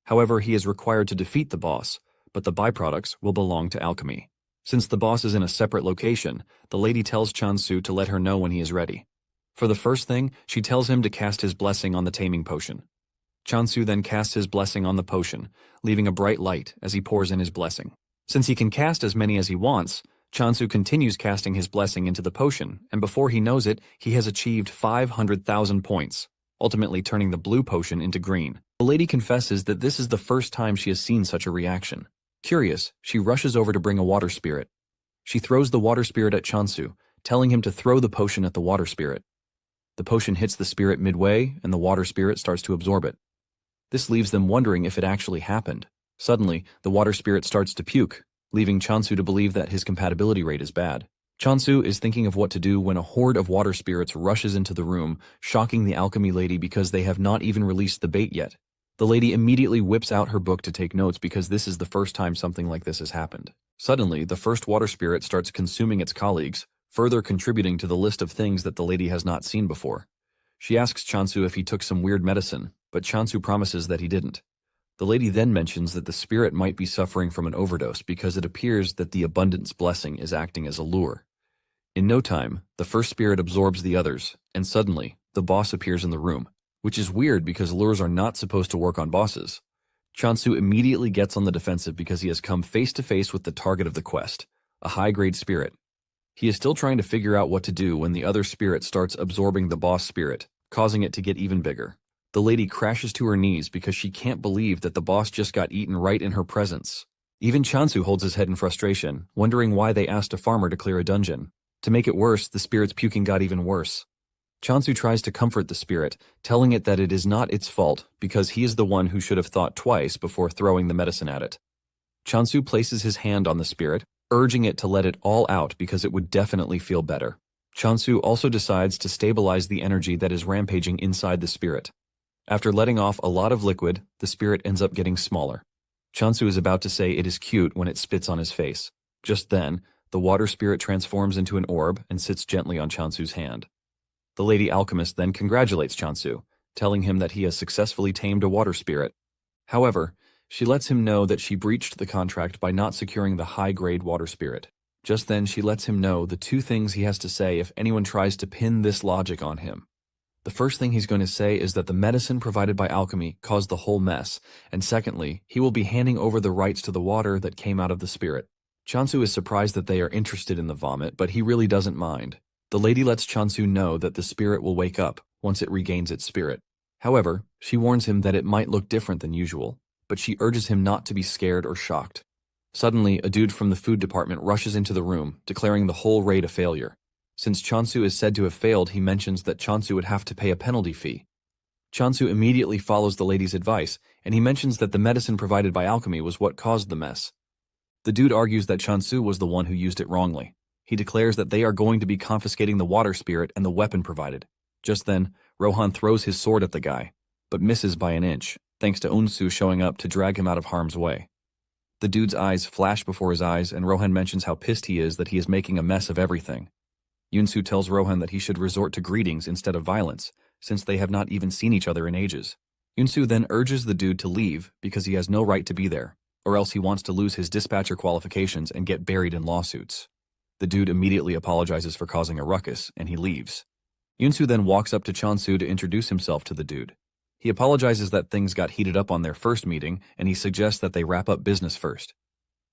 However, he is required to defeat the boss, but the byproducts will belong to alchemy. Since the boss is in a separate location, the lady tells Chansu to let her know when he is ready. For the first thing, she tells him to cast his blessing on the taming potion. Chansu then casts his blessing on the potion, leaving a bright light as he pours in his blessing. Since he can cast as many as he wants, Chansu continues casting his blessing into the potion, and before he knows it, he has achieved 500,000 points, ultimately turning the blue potion into green. The lady confesses that this is the first time she has seen such a reaction. Curious, she rushes over to bring a water spirit. She throws the water spirit at Chansu, telling him to throw the potion at the water spirit. The potion hits the spirit midway, and the water spirit starts to absorb it. This leaves them wondering if it actually happened. Suddenly, the water spirit starts to puke, leaving Chansu to believe that his compatibility rate is bad. Chansu is thinking of what to do when a horde of water spirits rushes into the room, shocking the alchemy lady because they have not even released the bait yet. The lady immediately whips out her book to take notes because this is the first time something like this has happened. Suddenly, the first water spirit starts consuming its colleagues, further contributing to the list of things that the lady has not seen before. She asks Chansu if he took some weird medicine, but Chansu promises that he didn't. The lady then mentions that the spirit might be suffering from an overdose because it appears that the abundance blessing is acting as a lure. In no time, the first spirit absorbs the others, and suddenly, the boss appears in the room, which is weird because lures are not supposed to work on bosses. Chansu immediately gets on the defensive because he has come face to face with the target of the quest, a high-grade spirit. He is still trying to figure out what to do when the other spirit starts absorbing the boss spirit, causing it to get even bigger. The lady crashes to her knees because she can't believe that the boss just got eaten right in her presence. Even Chansu holds his head in frustration, wondering why they asked a farmer to clear a dungeon. To make it worse, the spirit's puking got even worse. Chansu tries to comfort the spirit, telling it that it is not its fault because he is the one who should have thought twice before throwing the medicine at it. Chansu places his hand on the spirit, urging it to let it all out because it would definitely feel better. Chansu also decides to stabilize the energy that is rampaging inside the spirit. After letting off a lot of liquid, the spirit ends up getting smaller. Chansu is about to say it is cute when it spits on his face. Just then, the water spirit transforms into an orb and sits gently on Chansu's hand. The lady alchemist then congratulates Chansu, telling him that he has successfully tamed a water spirit. However, she lets him know that she breached the contract by not securing the high-grade water spirit. Just then, she lets him know the two things he has to say if anyone tries to pin this logic on him. The first thing he's going to say is that the medicine provided by alchemy caused the whole mess, and secondly, he will be handing over the rights to the water that came out of the spirit. Chansu is surprised that they are interested in the vomit, but he really doesn't mind. The lady lets Chansu know that the spirit will wake up once it regains its spirit. However, she warns him that it might look different than usual, but she urges him not to be scared or shocked. Suddenly, a dude from the food department rushes into the room, declaring the whole raid a failure. Since Chansu is said to have failed, he mentions that Chansu would have to pay a penalty fee. Chansu immediately follows the lady's advice, and he mentions that the medicine provided by alchemy was what caused the mess. The dude argues that Chansu was the one who used it wrongly. He declares that they are going to be confiscating the water spirit and the weapon provided. Just then, Rohan throws his sword at the guy, but misses by an inch, thanks to Unsu showing up to drag him out of harm's way. The dude's eyes flash before his eyes, and Rohan mentions how pissed he is that he is making a mess of everything. Yunsu tells Rohan that he should resort to greetings instead of violence, since they have not even seen each other in ages. Yunsu then urges the dude to leave because he has no right to be there, or else he wants to lose his dispatcher qualifications and get buried in lawsuits. The dude immediately apologizes for causing a ruckus, and he leaves. Yunsu then walks up to Chansu to introduce himself to the dude. He apologizes that things got heated up on their first meeting, and he suggests that they wrap up business first.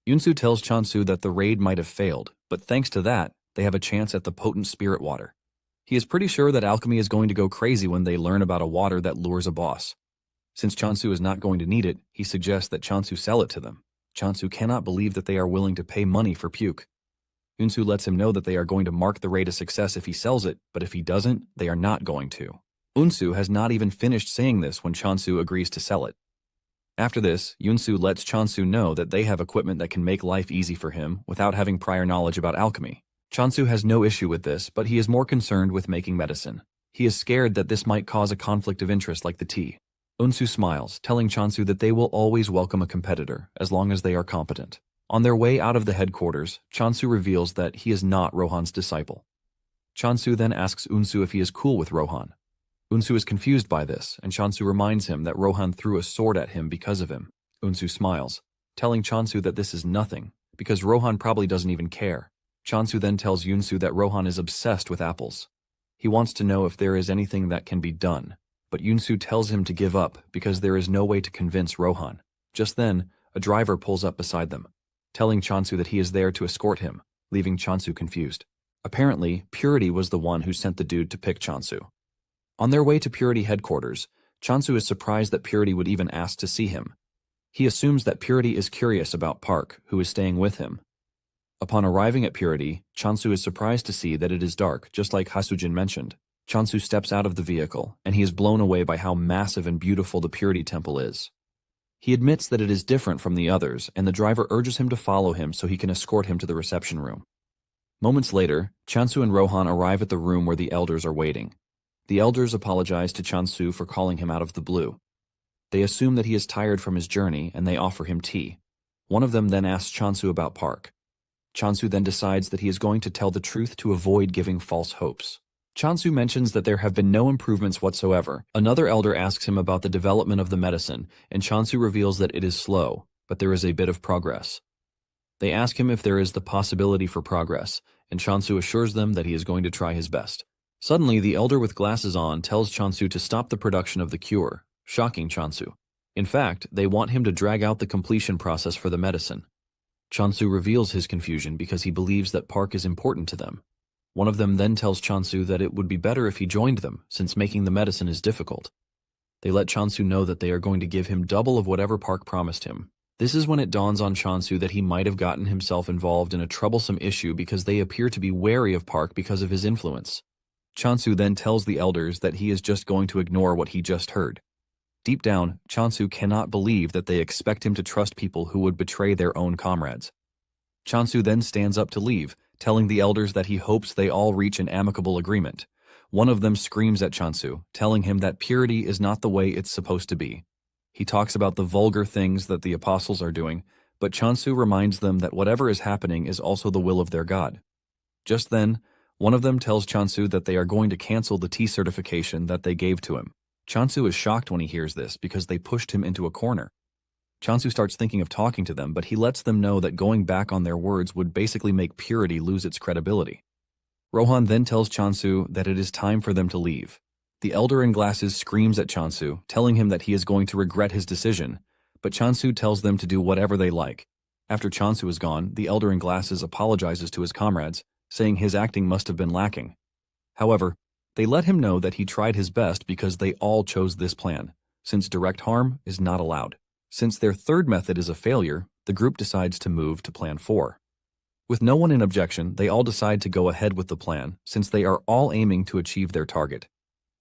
Yunsu tells Chansu that the raid might have failed, but thanks to that, they have a chance at the potent spirit water. He is pretty sure that alchemy is going to go crazy when they learn about a water that lures a boss. Since Chansu is not going to need it, he suggests that Chansu sell it to them. Chansu cannot believe that they are willing to pay money for puke. Yunsu lets him know that they are going to mark the raid a success if he sells it, but if he doesn't, they are not going to. Unsu has not even finished saying this when Chansu agrees to sell it. After this, Yunsu lets Chansu know that they have equipment that can make life easy for him without having prior knowledge about alchemy. Chansu has no issue with this, but he is more concerned with making medicine. He is scared that this might cause a conflict of interest like the tea. Unsu smiles, telling Chansu that they will always welcome a competitor, as long as they are competent. On their way out of the headquarters, Chansu reveals that he is not Rohan's disciple. Chansu then asks Unsu if he is cool with Rohan. Unsu is confused by this, and Chansu reminds him that Rohan threw a sword at him because of him. Unsu smiles, telling Chansu that this is nothing, because Rohan probably doesn't even care. Chansu then tells Yunsu that Rohan is obsessed with apples. He wants to know if there is anything that can be done, but Yunsu tells him to give up because there is no way to convince Rohan. Just then, a driver pulls up beside them, telling Chansu that he is there to escort him, leaving Chansu confused. Apparently, Purity was the one who sent the dude to pick Chansu. On their way to Purity headquarters, Chansu is surprised that Purity would even ask to see him. He assumes that Purity is curious about Park, who is staying with him. Upon arriving at Purity, Chansu is surprised to see that it is dark, just like Hasujin mentioned. Chansu steps out of the vehicle, and he is blown away by how massive and beautiful the Purity Temple is. He admits that it is different from the others, and the driver urges him to follow him so he can escort him to the reception room. Moments later, Chansu and Rohan arrive at the room where the elders are waiting. The elders apologize to Chansu for calling him out of the blue. They assume that he is tired from his journey, and they offer him tea. One of them then asks Chansu about Park. Chansu then decides that he is going to tell the truth to avoid giving false hopes. Chansu mentions that there have been no improvements whatsoever. Another elder asks him about the development of the medicine, and Chansu reveals that it is slow, but there is a bit of progress. They ask him if there is the possibility for progress, and Chansu assures them that he is going to try his best. Suddenly, the elder with glasses on tells Chansu to stop the production of the cure, shocking Chansu. In fact, they want him to drag out the completion process for the medicine. Chansu reveals his confusion because he believes that Park is important to them. One of them then tells Chansu that it would be better if he joined them, since making the medicine is difficult. They let Chansu know that they are going to give him double of whatever Park promised him. This is when it dawns on Chansu that he might have gotten himself involved in a troublesome issue because they appear to be wary of Park because of his influence. Chansu then tells the elders that he is just going to ignore what he just heard. Deep down, Chansu cannot believe that they expect him to trust people who would betray their own comrades. Chansu then stands up to leave, telling the elders that he hopes they all reach an amicable agreement. One of them screams at Chansu, telling him that purity is not the way it's supposed to be. He talks about the vulgar things that the apostles are doing, but Chansu reminds them that whatever is happening is also the will of their God. Just then, one of them tells Chansu that they are going to cancel the tea certification that they gave to him. Chansu is shocked when he hears this because they pushed him into a corner. Chansu starts thinking of talking to them, but he lets them know that going back on their words would basically make purity lose its credibility. Rohan then tells Chansu that it is time for them to leave. The elder in glasses screams at Chansu, telling him that he is going to regret his decision, but Chansu tells them to do whatever they like. After Chansu is gone, the elder in glasses apologizes to his comrades, saying his acting must have been lacking. However, they let him know that he tried his best because they all chose this plan, since direct harm is not allowed. Since their third method is a failure, the group decides to move to Plan 4. With no one in objection, they all decide to go ahead with the plan, since they are all aiming to achieve their target.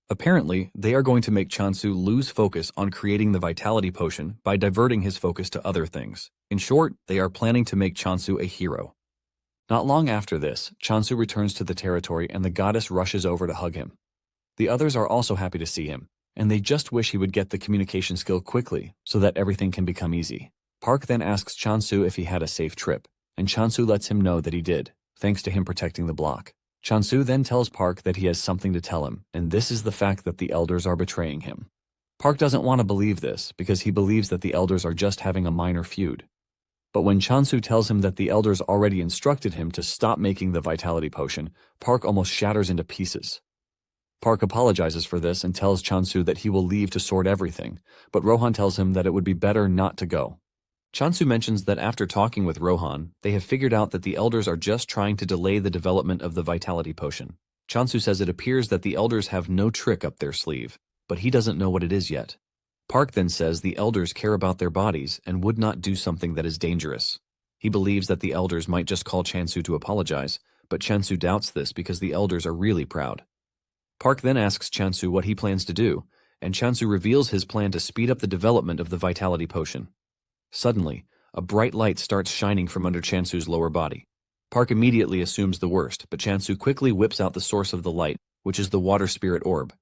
Apparently, they are going to make Chansu lose focus on creating the vitality potion by diverting his focus to other things. In short, they are planning to make Chansu a hero. Not long after this, Chansu returns to the territory and the goddess rushes over to hug him. The others are also happy to see him, and they just wish he would get the communication skill quickly so that everything can become easy. Park then asks Chansu if he had a safe trip, and Chansu lets him know that he did, thanks to him protecting the block. Chansu then tells Park that he has something to tell him, and this is the fact that the elders are betraying him. Park doesn't want to believe this because he believes that the elders are just having a minor feud. But when Chansu tells him that the elders already instructed him to stop making the vitality potion, Park almost shatters into pieces. Park apologizes for this and tells Chansu that he will leave to sort everything, but Rohan tells him that it would be better not to go. Chansu mentions that after talking with Rohan, they have figured out that the elders are just trying to delay the development of the vitality potion. Chansu says it appears that the elders have no trick up their sleeve, but he doesn't know what it is yet. Park then says the elders care about their bodies and would not do something that is dangerous. He believes that the elders might just call Chansu to apologize, but Chansu doubts this because the elders are really proud. Park then asks Chansu what he plans to do, and Chansu reveals his plan to speed up the development of the vitality potion. Suddenly, a bright light starts shining from under Chansu's lower body. Park immediately assumes the worst, but Chansu quickly whips out the source of the light, which is the water spirit orb.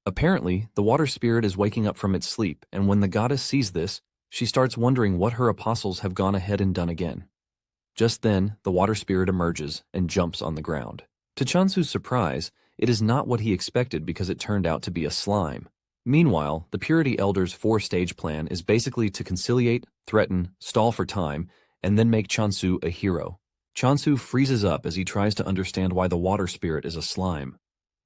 Apparently, the water spirit is waking up from its sleep, and when the goddess sees this, she starts wondering what her apostles have gone ahead and done again. Just then, the water spirit emerges and jumps on the ground. To Chansu's surprise, it is not what he expected because it turned out to be a slime. Meanwhile, the Purity Elders' 4-stage plan is basically to conciliate, threaten, stall for time, and then make Chansu a hero. Chansu freezes up as he tries to understand why the water spirit is a slime.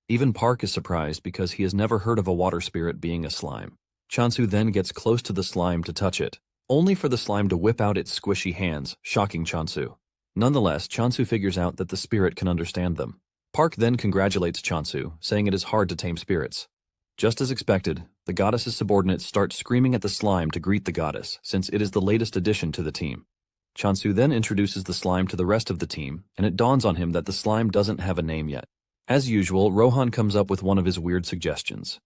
Even Park is surprised because he has never heard of a water spirit being a slime. Chansu then gets close to the slime to touch it, only for the slime to whip out its squishy hands, shocking Chansu. Nonetheless, Chansu figures out that the spirit can understand them. Park then congratulates Chansu, saying it is hard to tame spirits. Just as expected, The goddess's subordinates start screaming at the slime to greet the goddess, since it is the latest addition to the team. Chansu then introduces the slime to the rest of the team, and it dawns on him that the slime doesn't have a name yet. As usual, Rohan comes up with one of his weird suggestions.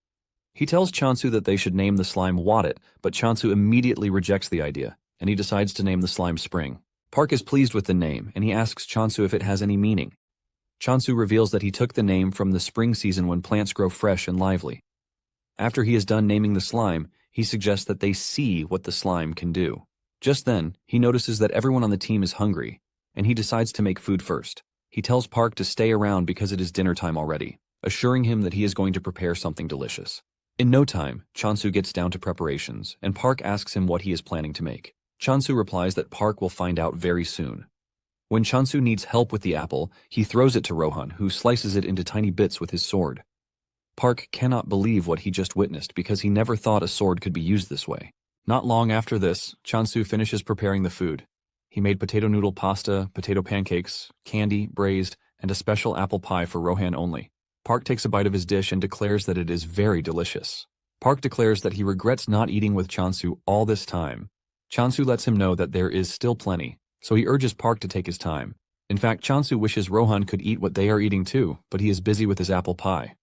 He tells Chansu that they should name the slime Wadit, but Chansu immediately rejects the idea, and he decides to name the slime Spring. Park is pleased with the name, and he asks Chansu if it has any meaning. Chansu reveals that he took the name from the spring season when plants grow fresh and lively. After he is done naming the slime, he suggests that they see what the slime can do. Just then, he notices that everyone on the team is hungry, and he decides to make food first. He tells Park to stay around because it is dinner time already, assuring him that he is going to prepare something delicious. In no time, Chansu gets down to preparations, and Park asks him what he is planning to make. Chansu replies that Park will find out very soon. When Chansu needs help with the apple, he throws it to Rohan, who slices it into tiny bits with his sword. Park cannot believe what he just witnessed because he never thought a sword could be used this way. Not long after this, Chansu finishes preparing the food. He made potato noodle pasta, potato pancakes, candy, braised, and a special apple pie for Rohan only. Park takes a bite of his dish and declares that it is very delicious. Park declares that he regrets not eating with Chansu all this time. Chansu lets him know that there is still plenty, so he urges Park to take his time. In fact, Chansu wishes Rohan could eat what they are eating too, but he is busy with his apple pie.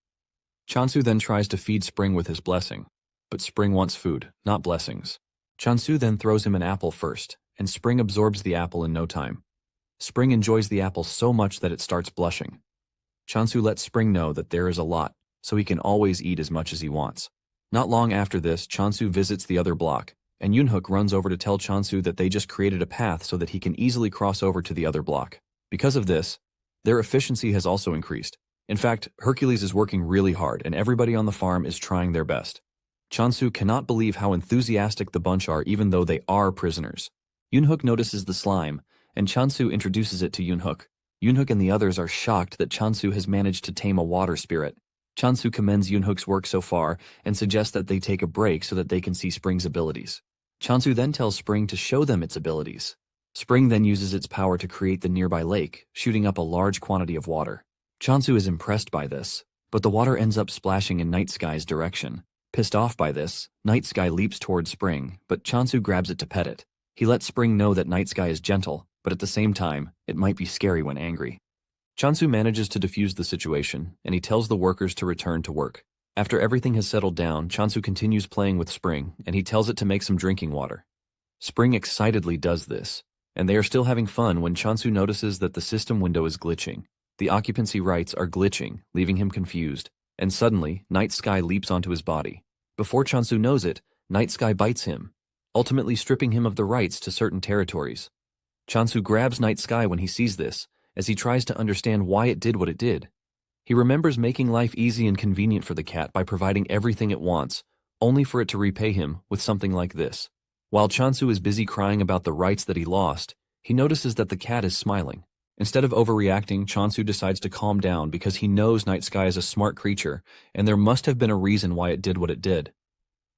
Chansu then tries to feed Spring with his blessing, but Spring wants food, not blessings. Chansu then throws him an apple first, and Spring absorbs the apple in no time. Spring enjoys the apple so much that it starts blushing. Chansu lets Spring know that there is a lot, so he can always eat as much as he wants. Not long after this, Chansu visits the other block, and Yoonhook runs over to tell Chansu that they just created a path so that he can easily cross over to the other block. Because of this, their efficiency has also increased. In fact, Hercules is working really hard, and everybody on the farm is trying their best. Chansu cannot believe how enthusiastic the bunch are even though they are prisoners. Yoonhook notices the slime, and Chansu introduces it to Yoonhook. Yoonhook and the others are shocked that Chansu has managed to tame a water spirit. Chansu commends Yoonhook's work so far and suggests that they take a break so that they can see Spring's abilities. Chansu then tells Spring to show them its abilities. Spring then uses its power to create the nearby lake, shooting up a large quantity of water. Chansu is impressed by this, but the water ends up splashing in Night Sky's direction. Pissed off by this, Night Sky leaps towards Spring, but Chansu grabs it to pet it. He lets Spring know that Night Sky is gentle, but at the same time, it might be scary when angry. Chansu manages to defuse the situation, and he tells the workers to return to work. After everything has settled down, Chansu continues playing with Spring, and he tells it to make some drinking water. Spring excitedly does this, and they are still having fun when Chansu notices that the system window is glitching. The occupancy rights are glitching, leaving him confused, and suddenly, Night Sky leaps onto his body. Before Chansu knows it, Night Sky bites him, ultimately stripping him of the rights to certain territories. Chansu grabs Night Sky when he sees this, as he tries to understand why it did what it did. He remembers making life easy and convenient for the cat by providing everything it wants, only for it to repay him with something like this. While Chansu is busy crying about the rights that he lost, he notices that the cat is smiling. Instead of overreacting, Chansu decides to calm down because he knows Night Sky is a smart creature, and there must have been a reason why it did what it did.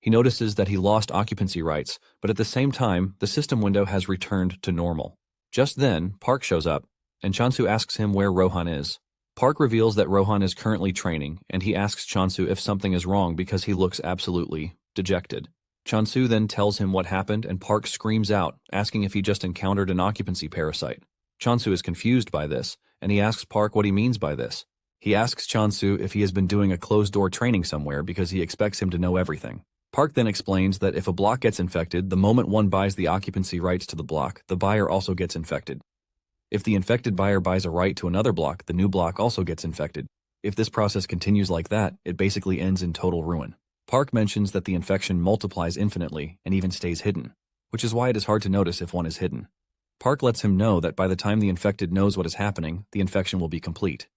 He notices that he lost occupancy rights, but at the same time, the system window has returned to normal. Just then, Park shows up, and Chansu asks him where Rohan is. Park reveals that Rohan is currently training, and he asks Chansu if something is wrong because he looks absolutely dejected. Chansu then tells him what happened, and Park screams out, asking if he just encountered an occupancy parasite. Chansu is confused by this, and he asks Park what he means by this. He asks Chansu if he has been doing a closed-door training somewhere because he expects him to know everything. Park then explains that if a block gets infected, the moment one buys the occupancy rights to the block, the buyer also gets infected. If the infected buyer buys a right to another block, the new block also gets infected. If this process continues like that, it basically ends in total ruin. Park mentions that the infection multiplies infinitely and even stays hidden, which is why it is hard to notice if one is hidden. Park lets him know that by the time the infected knows what is happening, the infection will be complete.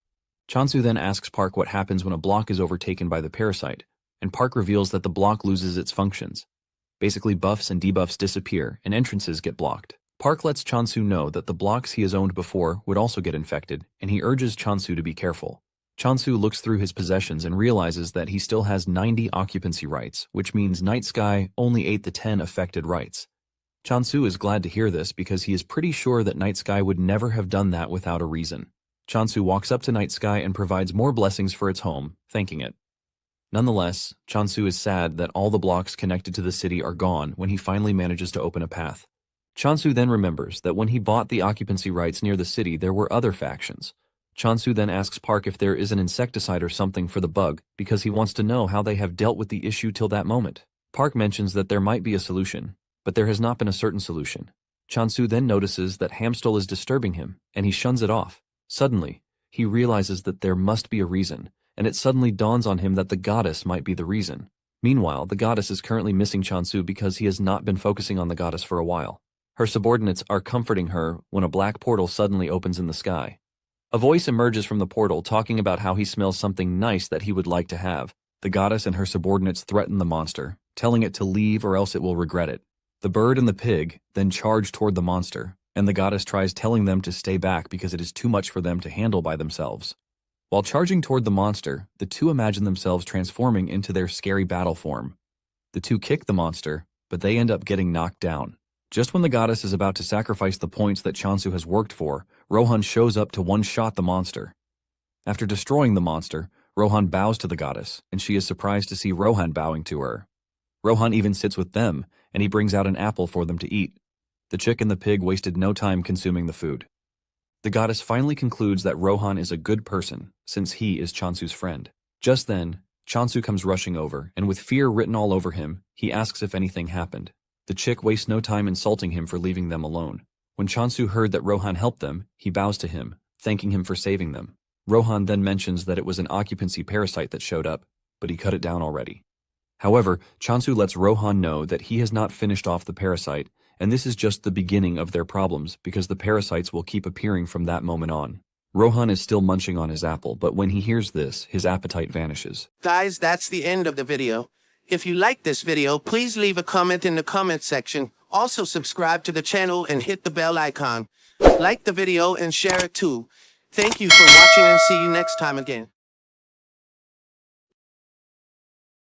Chansu then asks Park what happens when a block is overtaken by the parasite, and Park reveals that the block loses its functions. Basically, buffs and debuffs disappear, and entrances get blocked. Park lets Chansu know that the blocks he has owned before would also get infected, and he urges Chansu to be careful. Chansu looks through his possessions and realizes that he still has 90 occupancy rights, which means Night Sky only ate the 10 affected rights. Chansu is glad to hear this because he is pretty sure that Night Sky would never have done that without a reason. Chansu walks up to Night Sky and provides more blessings for its home, thanking it. Nonetheless, Chansu is sad that all the blocks connected to the city are gone when he finally manages to open a path. Chansu then remembers that when he bought the occupancy rights near the city there were other factions. Chansu then asks Park if there is an insecticide or something for the bug because he wants to know how they have dealt with the issue till that moment. Park mentions that there might be a solution, but there has not been a certain solution. Chansu then notices that Hamstol is disturbing him, and he shuns it off. Suddenly, he realizes that there must be a reason, and it suddenly dawns on him that the goddess might be the reason. Meanwhile, the goddess is currently missing Chansu because he has not been focusing on the goddess for a while. Her subordinates are comforting her when a black portal suddenly opens in the sky. A voice emerges from the portal talking about how he smells something nice that he would like to have. The goddess and her subordinates threaten the monster, telling it to leave or else it will regret it. The bird and the pig then charge toward the monster, and the goddess tries telling them to stay back because it is too much for them to handle by themselves. While charging toward the monster, the two imagine themselves transforming into their scary battle form. The two kick the monster, but they end up getting knocked down. Just when the goddess is about to sacrifice the points that Chansu has worked for, Rohan shows up to one-shot the monster. After destroying the monster, Rohan bows to the goddess, and she is surprised to see Rohan bowing to her. Rohan even sits with them, and he brings out an apple for them to eat. The chick and the pig wasted no time consuming the food. The goddess finally concludes that Rohan is a good person, since he is Chansu's friend. Just then, Chansu comes rushing over, and with fear written all over him, he asks if anything happened. The chick wastes no time insulting him for leaving them alone. When Chansu heard that Rohan helped them, he bows to him, thanking him for saving them. Rohan then mentions that it was an occupancy parasite that showed up, but he cut it down already. However, Chansu lets Rohan know that he has not finished off the parasite, and this is just the beginning of their problems because the parasites will keep appearing from that moment on. Rohan is still munching on his apple, but when he hears this, his appetite vanishes. Guys, that's the end of the video. If you like this video, please leave a comment in the comment section. Also subscribe to the channel and hit the bell icon. Like the video and share it too. Thank you for watching and see you next time again.